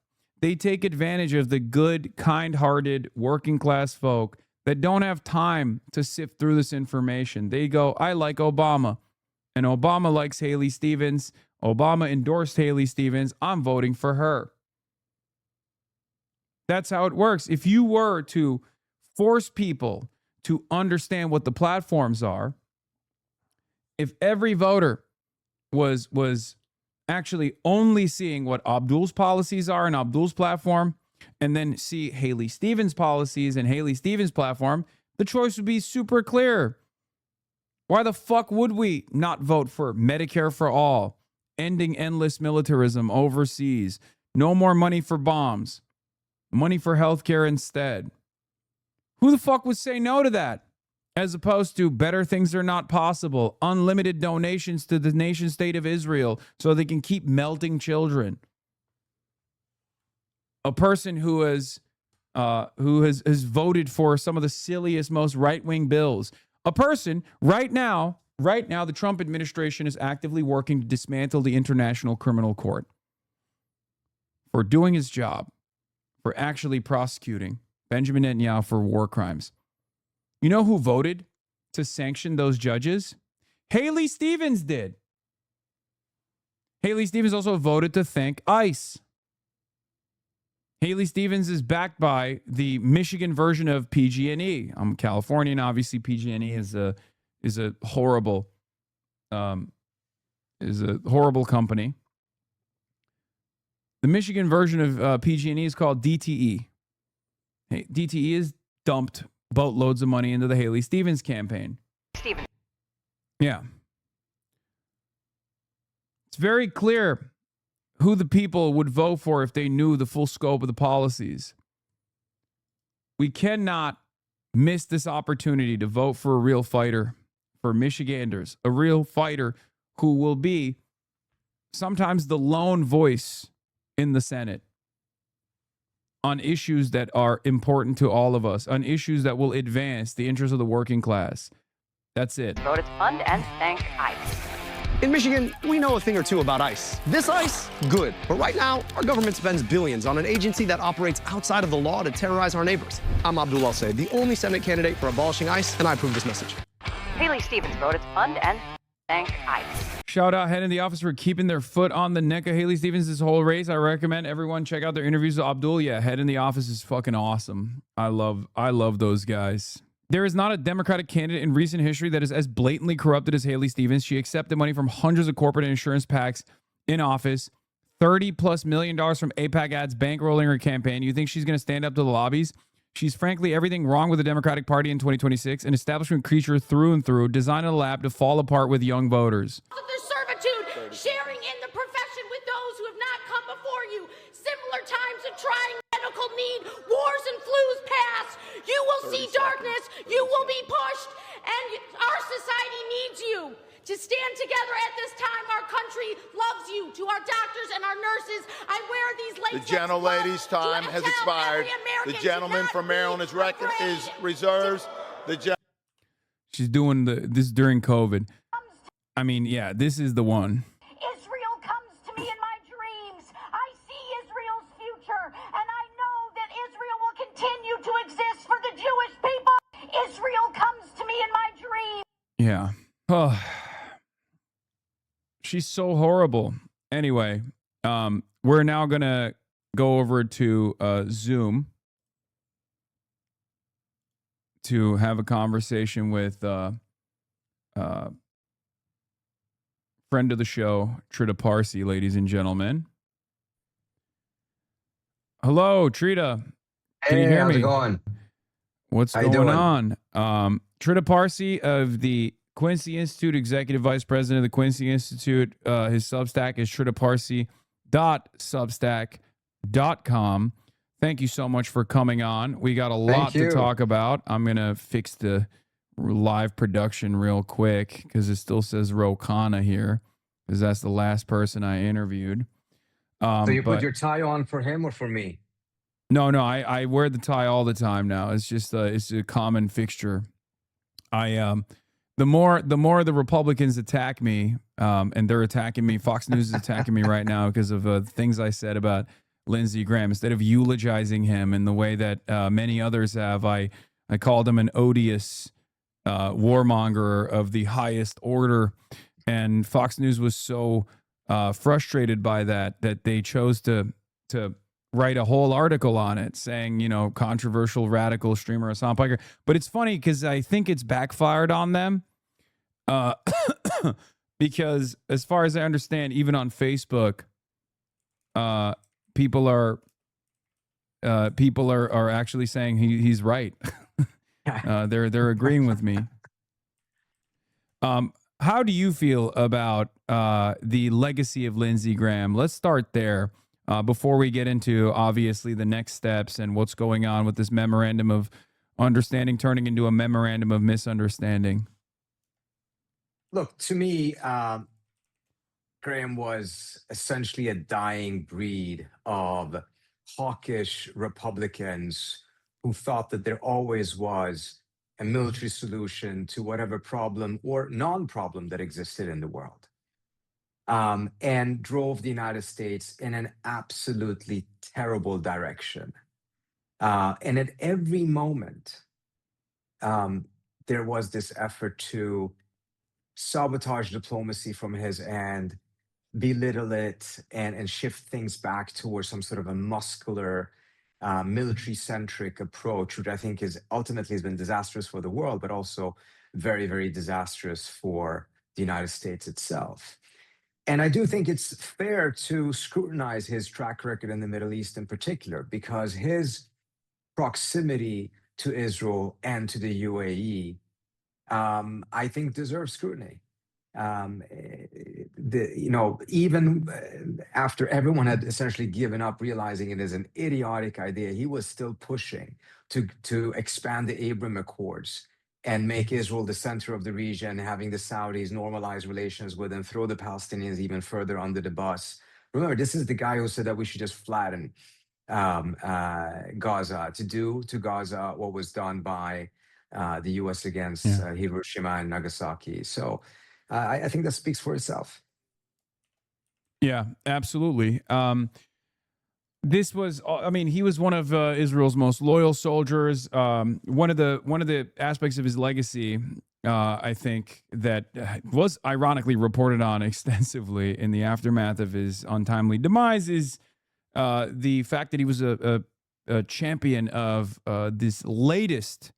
They take advantage of the good, kind-hearted, working-class folk that don't have time to sift through this information. They go, I like Obama. And Obama likes Haley Stevens. Obama endorsed Haley Stevens. I'm voting for her. That's how it works. If you were to force people to understand what the platforms are, if every voter was actually only seeing what Abdul's policies are and Abdul's platform, and then see Haley Stevens' policies and Haley Stevens' platform, the choice would be super clear. Why the fuck would we not vote for Medicare for all, ending endless militarism overseas, no more money for bombs, money for healthcare instead? Who the fuck would say no to that? As opposed to better things are not possible, unlimited donations to the nation state of Israel so they can keep melting children. A person who has who has voted for some of the silliest, most right-wing bills. A person right now, the Trump administration is actively working to dismantle the International Criminal Court for doing his job, for actually prosecuting Benjamin Netanyahu for war crimes. You know who voted to sanction those judges? Haley Stevens did. Haley Stevens also voted to thank ICE. Haley Stevens is backed by the Michigan version of PG&E. I'm Californian, obviously. PG&E is a horrible company. The Michigan version of PG&E is called DTE. Hey, DTE has dumped boatloads of money into the Haley Stevens campaign. Yeah. It's very clear who the people would vote for if they knew the full scope of the policies. We cannot miss this opportunity to vote for a real fighter, for Michiganders, a real fighter who will be sometimes the lone voice in the Senate on issues that are important to all of us, on issues that will advance the interests of the working class. That's it. Vote its fund and thank ICE. In Michigan, we know a thing or two about ICE. This ICE, good. But right now, our government spends billions on an agency that operates outside of the law to terrorize our neighbors. I'm Abdul Al-Sayed, the only Senate candidate for abolishing ICE, and I approve this message. Haley Stevens, vote its fund and thank ICE. Shout out head in the office for keeping their foot on the neck of Haley Stevens this whole race. I recommend everyone check out their interviews with Abdul. Yeah, head in the office is fucking awesome. I love those guys. There is not a Democratic candidate in recent history that is as blatantly corrupted as Haley Stevens. She accepted money from hundreds of corporate insurance PACs in office, $30+ million from AIPAC ads bankrolling her campaign. You think she's going to stand up to the lobbies? She's frankly everything wrong with the Democratic Party in 2026, an establishment creature through and through, designed in a lab to fall apart with young voters. Of their servitude, sharing in the profession with those who have not come before you. Similar times of trying medical need, wars and flus pass. You will see darkness, you will be pushed, and our society needs you to stand together at this time. Our country loves you. To our doctors and our nurses, I wear these latex The gentlelady's time has expired. The gentleman from Maryland is reserves. She's doing this during COVID. I mean, yeah, this is the one. Israel comes to me in my dreams. I see Israel's future, and I know that Israel will continue to exist for the Jewish people. Israel comes to me in my dreams. Yeah. Oh. She's so horrible. Anyway, we're now going to go over to Zoom to have a conversation with friend of the show, Trita Parsi, ladies and gentlemen. Hello, Trita. Can you hear how's me? it going? What's How you going doing? on? Trita Parsi of the Quincy Institute, Executive Vice President of the Quincy Institute. His Substack is tritaparsi.substack.com. Thank you so much for coming on. We got a lot to talk about. I'm going to fix the live production real quick because it still says Ro Khanna here because that's the last person I interviewed. So you put your tie on for him or for me? No, I wear the tie all the time now. It's just it's a common fixture. The more the Republicans attack me, and they're attacking me. Fox News is attacking me right now because of things I said about Lindsey Graham. Instead of eulogizing him in the way that many others have, I called him an odious warmonger of the highest order. And Fox News was so frustrated by that they chose to write a whole article on it saying, controversial radical streamer Hassan Piker. But it's funny because I think it's backfired on them. Because as far as I understand, even on Facebook, people are actually saying he's right. They're agreeing with me. How do you feel about the legacy of Lindsey Graham? Let's start there before we get into obviously the next steps and what's going on with this memorandum of understanding turning into a memorandum of misunderstanding. Look, to me, Graham was essentially a dying breed of hawkish Republicans who thought that there always was a military solution to whatever problem or non-problem that existed in the world, and drove the United States in an absolutely terrible direction. And at every moment, there was this effort to sabotage diplomacy from his end, belittle it, and shift things back towards some sort of a muscular, military-centric approach, which I think is ultimately has been disastrous for the world, but also very, very disastrous for the United States itself. And I do think it's fair to scrutinize his track record in the Middle East in particular, because his proximity to Israel and to the UAE, I think deserves scrutiny. Even after everyone had essentially given up, realizing it is an idiotic idea, he was still pushing to expand the Abraham Accords and make Israel the center of the region, having the Saudis normalize relations with them, throw the Palestinians even further under the bus. Remember, this is the guy who said that we should just flatten Gaza, to do to Gaza what was done by the U.S. against Hiroshima and Nagasaki. So I think that speaks for itself. Yeah, absolutely. This was, I mean, he was one of Israel's most loyal soldiers. One of the aspects of his legacy, I think, that was ironically reported on extensively in the aftermath of his untimely demise is the fact that he was a champion of this latest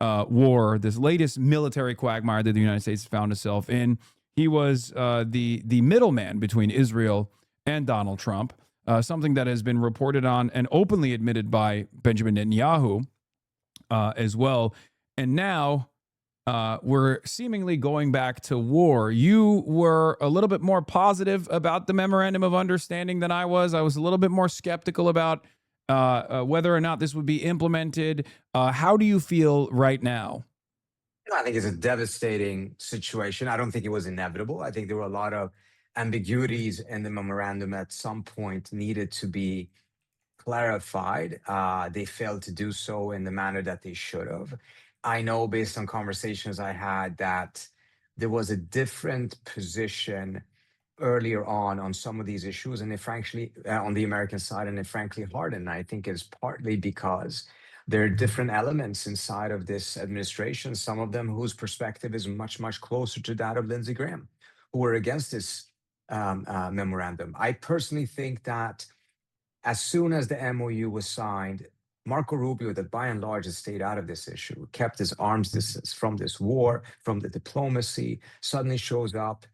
war, this latest military quagmire that the United States found itself in. He was the middleman between Israel and Donald Trump, something that has been reported on and openly admitted by Benjamin Netanyahu as well. And now we're seemingly going back to war. You were a little bit more positive about the memorandum of understanding than I was. I was a little bit more skeptical about whether or not this would be implemented. How do you feel right now? I think it's a devastating situation. I don't think it was inevitable. I think there were a lot of ambiguities in the memorandum at some point needed to be clarified. They failed to do so in the manner that they should have. I know based on conversations I had that there was a different position earlier on some of these issues, and it frankly, on the American side, and it frankly hardened. I think it's partly because there are different elements inside of this administration, some of them whose perspective is much, much closer to that of Lindsey Graham, who were against this memorandum. I personally think that as soon as the MOU was signed, Marco Rubio, that by and large has stayed out of this issue, kept his arm's distance from this war, from the diplomacy, suddenly shows up,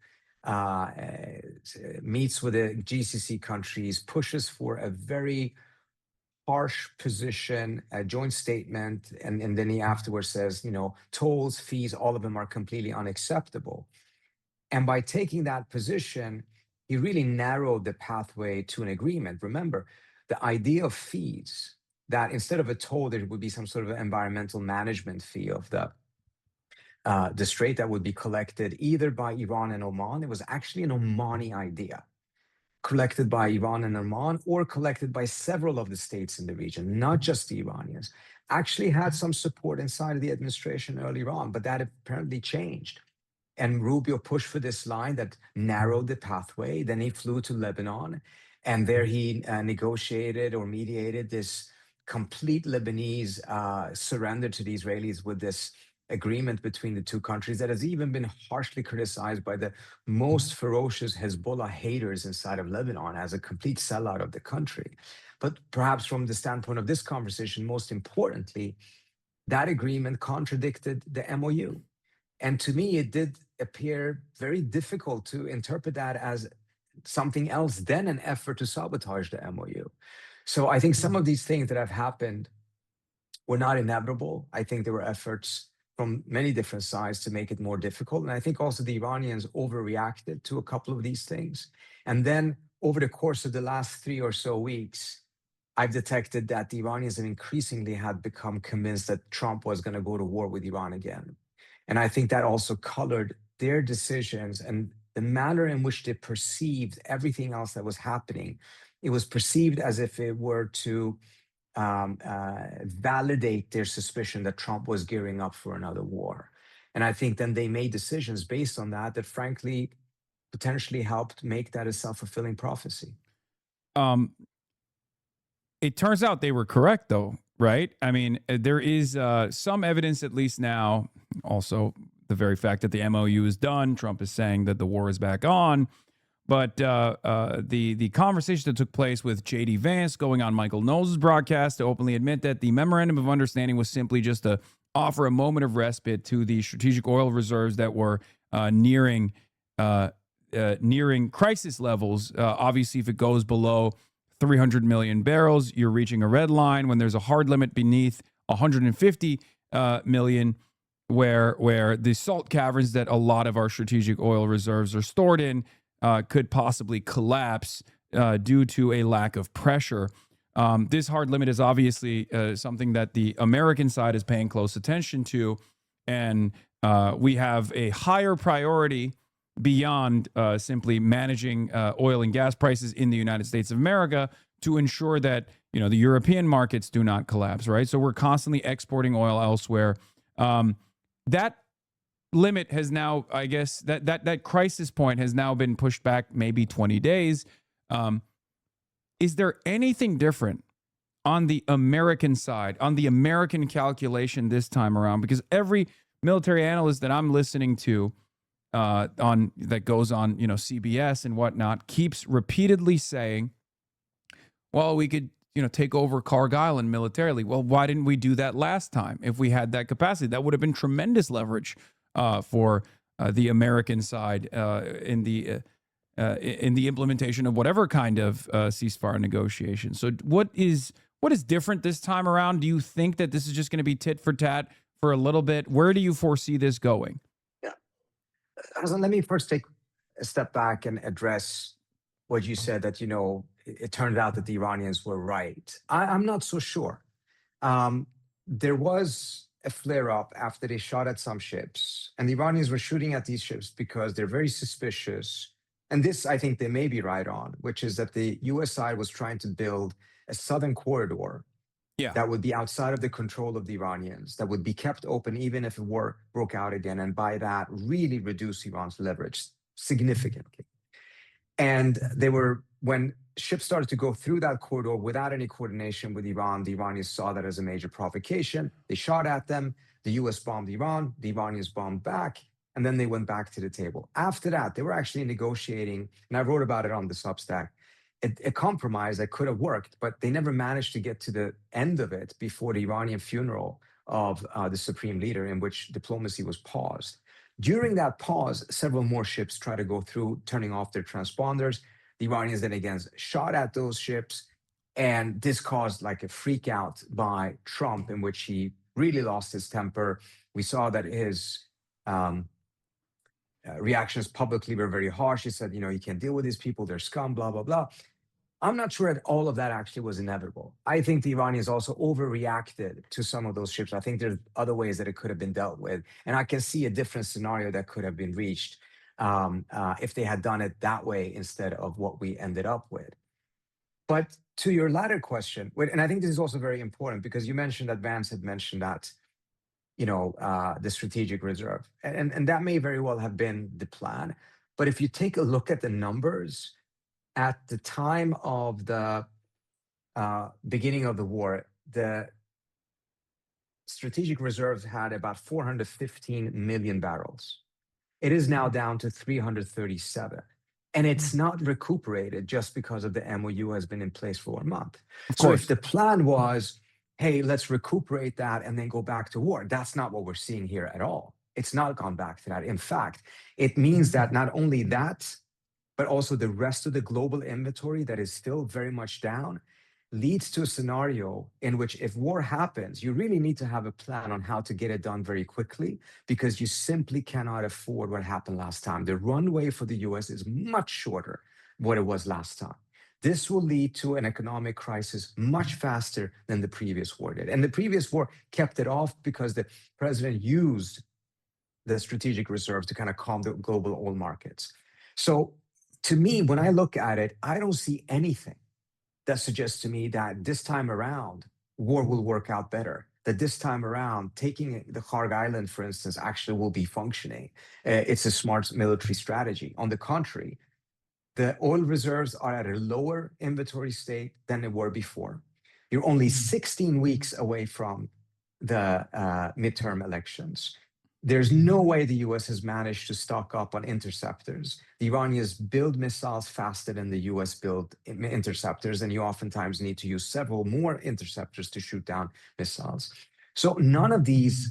meets with the GCC countries, pushes for a very harsh position, a joint statement, and then he afterwards says, tolls, fees, all of them are completely unacceptable. And by taking that position, he really narrowed the pathway to an agreement. Remember, the idea of fees, that instead of a toll, there would be some sort of environmental management fee of the strait that would be collected either by Iran and Oman. It was actually an Omani idea, collected by Iran and Oman, or collected by several of the states in the region, not just the Iranians. Actually had some support inside of the administration earlier on, but that apparently changed. And Rubio pushed for this line that narrowed the pathway. Then he flew to Lebanon, and there he negotiated or mediated this complete Lebanese surrender to the Israelis with this agreement between the two countries that has even been harshly criticized by the most ferocious Hezbollah haters inside of Lebanon as a complete sellout of the country. But perhaps from the standpoint of this conversation, most importantly, that agreement contradicted the MOU. And to me, it did appear very difficult to interpret that as something else than an effort to sabotage the MOU. So I think some of these things that have happened were not inevitable. I think there were efforts from many different sides to make it more difficult. And I think also the Iranians overreacted to a couple of these things. And then over the course of the last 3 or so weeks, I've detected that the Iranians have increasingly had become convinced that Trump was going to go to war with Iran again. And I think that also colored their decisions and the manner in which they perceived everything else that was happening. It was perceived as if it were to validate their suspicion that Trump was gearing up for another war. And I think then they made decisions based on that frankly potentially helped make that a self-fulfilling prophecy. It turns out they were correct, though, right? I mean, there is some evidence, at least now, also the very fact that the MOU is done. Trump is saying that the war is back on. But the conversation that took place with J.D. Vance going on Michael Knowles' broadcast to openly admit that the memorandum of understanding was simply just to offer a moment of respite to the strategic oil reserves that were nearing crisis levels. Obviously, if it goes below 300 million barrels, you're reaching a red line. When there's a hard limit beneath 150 million, where the salt caverns that a lot of our strategic oil reserves are stored in could possibly collapse due to a lack of pressure. This hard limit is obviously something that the American side is paying close attention to, and we have a higher priority beyond simply managing oil and gas prices in the United States of America to ensure that the European markets do not collapse, right? So we're constantly exporting oil elsewhere. That limit has now, I guess, that crisis point has now been pushed back maybe 20 days. Is there anything different on the American side, on the American calculation this time around? Because every military analyst that I'm listening to that goes on, CBS and whatnot, keeps repeatedly saying, well, we could, take over Cargill Island militarily. Well, why didn't we do that last time? If we had that capacity, that would have been tremendous leverage for the American side in the implementation of whatever kind of ceasefire negotiation. So what is different this time around? Do you think that this is just going to be tit for tat for a little bit? Where do you foresee this going? Hassan, let me first take a step back and address what you said that, it turned out that the Iranians were right. I'm not so sure. There was a flare-up after they shot at some ships, and the Iranians were shooting at these ships because they're very suspicious. And this, I think they may be right on, which is that the U.S. side was trying to build a southern corridor that would be outside of the control of the Iranians, that would be kept open even if a war broke out again, and by that really reduce Iran's leverage significantly. And when ships started to go through that corridor without any coordination with Iran, the Iranians saw that as a major provocation. They shot at them. The U.S. bombed Iran. The Iranians bombed back. And then they went back to the table. After that, they were actually negotiating, and I wrote about it on the Substack, a compromise that could have worked, but they never managed to get to the end of it before the Iranian funeral of the supreme leader, in which diplomacy was paused. During that pause, several more ships tried to go through, turning off their transponders. The Iranians then again shot at those ships, and this caused like a freak out by Trump, in which he really lost his temper. We saw that his reactions publicly were very harsh. He said, you can't deal with these people, they're scum, blah, blah, blah. I'm not sure that all of that actually was inevitable. I think the Iranians also overreacted to some of those ships. I think there's other ways that it could have been dealt with. And I can see a different scenario that could have been reached if they had done it that way instead of what we ended up with. But to your latter question, and I think this is also very important because you mentioned that Vance had mentioned that, the strategic reserve. And that may very well have been the plan. But if you take a look at the numbers, at the time of the beginning of the war, the strategic reserves had about 415 million barrels. It is now down to 337. And it's not recuperated just because of the MOU has been in place for 1 month. So if the plan was, hey, let's recuperate that and then go back to war, that's not what we're seeing here at all. It's not gone back to that. In fact, it means that not only that, but also the rest of the global inventory that is still very much down, leads to a scenario in which if war happens, you really need to have a plan on how to get it done very quickly, because you simply cannot afford what happened last time. The runway for the US is much shorter than what it was last time. This will lead to an economic crisis much faster than the previous war did. And the previous war kept it off because the president used the strategic reserves to kind of calm the global oil markets. So to me, when I look at it, I don't see anything that suggests to me that this time around, war will work out better. That this time around, taking the Kharg Island, for instance, actually will be functioning. It's a smart military strategy. On the contrary, the oil reserves are at a lower inventory state than they were before. You're only 16 weeks away from the midterm elections. There's no way the US has managed to stock up on interceptors. The Iranians build missiles faster than the US build interceptors, and you oftentimes need to use several more interceptors to shoot down missiles. So none of this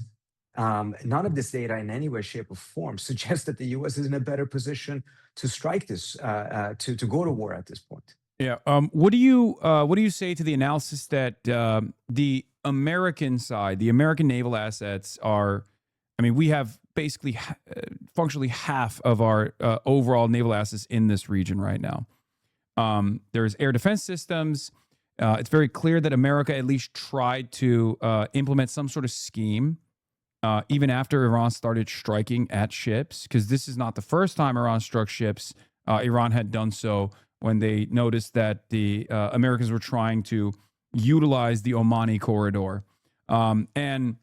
data in any way, shape, or form suggests that the US is in a better position to strike this, to go to war at this point. Yeah. What do you say to the analysis that the American side, the American naval assets are? I mean, we have basically functionally half of our overall naval assets in this region right now. There's air defense systems. It's very clear that America at least tried to implement some sort of scheme, even after Iran started striking at ships, because this is not the first time Iran struck ships. Iran had done so when they noticed that the Americans were trying to utilize the Omani corridor. And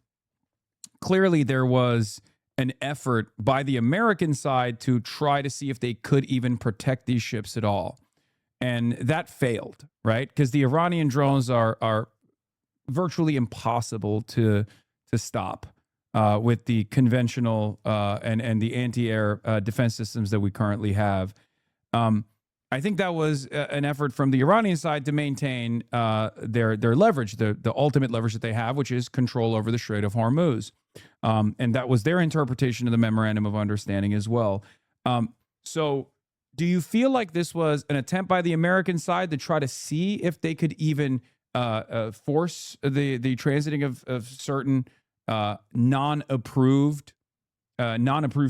clearly there was an effort by the American side to try to see if they could even protect these ships at all. And that failed, right? Because the Iranian drones are virtually impossible to stop with the conventional and the anti-air defense systems that we currently have. I think that was an effort from the Iranian side to maintain their leverage, the ultimate leverage that they have, which is control over the Strait of Hormuz. And that was their interpretation of the Memorandum of Understanding as well. So do you feel like this was an attempt by the American side to try to see if they could even force the transiting of certain non-approved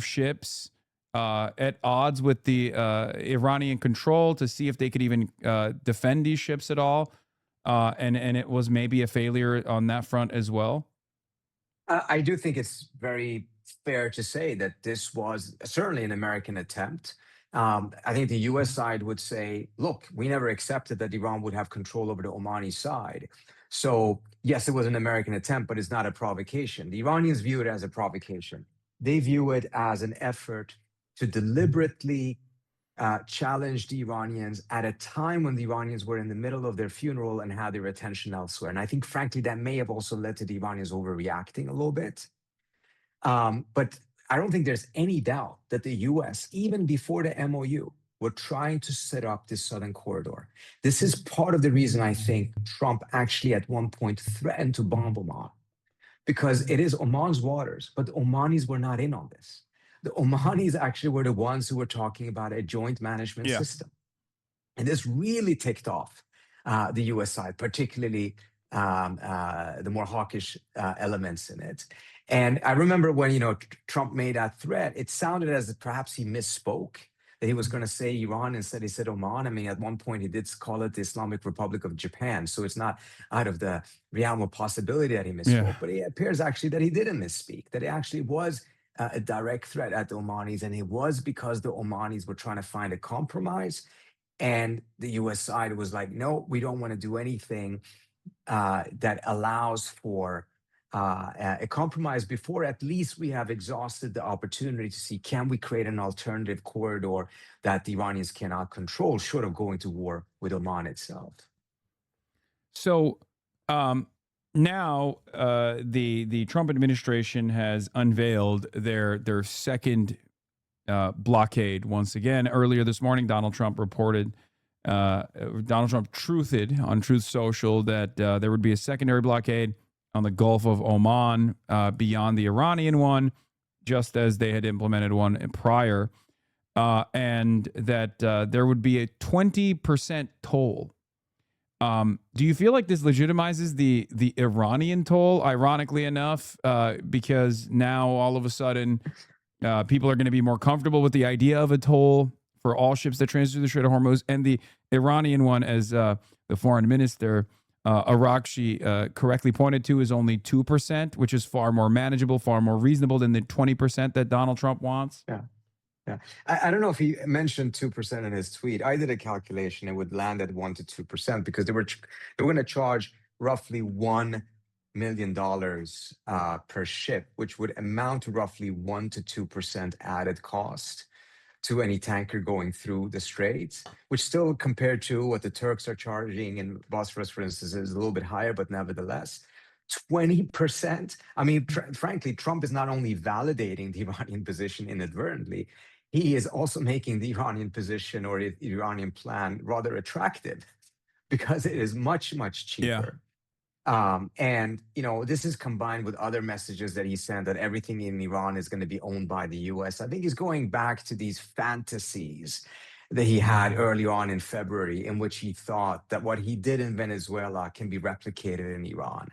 ships at odds with the Iranian control to see if they could even defend these ships at all? And it was maybe a failure on that front as well? I do think it's very fair to say that this was certainly an American attempt. I think the US side would say, look, we never accepted that Iran would have control over the Omani side. So yes, it was an American attempt, but it's not a provocation. The Iranians view it as a provocation. They view it as an effort to deliberately challenge the Iranians at a time when the Iranians were in the middle of their funeral and had their attention elsewhere. And I think, frankly, that may have also led to the Iranians overreacting a little bit. But I don't think there's any doubt that the US, even before the MOU, were trying to set up this southern corridor. This is part of the reason I think Trump actually at one point threatened to bomb Oman, because it is Oman's waters, but the Omanis were not in on this. The Omanis actually were the ones who were talking about a joint management system. And this really ticked off the US side, particularly the more hawkish elements in it. And I remember when, Trump made that threat, it sounded as if perhaps he misspoke, that he was going to say Iran instead he said Oman. I mean, at one point he did call it the Islamic Republic of Japan. So it's not out of the realm of possibility that he misspoke, but it appears actually that he didn't misspeak, that it actually was a direct threat at the Omanis, and it was because the Omanis were trying to find a compromise, and the US side was like, no, we don't want to do anything that allows for a compromise before at least we have exhausted the opportunity to see, can we create an alternative corridor that the Iranians cannot control, short of going to war with Oman itself. So now the Trump administration has unveiled their second blockade once again. Earlier this morning, Donald Trump truthed on Truth Social that there would be a secondary blockade on the Gulf of Oman beyond the Iranian one, just as they had implemented one prior, and that there would be a 20% toll. Do you feel like this legitimizes the Iranian toll, ironically enough, because now all of a sudden people are going to be more comfortable with the idea of a toll for all ships that transit through the Strait of Hormuz, and the Iranian one, as the foreign minister Arakshi correctly pointed to, is only 2%, which is far more manageable, far more reasonable than the 20% that Donald Trump wants? Yeah. I don't know if he mentioned 2% in his tweet. I did a calculation. It would land at 1 to 2% because they were going to charge roughly $1 million per ship, which would amount to roughly 1 to 2% added cost to any tanker going through the straits, which still compared to what the Turks are charging in Bosphorus, for instance, is a little bit higher, but nevertheless, 20%. I mean, frankly, Trump is not only validating the Iranian position inadvertently, he is also making the Iranian position or the Iranian plan rather attractive because it is much, much cheaper. And, this is combined with other messages that he sent that everything in Iran is going to be owned by the US. I think he's going back to these fantasies that he had early on in February, in which he thought that what he did in Venezuela can be replicated in Iran.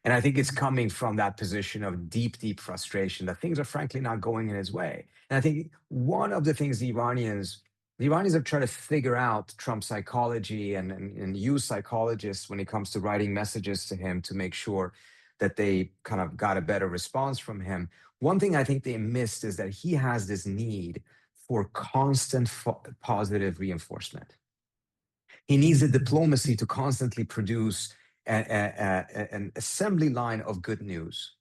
And I think it's coming from that position of deep, deep frustration that things are frankly not going in his way. And I think one of the things the Iranians have tried to figure out Trump's psychology and use psychologists when it comes to writing messages to him to make sure that they kind of got a better response from him. One thing I think they missed is that he has this need for constant positive reinforcement. He needs the diplomacy to constantly produce an assembly line of good news.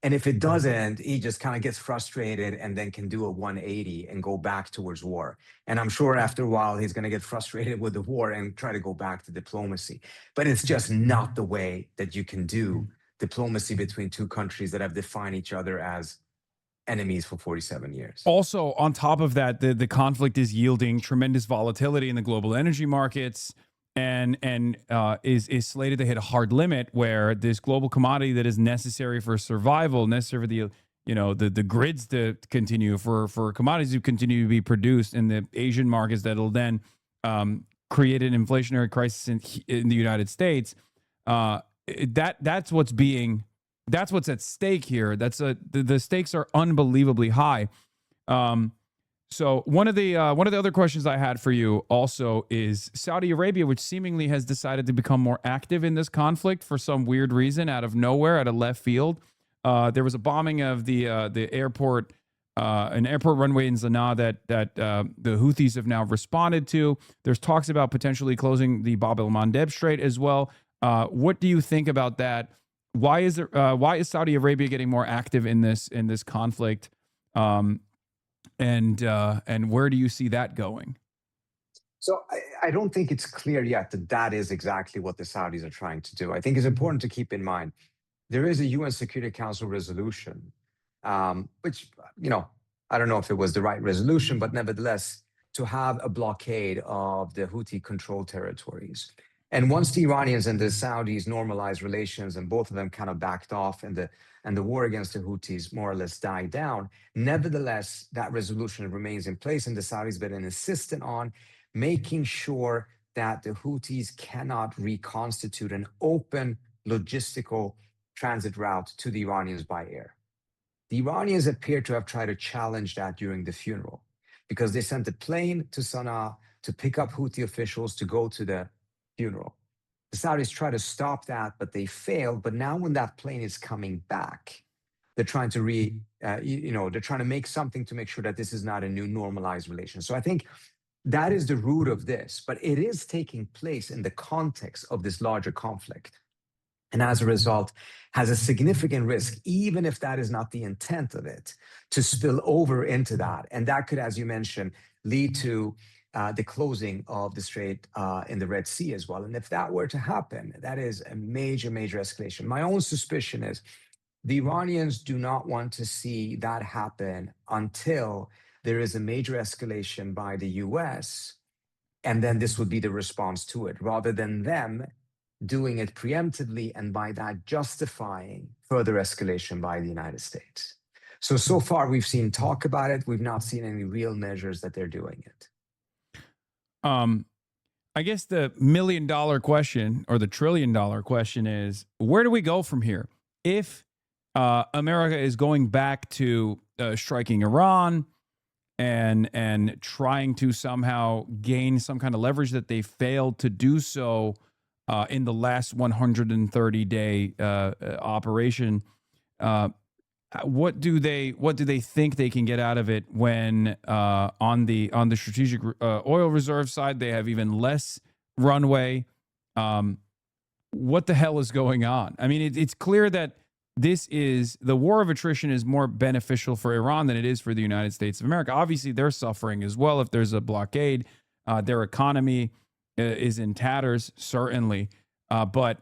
And if it doesn't, he just kind of gets frustrated and then can do a 180 and go back towards war. And I'm sure after a while, he's going to get frustrated with the war and try to go back to diplomacy. But it's just not the way that you can do diplomacy between two countries that have defined each other as enemies for 47 years. Also, on top of that, the conflict is yielding tremendous volatility in the global energy markets, and is slated to hit a hard limit where this global commodity that is necessary for survival, necessary for the grids to continue, for commodities to continue to be produced in the Asian markets, that'll then create an inflationary crisis in the United States. That's what's at stake here. The stakes are unbelievably high. So one of the other questions I had for you also is Saudi Arabia, which seemingly has decided to become more active in this conflict for some weird reason, out of nowhere, out of left field. There was a bombing of the airport, an airport runway in Sanaa that the Houthis have now responded to. There's talks about potentially closing the Bab el-Mandeb Strait as well. What do you think about that? Why is Saudi Arabia getting more active in this conflict? And where do you see that going? So I don't think it's clear yet that is exactly what the Saudis are trying to do. I think it's important to keep in mind there is a UN Security Council resolution, which, I don't know if it was the right resolution, but nevertheless, to have a blockade of the Houthi-controlled territories. And once the Iranians and the Saudis normalized relations and both of them kind of backed off and the war against the Houthis more or less died down, nevertheless, that resolution remains in place, and the Saudis have been insistent on making sure that the Houthis cannot reconstitute an open logistical transit route to the Iranians by air. The Iranians appear to have tried to challenge that during the funeral because they sent a plane to Sana'a to pick up Houthi officials to go to the funeral. The Saudis try to stop that, but they failed. But now when that plane is coming back, they're trying to they're trying to make something to make sure that this is not a new normalized relation. So I think that is the root of this, but it is taking place in the context of this larger conflict. And as a result, has a significant risk, even if that is not the intent of it, to spill over into that. And that could, as you mentioned, lead to the closing of the strait in the Red Sea as well. And if that were to happen, that is a major, major escalation. My own suspicion is the Iranians do not want to see that happen until there is a major escalation by the US, and then this would be the response to it, rather than them doing it preemptively and by that justifying further escalation by the United States. So far we've seen talk about it. We've not seen any real measures that they're doing it. I guess the $1 million question or the $1 trillion question is, where do we go from here? If America is going back to striking Iran and trying to somehow gain some kind of leverage that they failed to do so in the last 130-day operation, what do they think they can get out of it when on the strategic oil reserve side they have even less runway? what the hell is going on? I mean, it's clear that the war of attrition is more beneficial for Iran than it is for the United States of America. Obviously, they're suffering as well if there's a blockade. Their economy is in tatters, certainly. But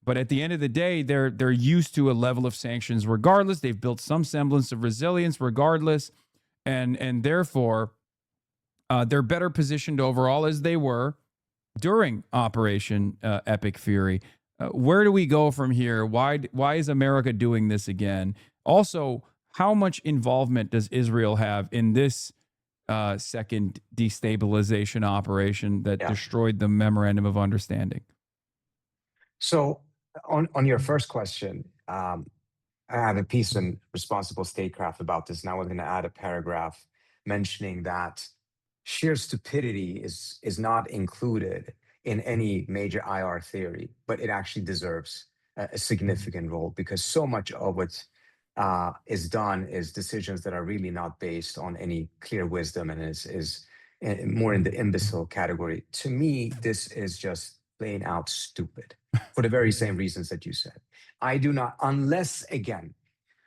at the end of the day, they're used to a level of sanctions regardless. They've built some semblance of resilience regardless, and therefore they're better positioned overall as they were during Operation Epic Fury. Where do we go from here? Why is America doing this again? Also, how much involvement does Israel have in this second destabilization operation that destroyed the Memorandum of Understanding? So on your first question, I have a piece in Responsible Statecraft about this, and I was going to add a paragraph mentioning that sheer stupidity is not included in any major IR theory, but it actually deserves a significant role because so much of what is done is decisions that are really not based on any clear wisdom and is more in the imbecile category. To me, this is just plain out stupid for the very same reasons that you said. I do not, unless again,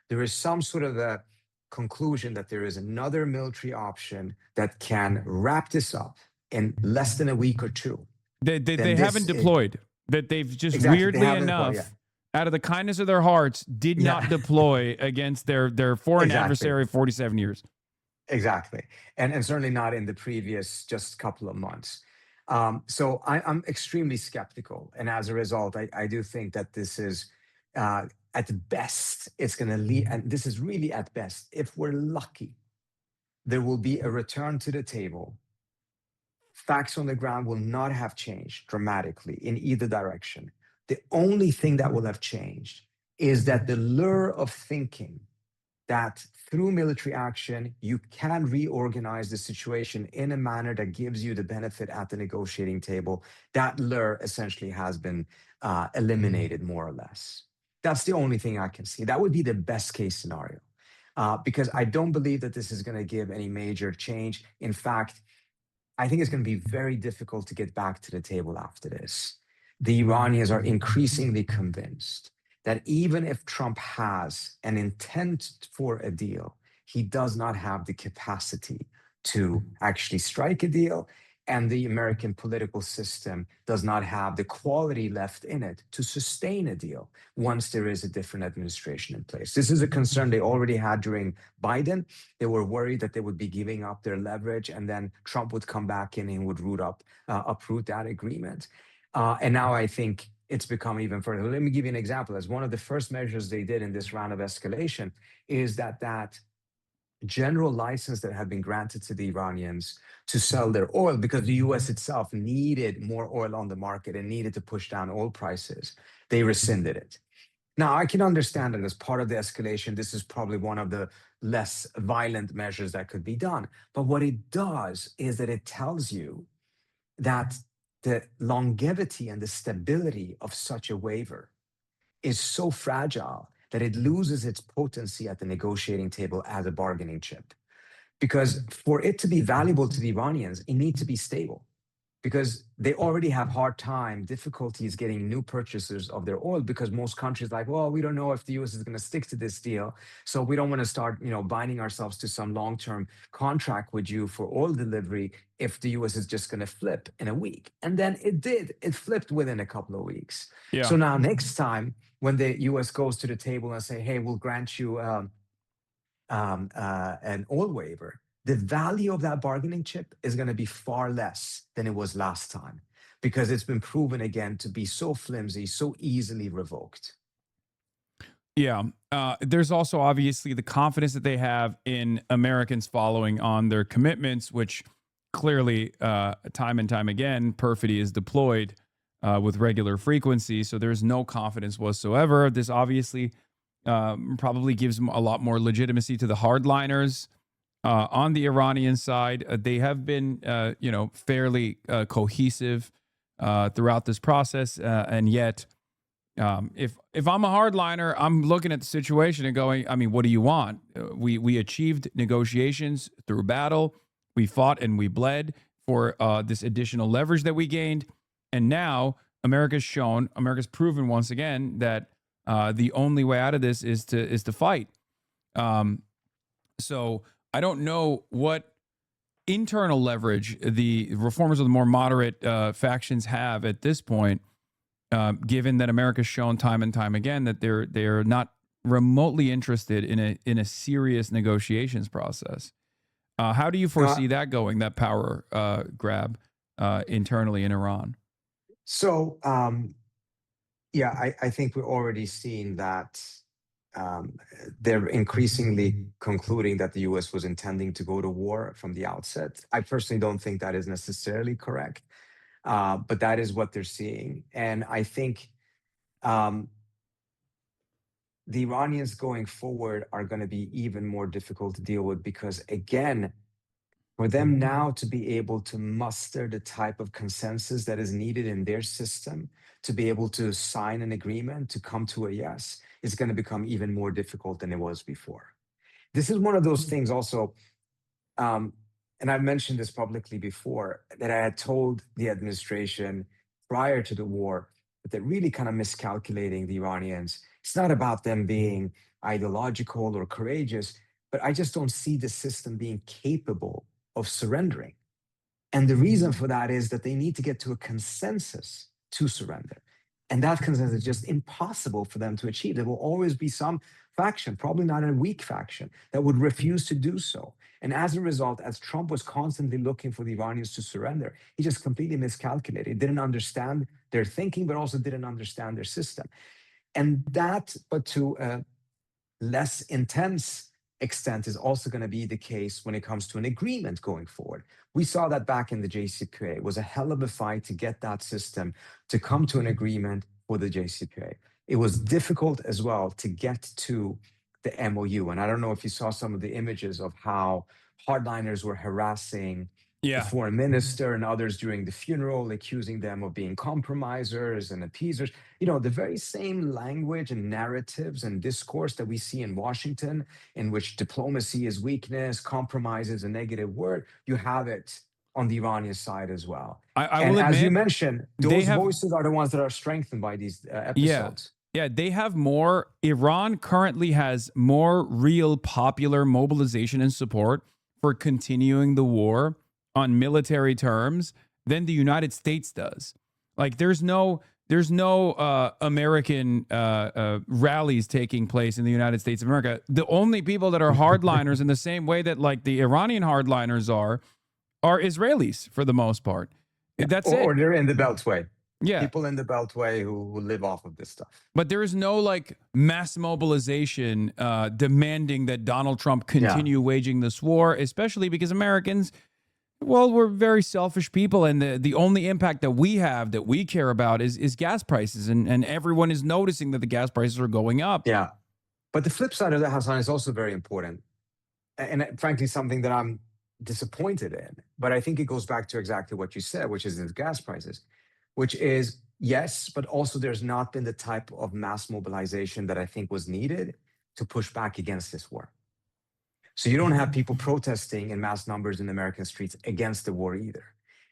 there is some sort of a conclusion that there is another military option that can wrap this up in less than a week or two. They haven't deployed. That they've just Exactly, weirdly enough, out of the kindness of their hearts, did not deploy against their foreign adversary of 47 years. Exactly. And certainly not in the previous just couple of months. So I'm extremely skeptical. And as a result, I do think that this is, at best, it's going to lead, and this is really at best, if we're lucky, there will be a return to the table. Facts on the ground will not have changed dramatically in either direction. The only thing that will have changed is that the lure of thinking that through military action, you can reorganize the situation in a manner that gives you the benefit at the negotiating table, that lure essentially has been eliminated more or less. That's the only thing I can see. That would be the best case scenario because I don't believe that this is going to give any major change. In fact, I think it's going to be very difficult to get back to the table after this. The Iranians are increasingly convinced that even if Trump has an intent for a deal, he does not have the capacity to actually strike a deal. And the American political system does not have the quality left in it to sustain a deal once there is a different administration in place. This is a concern they already had during Biden. They were worried that they would be giving up their leverage and then Trump would come back in and would uproot that agreement. And now I think it's become even further. Let me give you an example. As one of the first measures they did in this round of escalation is that general license that had been granted to the Iranians to sell their oil because the US itself needed more oil on the market and needed to push down oil prices. They rescinded it. Now, I can understand that as part of the escalation, this is probably one of the less violent measures that could be done. But what it does is that it tells you that the longevity and the stability of such a waiver is so fragile that it loses its potency at the negotiating table as a bargaining chip. Because for it to be valuable to the Iranians, it needs to be stable. Because they already have hard time, difficulties getting new purchasers of their oil because most countries like, well, we don't know if the US is going to stick to this deal. So we don't want to start, binding ourselves to some long-term contract with you for oil delivery if the US is just going to flip in a week. And then it did. It flipped within a couple of weeks. Yeah. So now next time when the US goes to the table and say, hey, we'll grant you an oil waiver, the value of that bargaining chip is going to be far less than it was last time because it's been proven again to be so flimsy, so easily revoked. Yeah. There's also obviously the confidence that they have in Americans following on their commitments, which clearly time and time again, perfidy is deployed with regular frequency. So there's no confidence whatsoever. This obviously probably gives a lot more legitimacy to the hardliners. On the Iranian side, they have been, fairly cohesive throughout this process, and yet, if I'm a hardliner, I'm looking at the situation and going, I mean, what do you want? We achieved negotiations through battle. We fought and we bled for this additional leverage that we gained, and now America's proven once again that the only way out of this is to fight. So I don't know what internal leverage the reformers of the more moderate factions have at this point, given that America's shown time and time again that they're not remotely interested in a serious negotiations process. How do you foresee that going? That power grab internally in Iran? So, yeah, I think we're already seeing that they're increasingly concluding that the U.S. was intending to go to war from the outset. I personally don't think that is necessarily correct, but that is what they're seeing. And I think the Iranians going forward are going to be even more difficult to deal with because, again, for them now to be able to muster the type of consensus that is needed in their system to be able to sign an agreement, to come to a yes, is going to become even more difficult than it was before. This is one of those things also, and I've mentioned this publicly before, that I had told the administration prior to the war that they're really kind of miscalculating the Iranians. It's not about them being ideological or courageous, but I just don't see the system being capable of surrendering. And the reason for that is that they need to get to a consensus to surrender. And that consensus is just impossible for them to achieve. There will always be some faction, probably not a weak faction, that would refuse to do so. And as a result, as Trump was constantly looking for the Iranians to surrender, he just completely miscalculated. He didn't understand their thinking, but also didn't understand their system. And that, but to a less intense extent, is also going to be the case when it comes to an agreement going forward. We saw that back in the JCPOA. It was a hell of a fight to get that system to come to an agreement for the JCPOA. It was difficult as well to get to the MOU. And I don't know if you saw some of the images of how hardliners were harassing the foreign minister and others during the funeral, accusing them of being compromisers and appeasers. You know, the very same language and narratives and discourse that we see in Washington, in which diplomacy is weakness, compromise is a negative word, you have it on the Iranian side as well. I will admit, as you mentioned, those voices are the ones that are strengthened by these episodes. Yeah, they have more. Iran currently has more real popular mobilization and support for continuing the war on military terms than the United States does. Like there's no American rallies taking place in the United States of America. The only people that are hardliners in the same way that like the Iranian hardliners are Israelis for the most part. That's it. Or they're in the Beltway. Yeah. People in the Beltway who live off of this stuff. But there is no like mass mobilization demanding that Donald Trump continue waging this war, especially because Americans, well, we're very selfish people, and the only impact that we have that we care about is gas prices, and everyone is noticing that the gas prices are going up. Yeah. But the flip side of that, Hassan, is also very important. And frankly, something that I'm disappointed in. But I think it goes back to exactly what you said, which is the gas prices, which is, yes, but also there's not been the type of mass mobilization that I think was needed to push back against this war. So you don't have people protesting in mass numbers in American streets against the war either.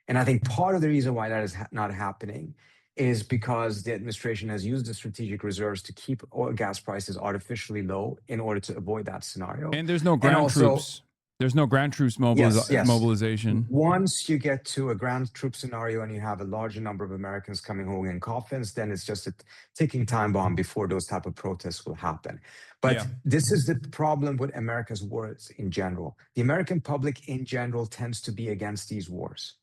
And I think part of the reason why that is not happening is because the administration has used the strategic reserves to keep oil gas prices artificially low in order to avoid that scenario. And there's no ground troops. There's no ground troops mobilization. Once you get to a ground troop scenario and you have a larger number of Americans coming home in coffins, then it's just a ticking time bomb before those type of protests will happen. But this is the problem with America's wars in general. The American public in general tends to be against these wars.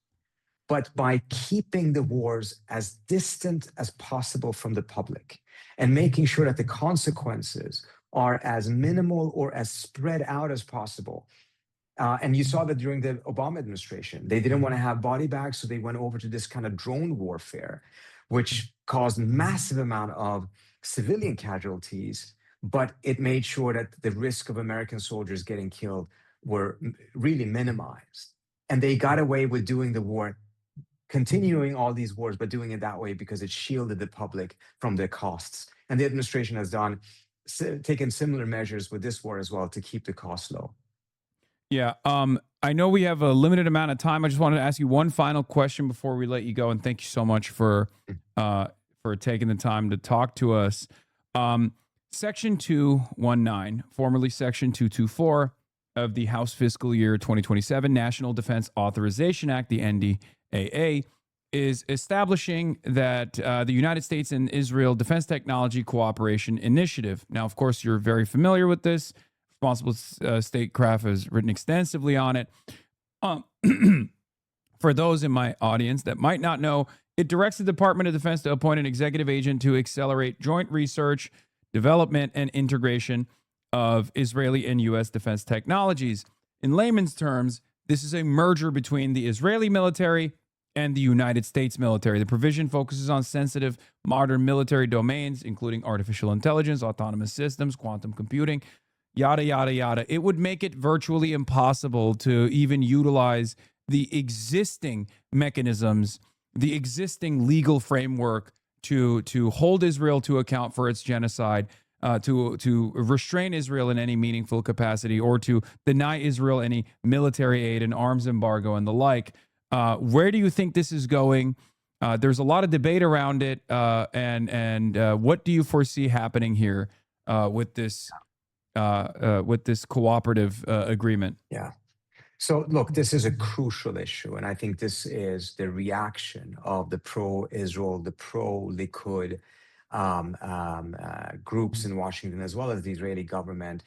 But by keeping the wars as distant as possible from the public and making sure that the consequences are as minimal or as spread out as possible. And you saw that during the Obama administration. They didn't want to have body bags, so they went over to this kind of drone warfare, which caused massive amount of civilian casualties, but it made sure that the risk of American soldiers getting killed were really minimized. And they got away with doing the war, continuing all these wars, but doing it that way because it shielded the public from the costs. And the administration has taken similar measures with this war as well to keep the costs low. Yeah. I know we have a limited amount of time. I just wanted to ask you one final question before we let you go. And thank you so much for for taking the time to talk to us. Section 219, formerly Section 224 of the House Fiscal Year 2027 National Defense Authorization Act, the NDAA, is establishing that the United States and Israel Defense Technology Cooperation Initiative. Now, of course, you're very familiar with this. Responsible Statecraft has written extensively on it. For those in my audience that might not know, it directs the Department of Defense to appoint an executive agent to accelerate joint research, development, and integration of Israeli and U.S. defense technologies. In layman's terms, this is a merger between the Israeli military and the United States military. The provision focuses on sensitive modern military domains, including artificial intelligence, autonomous systems, quantum computing, yada, yada, yada. It would make it virtually impossible to even utilize the existing mechanisms, the existing legal framework to hold Israel to account for its genocide, to restrain Israel in any meaningful capacity, or to deny Israel any military aid and arms embargo and the like. Where do you think this is going? There's a lot of debate around it, and what do you foresee happening here with this cooperative agreement? Yeah. So look, this is a crucial issue, and I think this is the reaction of the pro-Israel, the pro-Likud groups in Washington, as well as the Israeli government,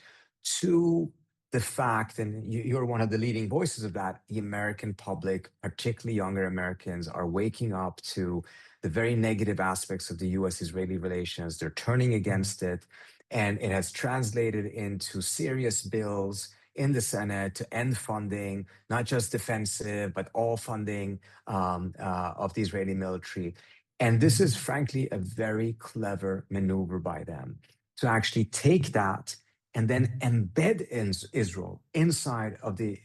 to the fact, and you're one of the leading voices of that, the American public, particularly younger Americans, are waking up to the very negative aspects of the U.S.-Israeli relations. They're turning against it, and it has translated into serious bills in the Senate to end funding, not just defensive, but all funding of the Israeli military. And this is frankly a very clever maneuver by them to actually take that and then embed in Israel inside of the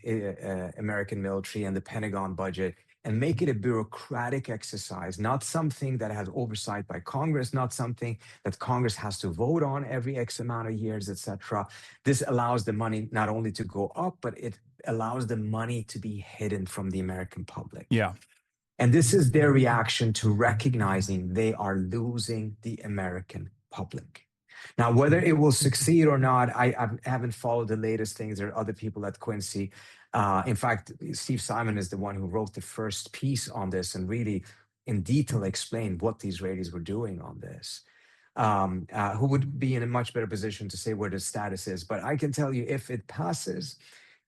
American military and the Pentagon budget, and make it a bureaucratic exercise, not something that has oversight by Congress, not something that Congress has to vote on every X amount of years, etc. This allows the money not only to go up, but it allows the money to be hidden from the American public. Yeah. And this is their reaction to recognizing they are losing the American public. Now, whether it will succeed or not, I haven't followed the latest things. There are other people at Quincy. In fact, Steve Simon is the one who wrote the first piece on this and really in detail explained what the Israelis were doing on this, who would be in a much better position to say where the status is. But I can tell you, if it passes,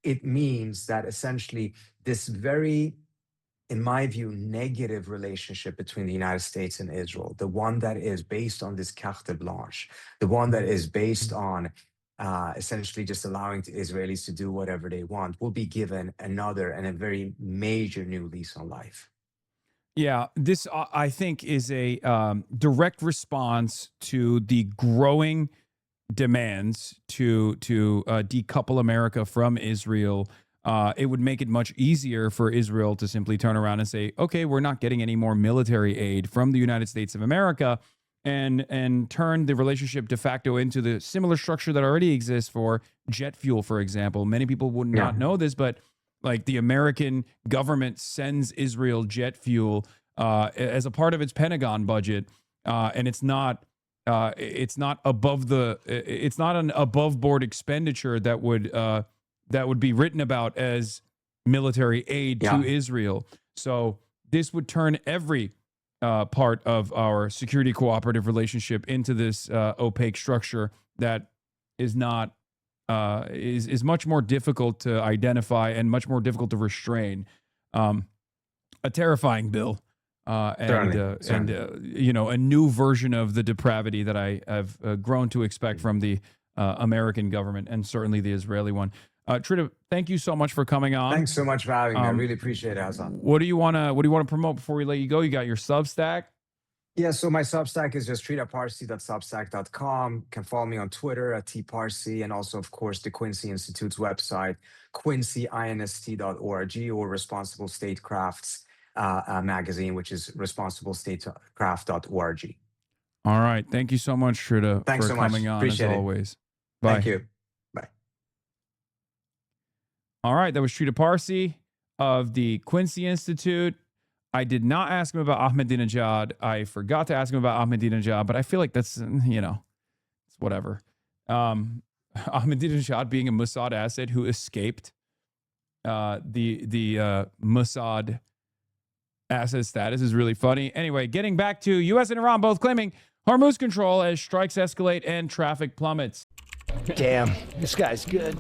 it means that essentially this very, in my view, negative relationship between the United States and Israel, the one that is based on this carte blanche, the one that is based on essentially just allowing the Israelis to do whatever they want, will be given another and a very major new lease on life. Yeah, this I think is a direct response to the growing demands to decouple America from Israel. It would make it much easier for Israel to simply turn around and say, okay, we're not getting any more military aid from the United States of America, and turn the relationship de facto into the similar structure that already exists for jet fuel, for example. Many people would not know this, but like the American government sends Israel jet fuel as a part of its Pentagon budget, and it's not above the it's not an above board expenditure that would be written about as military aid to Israel. So this would turn every part of our security cooperative relationship into this opaque structure that is not is much more difficult to identify and much more difficult to restrain. A terrifying bill, and you know, a new version of the depravity that I have grown to expect from the American government, and certainly the Israeli one. Trita, thank you so much for coming on. Thanks so much for having me. I really appreciate it, Hassan. What do you want to promote before we let you go? You got your Substack? Yeah, so my Substack is just tritaparsi.substack.com. You can follow me on Twitter at tparsi, and also, of course, the Quincy Institute's website, quincyinst.org, or Responsible Statecraft's magazine, which is responsiblestatecraft.org. All right. Thank you so much, Trita, Thanks for so much. coming on, Appreciate as it. always. Bye. Thank you. Bye. All right. That was Trita Parsi of the Quincy Institute. I did not ask him about Ahmadinejad. I forgot to ask him about Ahmadinejad, but I feel like that's, it's whatever. Ahmadinejad being a Mossad asset who escaped the Mossad asset status is really funny. Anyway, getting back to U.S. and Iran both claiming Hormuz control as strikes escalate and traffic plummets. Damn, this guy's good.